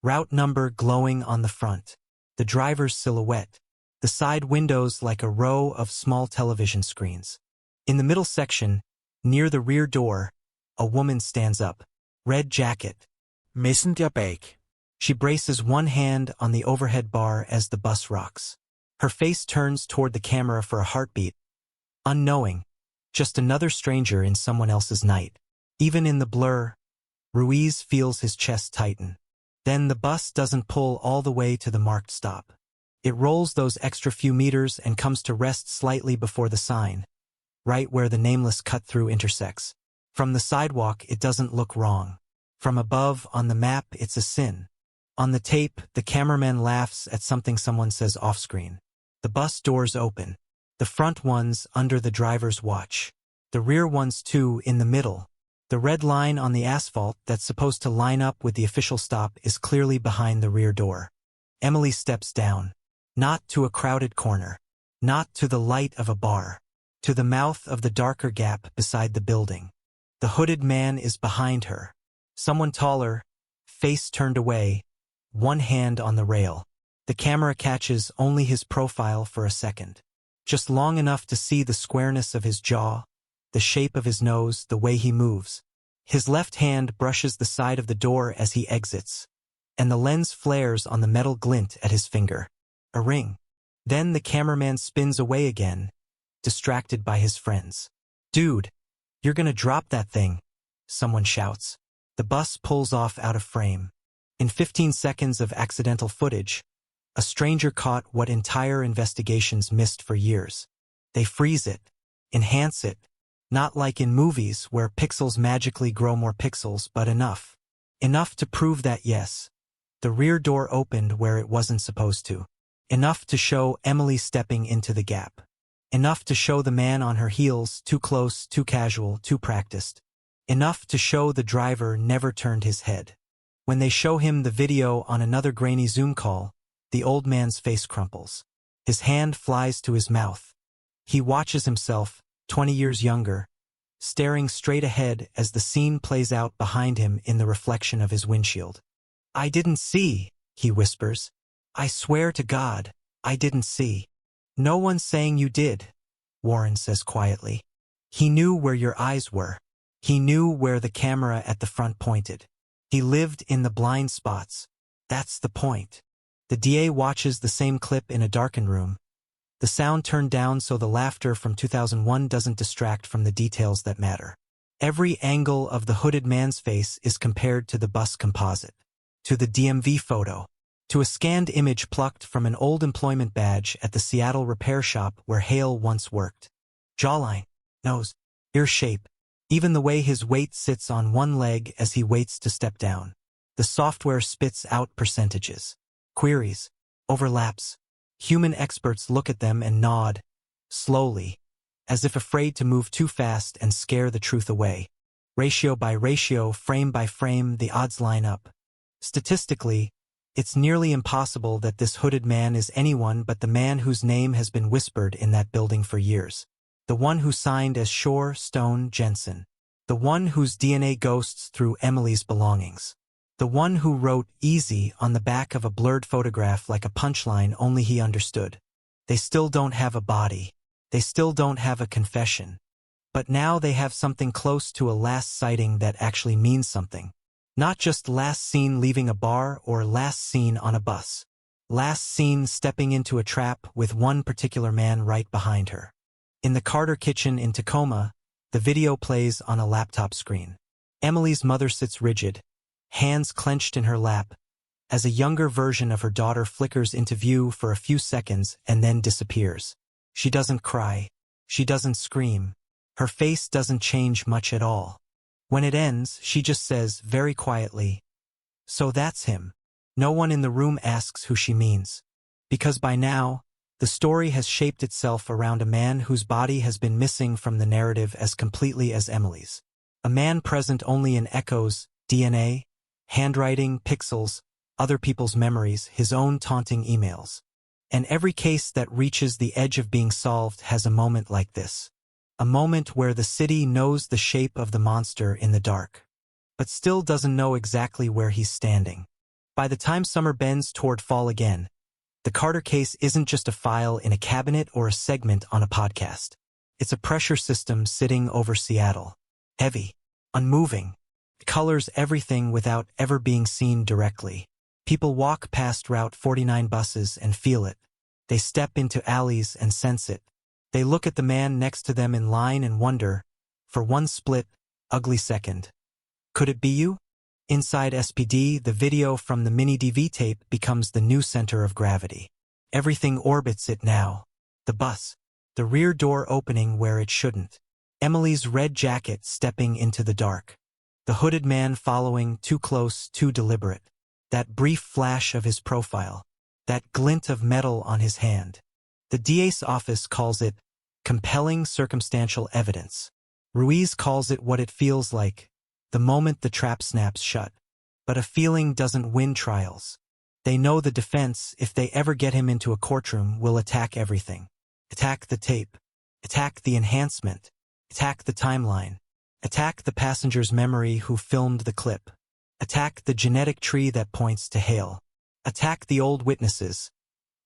Route number glowing on the front. The driver's silhouette. The side windows like a row of small television screens. In the middle section, near the rear door, a woman stands up. Red jacket. Messenger bag. She braces one hand on the overhead bar as the bus rocks. Her face turns toward the camera for a heartbeat. Unknowing. Just another stranger in someone else's night. Even in the blur, Ruiz feels his chest tighten. Then the bus doesn't pull all the way to the marked stop. It rolls those extra few meters and comes to rest slightly before the sign, right where the nameless cut-through intersects. From the sidewalk, it doesn't look wrong. From above, on the map, it's a sin. On the tape, the cameraman laughs at something someone says off-screen. The bus doors open. The front ones under the driver's watch. The rear ones too, in the middle. The red line on the asphalt that's supposed to line up with the official stop is clearly behind the rear door. Emily steps down. Not to a crowded corner. Not to the light of a bar. To the mouth of the darker gap beside the building. The hooded man is behind her. Someone taller, face turned away, one hand on the rail. The camera catches only his profile for a second. Just long enough to see the squareness of his jaw, the shape of his nose, the way he moves. His left hand brushes the side of the door as he exits, and the lens flares on the metal glint at his finger. A ring. Then the cameraman spins away again, distracted by his friends. "Dude, you're gonna drop that thing," someone shouts. The bus pulls off out of frame. In 15 seconds of accidental footage, a stranger caught what entire investigations missed for years. They freeze it, enhance it, not like in movies where pixels magically grow more pixels, but enough. Enough to prove that yes, the rear door opened where it wasn't supposed to. Enough to show Emily stepping into the gap. Enough to show the man on her heels, too close, too casual, too practiced. Enough to show the driver never turned his head. When they show him the video on another grainy Zoom call, the old man's face crumples. His hand flies to his mouth. He watches himself, 20 years younger, staring straight ahead as the scene plays out behind him in the reflection of his windshield. "I didn't see," he whispers. "I swear to God, I didn't see." "No one's saying you did," Warren says quietly. "He knew where your eyes were. He knew where the camera at the front pointed. He lived in the blind spots. That's the point." The DA watches the same clip in a darkened room. The sound turned down so the laughter from 2001 doesn't distract from the details that matter. Every angle of the hooded man's face is compared to the bus composite, to the DMV photo, to a scanned image plucked from an old employment badge at the Seattle repair shop where Hale once worked. Jawline, nose, ear shape, even the way his weight sits on one leg as he waits to step down. The software spits out percentages, queries, overlaps. Human experts look at them and nod, slowly, as if afraid to move too fast and scare the truth away. Ratio by ratio, frame by frame, the odds line up. Statistically, it's nearly impossible that this hooded man is anyone but the man whose name has been whispered in that building for years. The one who signed as Shore Stone Jensen. The one whose DNA ghosts through Emily's belongings. The one who wrote "easy" on the back of a blurred photograph like a punchline only he understood. They still don't have a body. They still don't have a confession. But now they have something close to a last sighting that actually means something. Not just last seen leaving a bar or last seen on a bus. Last seen stepping into a trap with one particular man right behind her. In the Carter kitchen in Tacoma, the video plays on a laptop screen. Emily's mother sits rigid, hands clenched in her lap, as a younger version of her daughter flickers into view for a few seconds and then disappears. She doesn't cry. She doesn't scream. Her face doesn't change much at all. When it ends, she just says very quietly, "So that's him." No one in the room asks who she means. Because by now, the story has shaped itself around a man whose body has been missing from the narrative as completely as Emily's. A man present only in echoes, DNA, handwriting, pixels, other people's memories, his own taunting emails. And every case that reaches the edge of being solved has a moment like this. A moment where the city knows the shape of the monster in the dark, but still doesn't know exactly where he's standing. By the time summer bends toward fall again, the Carter case isn't just a file in a cabinet or a segment on a podcast. It's a pressure system sitting over Seattle. Heavy, unmoving. It colors everything without ever being seen directly. People walk past Route 49 buses and feel it. They step into alleys and sense it. They look at the man next to them in line and wonder, for one split, ugly second, could it be you? Inside SPD, the video from the mini DV tape becomes the new center of gravity. Everything orbits it now. The bus, the rear door opening where it shouldn't. Emily's red jacket stepping into the dark. The hooded man following, too close, too deliberate. That brief flash of his profile. That glint of metal on his hand. The DA's office calls it compelling circumstantial evidence. Ruiz calls it what it feels like, the moment the trap snaps shut. But a feeling doesn't win trials. They know the defense, if they ever get him into a courtroom, will attack everything. Attack the tape. Attack the enhancement. Attack the timeline. Attack the passenger's memory who filmed the clip. Attack the genetic tree that points to Hale. Attack the old witnesses,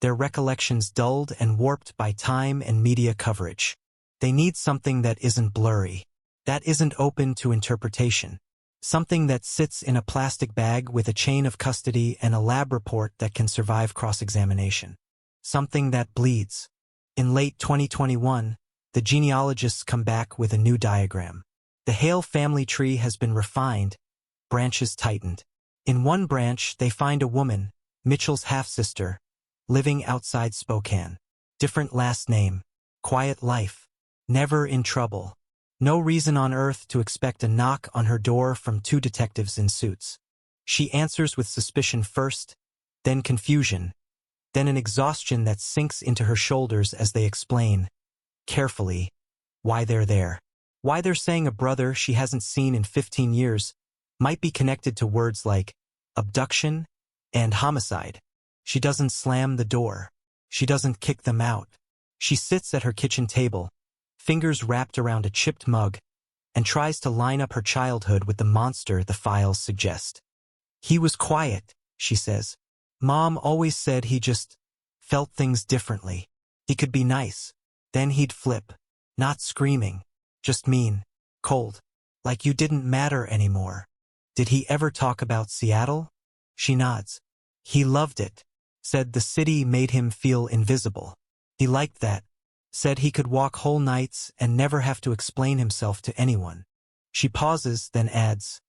their recollections dulled and warped by time and media coverage. They need something that isn't blurry, that isn't open to interpretation. Something that sits in a plastic bag with a chain of custody and a lab report that can survive cross-examination. Something that bleeds. In late 2021, the genealogists come back with a new diagram. The Hale family tree has been refined, branches tightened. In one branch, they find a woman, Mitchell's half-sister, living outside Spokane. Different last name, quiet life, never in trouble. No reason on earth to expect a knock on her door from two detectives in suits. She answers with suspicion first, then confusion, then an exhaustion that sinks into her shoulders as they explain, carefully, why they're there. Why they're saying a brother she hasn't seen in 15 years might be connected to words like abduction and homicide. She doesn't slam the door. She doesn't kick them out. She sits at her kitchen table, fingers wrapped around a chipped mug, and tries to line up her childhood with the monster the files suggest. He was quiet, she says. Mom always said he just felt things differently. He could be nice. Then he'd flip. Not screaming. Just mean. Cold. Like you didn't matter anymore. Did he ever talk about Seattle? She nods. He loved it. Said the city made him feel invisible. He liked that. Said he could walk whole nights and never have to explain himself to anyone. She pauses, then adds,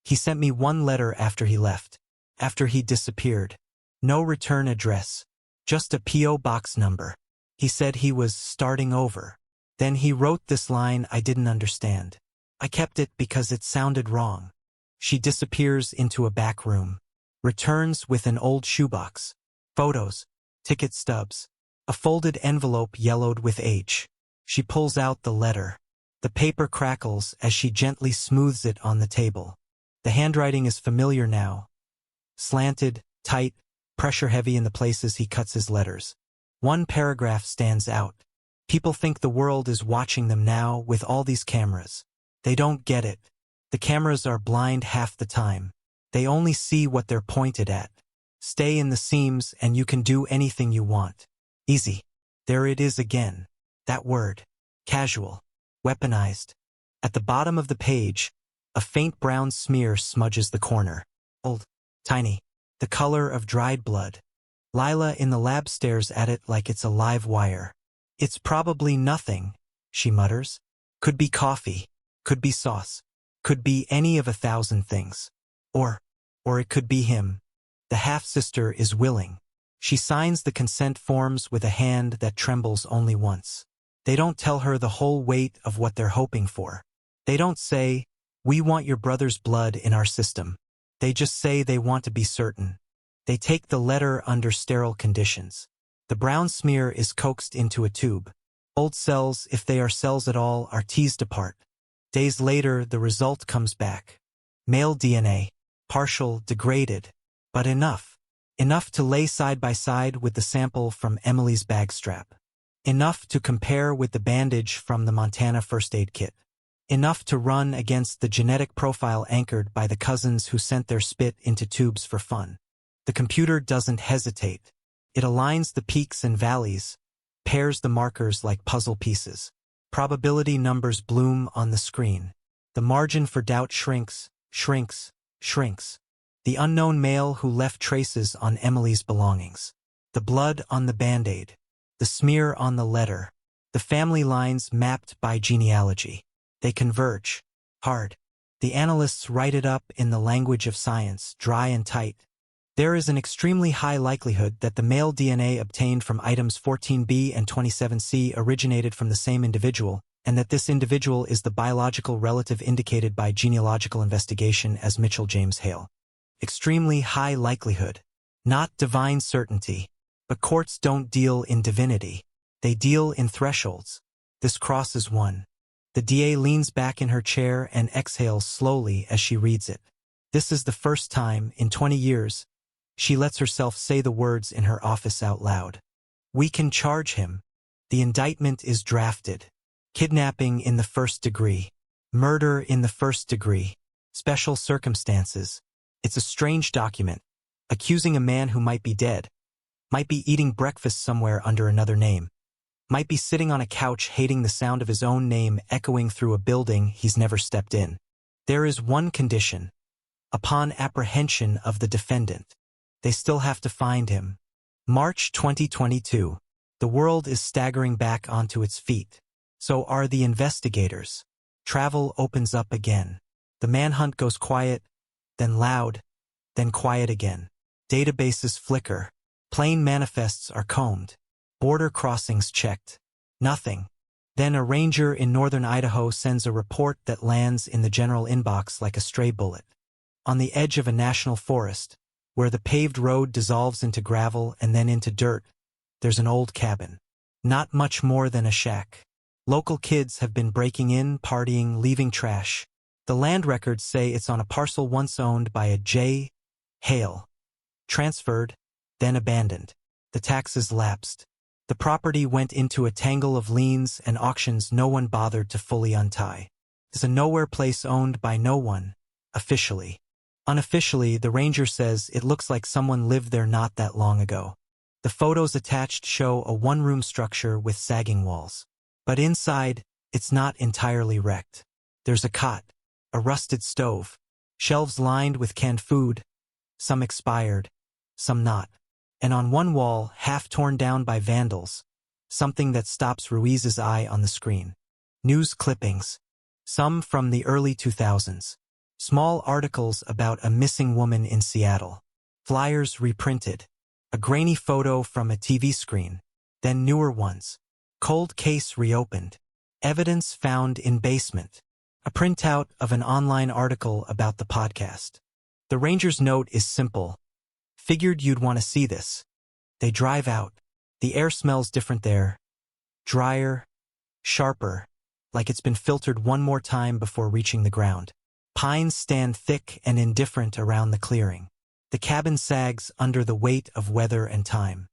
he sent me one letter after he left. After he disappeared. No return address. Just a P.O. box number. He said he was starting over. Then he wrote this line I didn't understand. I kept it because it sounded wrong. She disappears into a back room. Returns with an old shoebox. Photos. Ticket stubs. A folded envelope yellowed with H. She pulls out the letter. The paper crackles as she gently smooths it on the table. The handwriting is familiar now. Slanted, tight, pressure-heavy in the places he cuts his letters. One paragraph stands out. People think the world is watching them now with all these cameras. They don't get it. The cameras are blind half the time. They only see what they're pointed at. Stay in the seams and you can do anything you want. Easy. There it is again. That word. Casual. Weaponized. At the bottom of the page, a faint brown smear smudges the corner. Old. Tiny. The color of dried blood. Lila in the lab stares at it like it's a live wire. It's probably nothing, she mutters. Could be coffee. Could be sauce. Could be any of 1,000 things. Or it could be him. The half-sister is willing. She signs the consent forms with a hand that trembles only once. They don't tell her the whole weight of what they're hoping for. They don't say, we want your brother's blood in our system. They just say they want to be certain. They take the letter under sterile conditions. The brown smear is coaxed into a tube. Old cells, if they are cells at all, are teased apart. Days later, the result comes back. Male DNA. Partial, degraded. But enough. Enough to lay side by side with the sample from Emily's bag strap. Enough to compare with the bandage from the Montana first aid kit. Enough to run against the genetic profile anchored by the cousins who sent their spit into tubes for fun. The computer doesn't hesitate. It aligns the peaks and valleys, pairs the markers like puzzle pieces. Probability numbers bloom on the screen. The margin for doubt shrinks, shrinks, shrinks. The unknown male who left traces on Emily's belongings. The blood on the Band-Aid. The smear on the letter. The family lines mapped by genealogy. They converge. Hard. The analysts write it up in the language of science, dry and tight. There is an extremely high likelihood that the male DNA obtained from items 14B and 27C originated from the same individual, and that this individual is the biological relative indicated by genealogical investigation as Mitchell James Hale. Extremely high likelihood. Not divine certainty. But courts don't deal in divinity. They deal in thresholds. This crosses one. The DA leans back in her chair and exhales slowly as she reads it. This is the first time, in 20 years, She lets herself say the words in her office out loud. We can charge him. The indictment is drafted. Kidnapping in the first degree. Murder in the first degree. Special circumstances. It's a strange document, accusing a man who might be dead, might be eating breakfast somewhere under another name, might be sitting on a couch hating the sound of his own name echoing through a building he's never stepped in. There is one condition. Upon apprehension of the defendant, they still have to find him. March 2022. The world is staggering back onto its feet. So are the investigators. Travel opens up again. The manhunt goes quiet, then loud, then quiet again. Databases flicker. Plane manifests are combed. Border crossings checked. Nothing. Then a ranger in northern Idaho sends a report that lands in the general inbox like a stray bullet. On the edge of a national forest, where the paved road dissolves into gravel and then into dirt, there's an old cabin. Not much more than a shack. Local kids have been breaking in, partying, leaving trash. The land records say it's on a parcel once owned by a J. Hale. Transferred, then abandoned. The taxes lapsed. The property went into a tangle of liens and auctions no one bothered to fully untie. It's a nowhere place owned by no one, officially. Unofficially, the ranger says it looks like someone lived there not that long ago. The photos attached show a one-room structure with sagging walls. But inside, it's not entirely wrecked. There's a cot, a rusted stove, shelves lined with canned food, some expired, some not. And on one wall, half torn down by vandals, something that stops Ruiz's eye on the screen. News clippings, some from the early 2000s. Small articles about a missing woman in Seattle. Flyers reprinted. A grainy photo from a TV screen. Then newer ones. Cold case reopened. Evidence found in basement. A printout of an online article about the podcast. The ranger's note is simple. Figured you'd want to see this. They drive out. The air smells different there. Drier, sharper, like it's been filtered one more time before reaching the ground. Pines stand thick and indifferent around the clearing. The cabin sags under the weight of weather and time.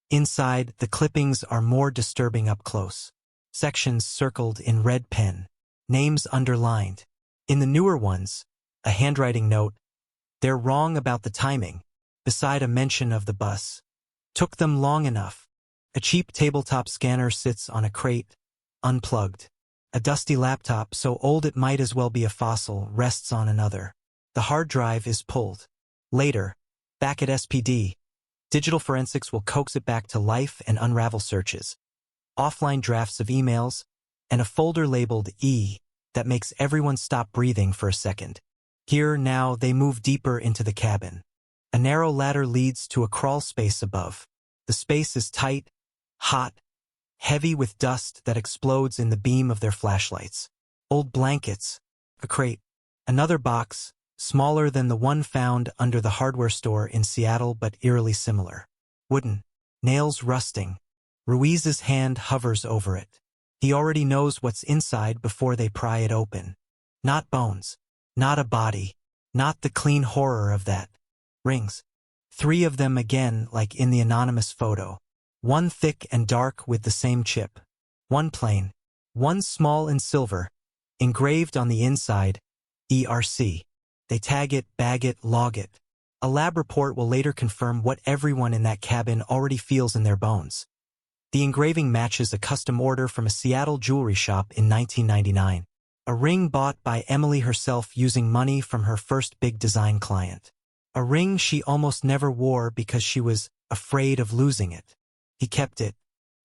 Inside, the clippings are more disturbing up close. Sections circled in red pen. Names underlined. In the newer ones, a handwriting note. They're wrong about the timing. Beside a mention of the bus. Took them long enough. A cheap tabletop scanner sits on a crate, unplugged. A dusty laptop, so old it might as well be a fossil, rests on another. The hard drive is pulled. Later, back at SPD, digital forensics will coax it back to life and unravel searches. Offline drafts of emails, and a folder labeled E that makes everyone stop breathing for a second. Here, now, they move deeper into the cabin. A narrow ladder leads to a crawl space above. The space is tight, hot, heavy with dust that explodes in the beam of their flashlights. Old blankets, a crate, another box, smaller than the one found under the hardware store in Seattle but eerily similar. Wooden, nails rusting. Ruiz's hand hovers over it. He already knows what's inside before they pry it open. Not bones, not a body, not the clean horror of that. Rings. 3 of them again like in the anonymous photo. One thick and dark with the same chip. One plain. One small and silver. Engraved on the inside, ERC. They tag it, bag it, log it. A lab report will later confirm what everyone in that cabin already feels in their bones. The engraving matches a custom order from a Seattle jewelry shop in 1999. A ring bought by Emily herself using money from her first big design client. A ring she almost never wore because she was afraid of losing it. He kept it.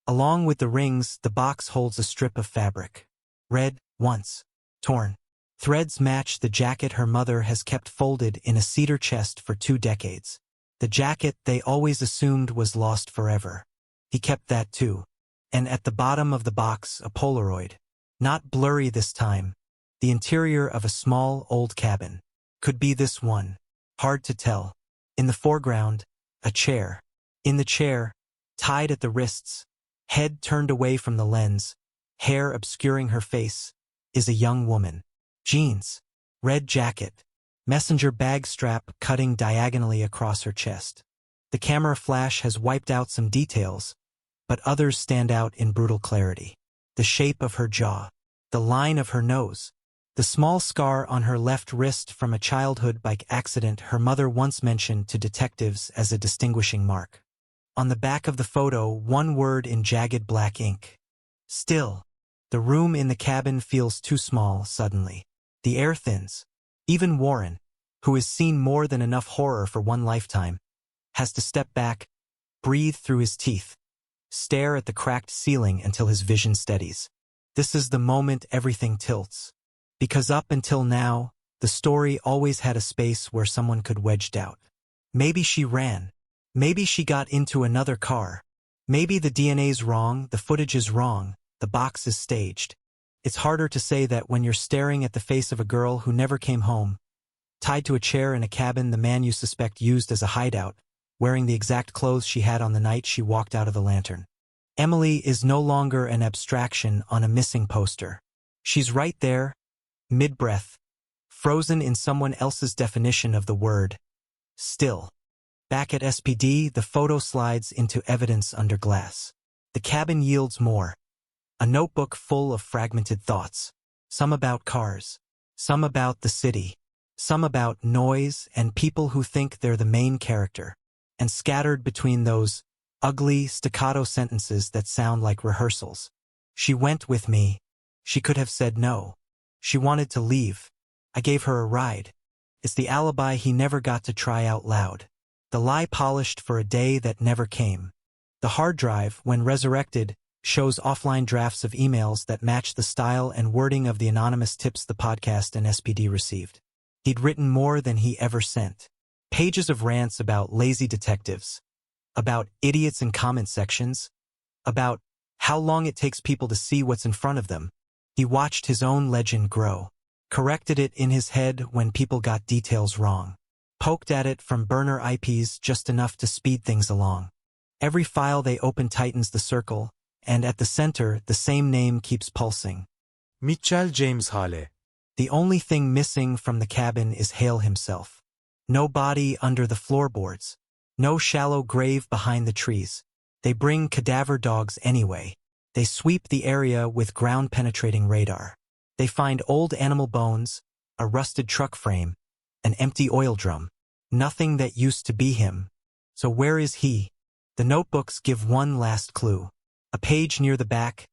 Along with the rings, the box holds a strip of fabric. Red, once. Torn. Threads match the jacket her mother has kept folded in a cedar chest for 2 decades. The jacket they always assumed was lost forever. He kept that too. And at the bottom of the box, a Polaroid. Not blurry this time. The interior of a small, old cabin. Could be this one. Hard to tell. In the foreground, a chair. In the chair, tied at the wrists, head turned away from the lens, hair obscuring her face, is a young woman. Jeans, red jacket, messenger bag strap cutting diagonally across her chest. The camera flash has wiped out some details, but others stand out in brutal clarity. The shape of her jaw, the line of her nose, the small scar on her left wrist from a childhood bike accident her mother once mentioned to detectives as a distinguishing mark. On the back of the photo, one word in jagged black ink. Still. The room in the cabin feels too small suddenly. The air thins. Even Warren, who has seen more than enough horror for one lifetime, has to step back, breathe through his teeth, stare at the cracked ceiling until his vision steadies. This is the moment everything tilts. Because up until now, the story always had a space where someone could wedge doubt. Maybe she ran. Maybe she got into another car. Maybe the DNA's wrong, the footage is wrong, the box is staged. It's harder to say that when you're staring at the face of a girl who never came home, tied to a chair in a cabin the man you suspect used as a hideout, wearing the exact clothes she had on the night she walked out of the lantern. Emily is no longer an abstraction on a missing poster. She's right there, mid-breath, frozen in someone else's definition of the word, still. Back at SPD, the photo slides into evidence under glass. The cabin yields more. A notebook full of fragmented thoughts. Some about cars. Some about the city. Some about noise and people who think they're the main character. And scattered between those ugly, staccato sentences that sound like rehearsals. She went with me. She could have said no. She wanted to leave. I gave her a ride. It's the alibi he never got to try out loud. The lie polished for a day that never came. The hard drive, when resurrected, shows offline drafts of emails that match the style and wording of the anonymous tips the podcast and SPD received. He'd written more than he ever sent. Pages of rants about lazy detectives, about idiots in comment sections, about how long it takes people to see what's in front of them. He watched his own legend grow, corrected it in his head when people got details wrong, poked at it from burner IPs just enough to speed things along. Every file they open tightens the circle, and at the center, the same name keeps pulsing. Mitchell James Hale. The only thing missing from the cabin is Hale himself. No body under the floorboards. No shallow grave behind the trees. They bring cadaver dogs anyway. They sweep the area with ground-penetrating radar. They find old animal bones, a rusted truck frame, an empty oil drum. Nothing that used to be him. So where is he? The notebooks give one last clue. A page near the back,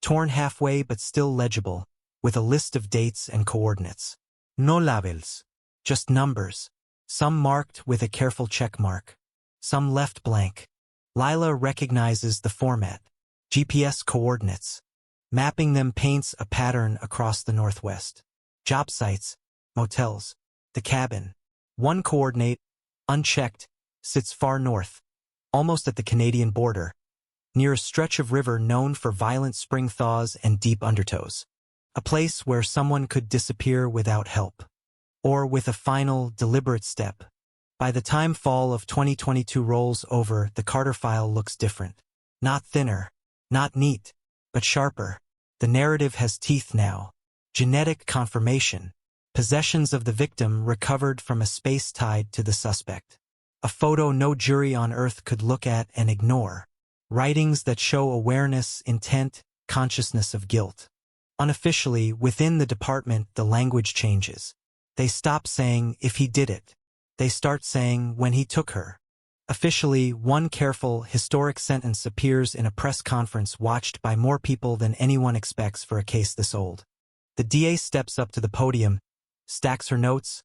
torn halfway but still legible, with a list of dates and coordinates. No labels. Just numbers. Some marked with a careful check mark. Some left blank. Lila recognizes the format. GPS coordinates. Mapping them paints a pattern across the Northwest. Job sites, motels, the cabin. One coordinate, unchecked, sits far north, almost at the Canadian border, near a stretch of river known for violent spring thaws and deep undertows. A place where someone could disappear without help. Or with a final, deliberate step. By the time fall of 2022 rolls over, the Carter file looks different. Not thinner, not neat, but sharper. The narrative has teeth now. Genetic confirmation. Possessions of the victim recovered from a space tied to the suspect. A photo no jury on Earth could look at and ignore. Writings that show awareness, intent, consciousness of guilt. Unofficially, within the department, the language changes. They stop saying, if he did it. They start saying, when he took her. Officially, one careful, historic sentence appears in a press conference watched by more people than anyone expects for a case this old. The DA steps up to the podium, stacks her notes,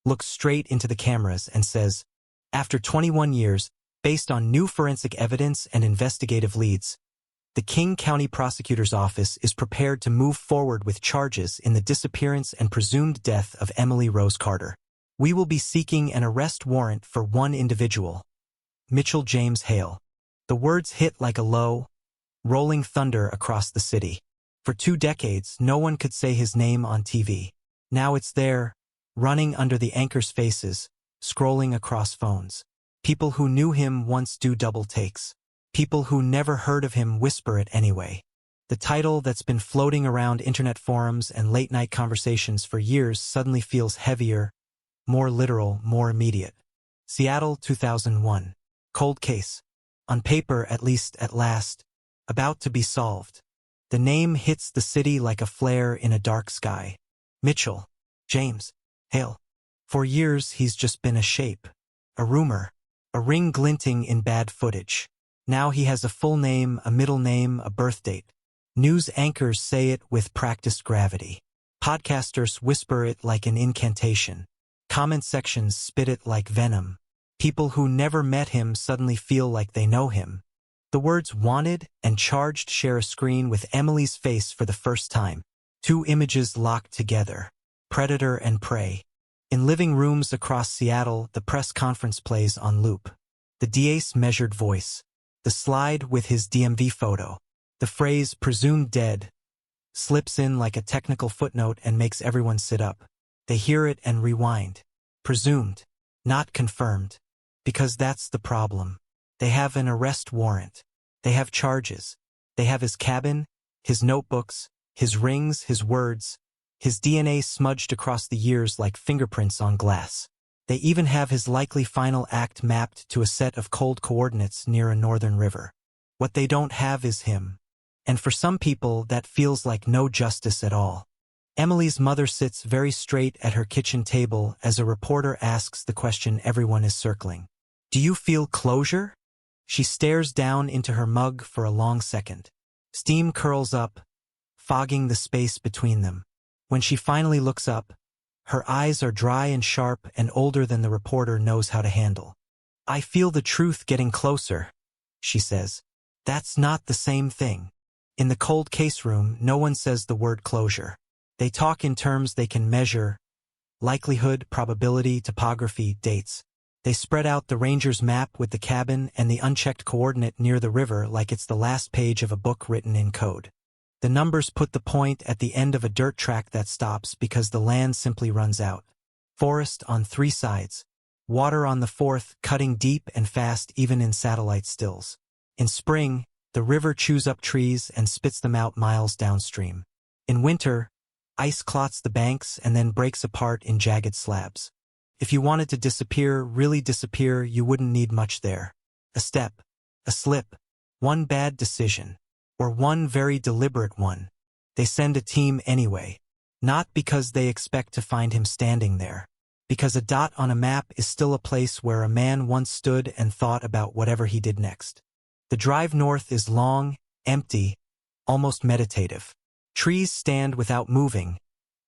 looks straight into the cameras and says, after 21 years, based on new forensic evidence and investigative leads, the King County Prosecutor's Office is prepared to move forward with charges in the disappearance and presumed death of Emily Rose Carter. We will be seeking an arrest warrant for one individual, Mitchell James Hale. The words hit like a low, rolling thunder across the city. For 2 decades, no one could say his name on TV. Now it's there, running under the anchors' faces, scrolling across phones. People who knew him once do double takes. People who never heard of him whisper it anyway. The title that's been floating around internet forums and late-night conversations for years suddenly feels heavier, more literal, more immediate. Seattle, 2001. Cold case. On paper, at least at last. About to be solved. The name hits the city like a flare in a dark sky. Mitchell. James. Hale. For years, he's just been a shape. A rumor. A ring glinting in bad footage. Now he has a full name, a middle name, a birth date. News anchors say it with practiced gravity. Podcasters whisper it like an incantation. Comment sections spit it like venom. People who never met him suddenly feel like they know him. The words wanted and charged share a screen with Emily's face for the first time. Two images locked together. Predator and prey. In living rooms across Seattle, the press conference plays on loop. The DA's measured voice. The slide with his DMV photo. The phrase presumed dead slips in like a technical footnote and makes everyone sit up. They hear it and rewind. Presumed. Not confirmed. Because that's the problem. They have an arrest warrant. They have charges. They have his cabin, his notebooks, his rings, his words, his DNA smudged across the years like fingerprints on glass. They even have his likely final act mapped to a set of cold coordinates near a northern river. What they don't have is him. And for some people, that feels like no justice at all. Emily's mother sits very straight at her kitchen table as a reporter asks the question everyone is circling. Do you feel closure? She stares down into her mug for a long second. Steam curls up, fogging the space between them. When she finally looks up, her eyes are dry and sharp and older than the reporter knows how to handle. I feel the truth getting closer, she says. That's not the same thing. In the cold case room, no one says the word closure. They talk in terms they can measure: likelihood, probability, topography, dates. They spread out the ranger's map with the cabin and the unchecked coordinate near the river like it's the last page of a book written in code. The numbers put the point at the end of a dirt track that stops because the land simply runs out. Forest on 3 sides. Water on the 4th, cutting deep and fast even in satellite stills. In spring, the river chews up trees and spits them out miles downstream. In winter, ice clots the banks and then breaks apart in jagged slabs. If you wanted to disappear, really disappear, you wouldn't need much there. A step, a slip, one bad decision, or one very deliberate one. They send a team anyway. Not because they expect to find him standing there. Because a dot on a map is still a place where a man once stood and thought about whatever he did next. The drive north is long, empty, almost meditative. Trees stand without moving,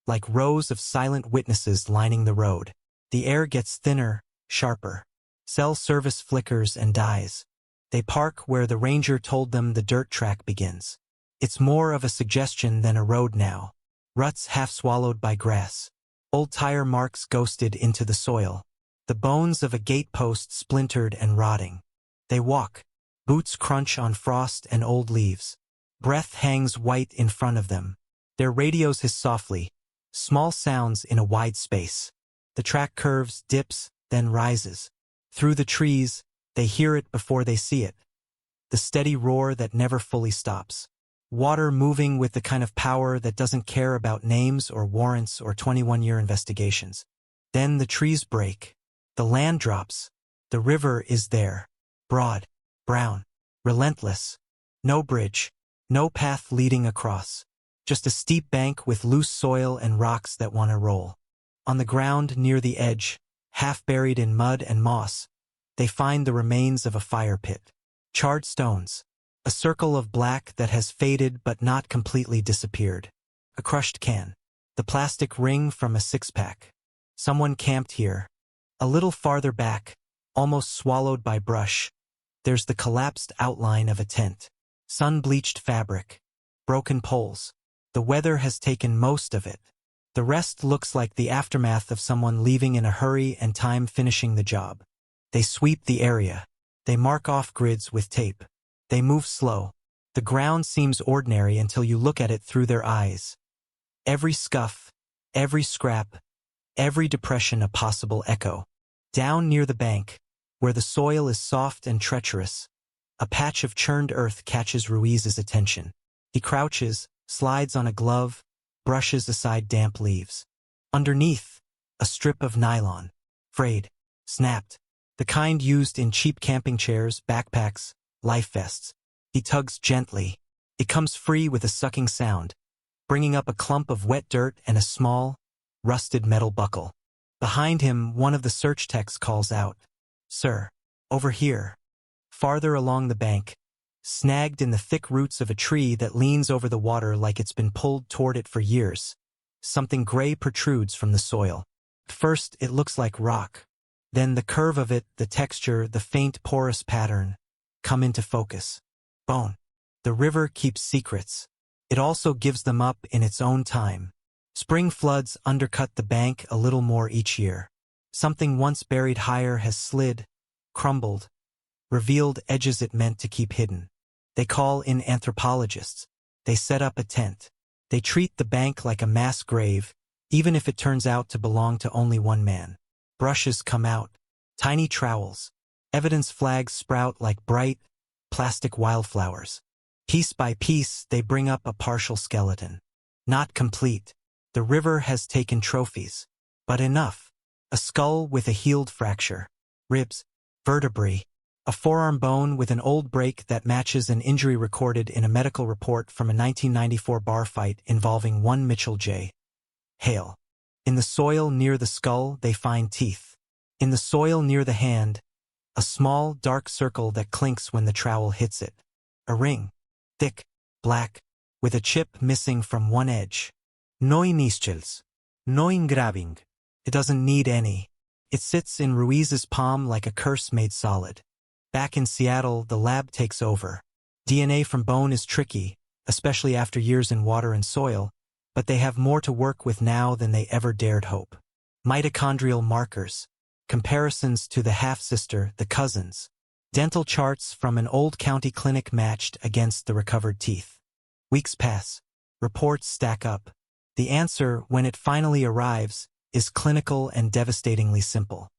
like rows of silent witnesses lining the road. The air gets thinner, sharper. Cell service flickers and dies. They park where the ranger told them the dirt track begins. It's more of a suggestion than a road now. Ruts half swallowed by grass. Old tire marks ghosted into the soil. The bones of a gatepost splintered and rotting. They walk. Boots crunch on frost and old leaves. Breath hangs white in front of them. Their radios hiss softly. Small sounds in a wide space. The track curves, dips, then rises. Through the trees, they hear it before they see it. The steady roar that never fully stops. Water moving with the kind of power that doesn't care about names or warrants or 21-year investigations. Then the trees break. The land drops. The river is there. Broad, brown, relentless. No bridge. No path leading across. Just a steep bank with loose soil and rocks that want to roll. On the ground near the edge, half buried in mud and moss, they find the remains of a fire pit. Charred stones. A circle of black that has faded but not completely disappeared. A crushed can. The plastic ring from a 6-pack. Someone camped here. A little farther back, almost swallowed by brush, there's the collapsed outline of a tent. Sun-bleached fabric. Broken poles. The weather has taken most of it. The rest looks like the aftermath of someone leaving in a hurry and time finishing the job. They sweep the area. They mark off grids with tape. They move slow. The ground seems ordinary until you look at it through their eyes. Every scuff, every scrap, every depression a possible echo. Down near the bank, where the soil is soft and treacherous, a patch of churned earth catches Ruiz's attention. He crouches, slides on a glove, brushes aside damp leaves. Underneath, a strip of nylon. Frayed. Snapped. The kind used in cheap camping chairs, backpacks, life vests. He tugs gently. It comes free with a sucking sound, bringing up a clump of wet dirt and a small, rusted metal buckle. Behind him, one of the search techs calls out, "Sir, over here." Farther along the bank, snagged in the thick roots of a tree that leans over the water like it's been pulled toward it for years, something gray protrudes from the soil. First, it looks like rock. Then the curve of it, the texture, the faint porous pattern, come into focus. Bone. The river keeps secrets. It also gives them up in its own time. Spring floods undercut the bank a little more each year. Something once buried higher has slid, crumbled, revealed edges it meant to keep hidden. They call in anthropologists. They set up a tent. They treat the bank like a mass grave, even if it turns out to belong to only one man. Brushes come out. Tiny trowels. Evidence flags sprout like bright, plastic wildflowers. Piece by piece, they bring up a partial skeleton. Not complete. The river has taken trophies. But enough. A skull with a healed fracture. Ribs. Vertebrae. A forearm bone with an old break that matches an injury recorded in a medical report from a 1994 bar fight involving one Mitchell J. Hale. In the soil near the skull, they find teeth. In the soil near the hand, a small, dark circle that clinks when the trowel hits it. A ring. Thick, black, with a chip missing from one edge. No initials. No engraving. It doesn't need any. It sits in Ruiz's palm like a curse made solid. Back in Seattle, the lab takes over. DNA from bone is tricky, especially after years in water and soil, but they have more to work with now than they ever dared hope. Mitochondrial markers. Comparisons to the half-sister, the cousins. Dental charts from an old county clinic matched against the recovered teeth. Weeks pass. Reports stack up. The answer, when it finally arrives, is clinical and devastatingly simple.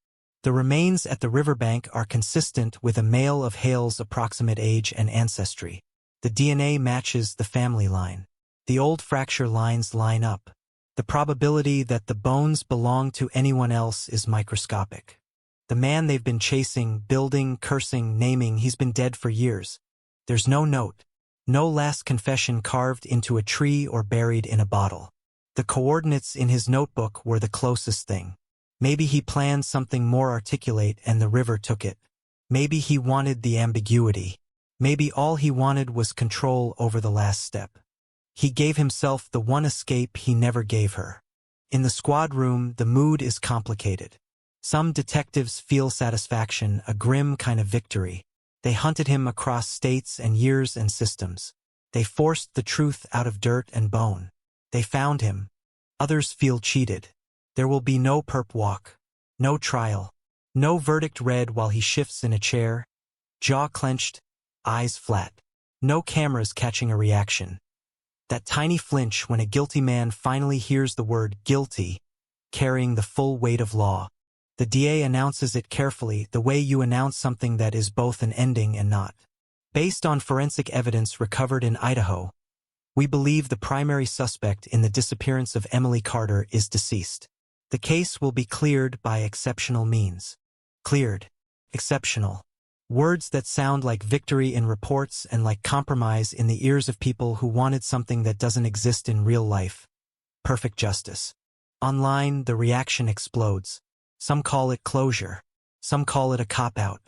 The remains at the riverbank are consistent with a male of Hale's approximate age and ancestry. The DNA matches the family line. The old fracture lines line up. The probability that the bones belong to anyone else is microscopic. The man they've been chasing, building, cursing, naming, he's been dead for years. There's no note. No last confession carved into a tree or buried in a bottle. The coordinates in his notebook were the closest thing. Maybe he planned something more articulate and the river took it. Maybe he wanted the ambiguity. Maybe all he wanted was control over the last step. He gave himself the one escape he never gave her. In the squad room, the mood is complicated. Some detectives feel satisfaction, a grim kind of victory. They hunted him across states and years and systems. They forced the truth out of dirt and bone. They found him. Others feel cheated. There will be no perp walk. No trial. No verdict read while he shifts in a chair, jaw clenched, eyes flat. No cameras catching a reaction. That tiny flinch when a guilty man finally hears the word guilty, carrying the full weight of law. The DA announces it carefully, the way you announce something that is both an ending and not. Based on forensic evidence recovered in Idaho, we believe the primary suspect in the disappearance of Emily Carter is deceased. The case will be cleared by exceptional means. Cleared. Exceptional. Words that sound like victory in reports and like compromise in the ears of people who wanted something that doesn't exist in real life. Perfect justice. Online, the reaction explodes. Some call it closure. Some call it a cop-out.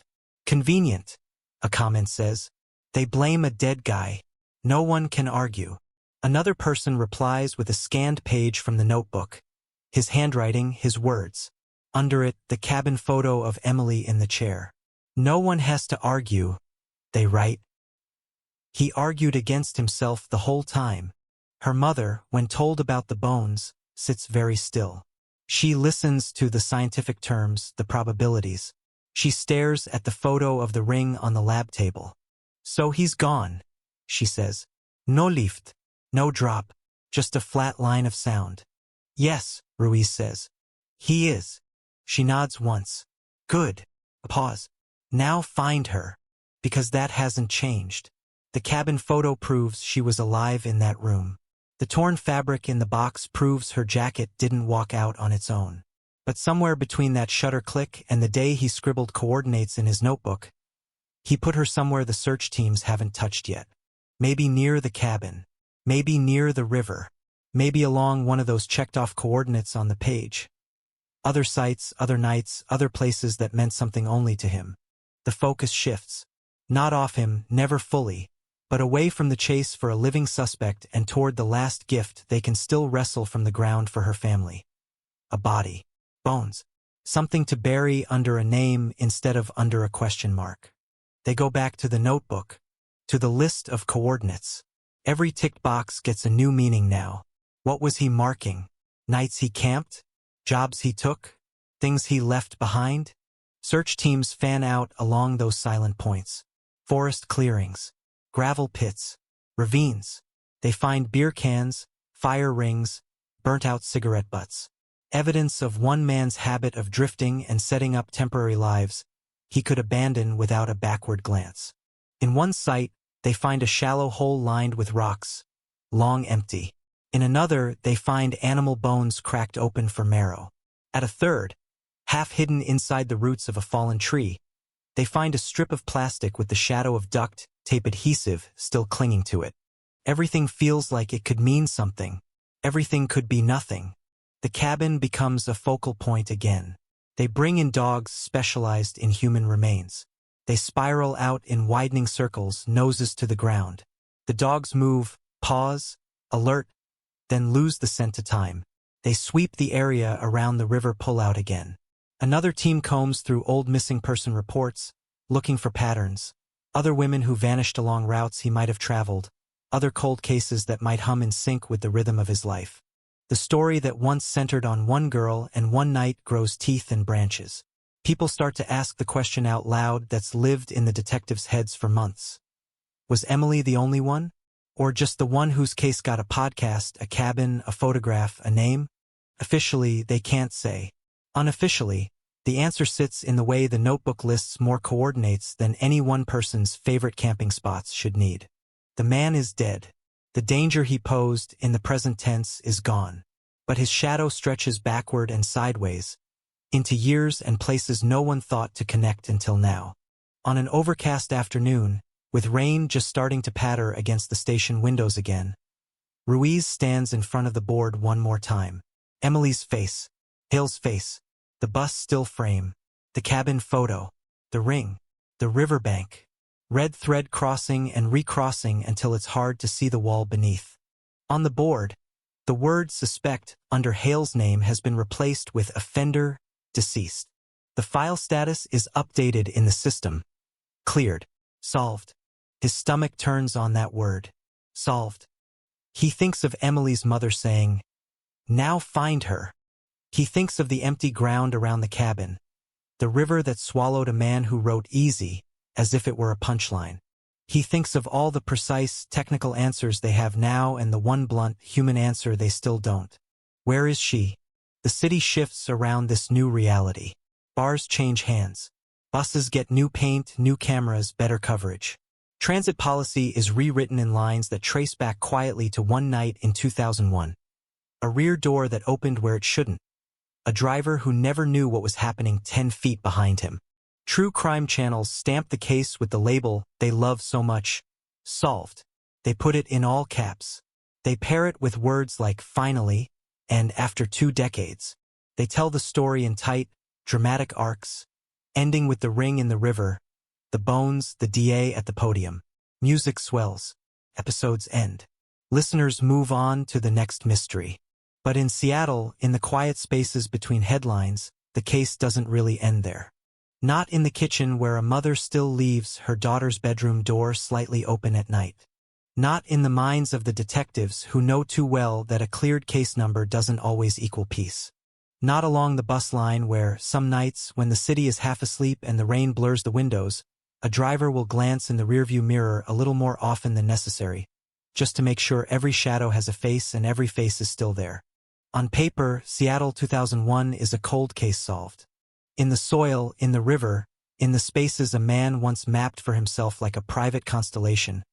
Convenient, a comment says. They blame a dead guy. No one can argue. Another person replies with a scanned page from the notebook. His handwriting, his words. Under it, the cabin photo of Emily in the chair. No one has to argue, they write. He argued against himself the whole time. Her mother, when told about the bones, sits very still. She listens to the scientific terms, the probabilities. She stares at the photo of the ring on the lab table. So he's gone, she says. No lift, no drop, just a flat line of sound. Yes, Ruiz says. He is. She nods once. Good. A pause. Now find her, because that hasn't changed. The cabin photo proves she was alive in that room. The torn fabric in the box proves her jacket didn't walk out on its own. But somewhere between that shutter click and the day he scribbled coordinates in his notebook, he put her somewhere the search teams haven't touched yet. Maybe near the cabin. Maybe near the river. Maybe along one of those checked-off coordinates on the page. Other sites, other nights, other places that meant something only to him. The focus shifts. Not off him, never fully, but away from the chase for a living suspect and toward the last gift they can still wrestle from the ground for her family. A body. Bones. Something to bury under a name instead of under a question mark. They go back to the notebook, to the list of coordinates. Every ticked box gets a new meaning now. What was he marking? Nights he camped? Jobs he took? Things he left behind? Search teams fan out along those silent points. Forest clearings, gravel pits, ravines. They find beer cans, fire rings, burnt-out cigarette butts. Evidence of one man's habit of drifting and setting up temporary lives he could abandon without a backward glance. In one site, they find a shallow hole lined with rocks, long empty. In another, they find animal bones cracked open for marrow. At a third, half hidden inside the roots of a fallen tree, they find a strip of plastic with the shadow of duct tape adhesive still clinging to it. Everything feels like it could mean something. Everything could be nothing. The cabin becomes a focal point again. They bring in dogs specialized in human remains. They spiral out in widening circles, noses to the ground. The dogs move, pause, alert, then lose the scent to time. They sweep the area around the river pullout again. Another team combs through old missing person reports, looking for patterns. Other women who vanished along routes he might have traveled. Other cold cases that might hum in sync with the rhythm of his life. The story that once centered on one girl and one night grows teeth and branches. People start to ask the question out loud that's lived in the detectives' heads for months. Was Emily the only one? Or just the one whose case got a podcast, a cabin, a photograph, a name? Officially, they can't say. Unofficially, the answer sits in the way the notebook lists more coordinates than any one person's favorite camping spots should need. The man is dead. The danger he posed, in the present tense, is gone. But his shadow stretches backward and sideways, into years and places no one thought to connect until now. On an overcast afternoon, with rain just starting to patter against the station windows again, Ruiz stands in front of the board one more time. Emily's face, Hill's face, the bus still frame, the cabin photo, the ring, the riverbank, red thread crossing and recrossing until it's hard to see the wall beneath. On the board, the word suspect under Hale's name has been replaced with offender, deceased. The file status is updated in the system. Cleared. Solved. His stomach turns on that word. Solved. He thinks of Emily's mother saying, "Now find her." He thinks of the empty ground around the cabin, the river that swallowed a man who wrote easy, as if it were a punchline. He thinks of all the precise, technical answers they have now and the one blunt, human answer they still don't. Where is she? The city shifts around this new reality. Bars change hands. Buses get new paint, new cameras, better coverage. Transit policy is rewritten in lines that trace back quietly to one night in 2001. A rear door that opened where it shouldn't. A driver who never knew what was happening 10 feet behind him. True crime channels stamp the case with the label they love so much. Solved. They put it in all caps. They pair it with words like finally and after 2 decades. They tell the story in tight, dramatic arcs, ending with the ring in the river, the bones, the DA at the podium. Music swells. Episodes end. Listeners move on to the next mystery. But in Seattle, in the quiet spaces between headlines, the case doesn't really end there. Not in the kitchen where a mother still leaves her daughter's bedroom door slightly open at night. Not in the minds of the detectives who know too well that a cleared case number doesn't always equal peace. Not along the bus line where, some nights, when the city is half asleep and the rain blurs the windows, a driver will glance in the rearview mirror a little more often than necessary, just to make sure every shadow has a face and every face is still there. On paper, Seattle 2001 is a cold case solved. In the soil, in the river, in the spaces a man once mapped for himself like a private constellation,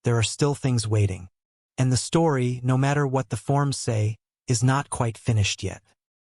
there are still things waiting. And the story, no matter what the forms say, is not quite finished yet.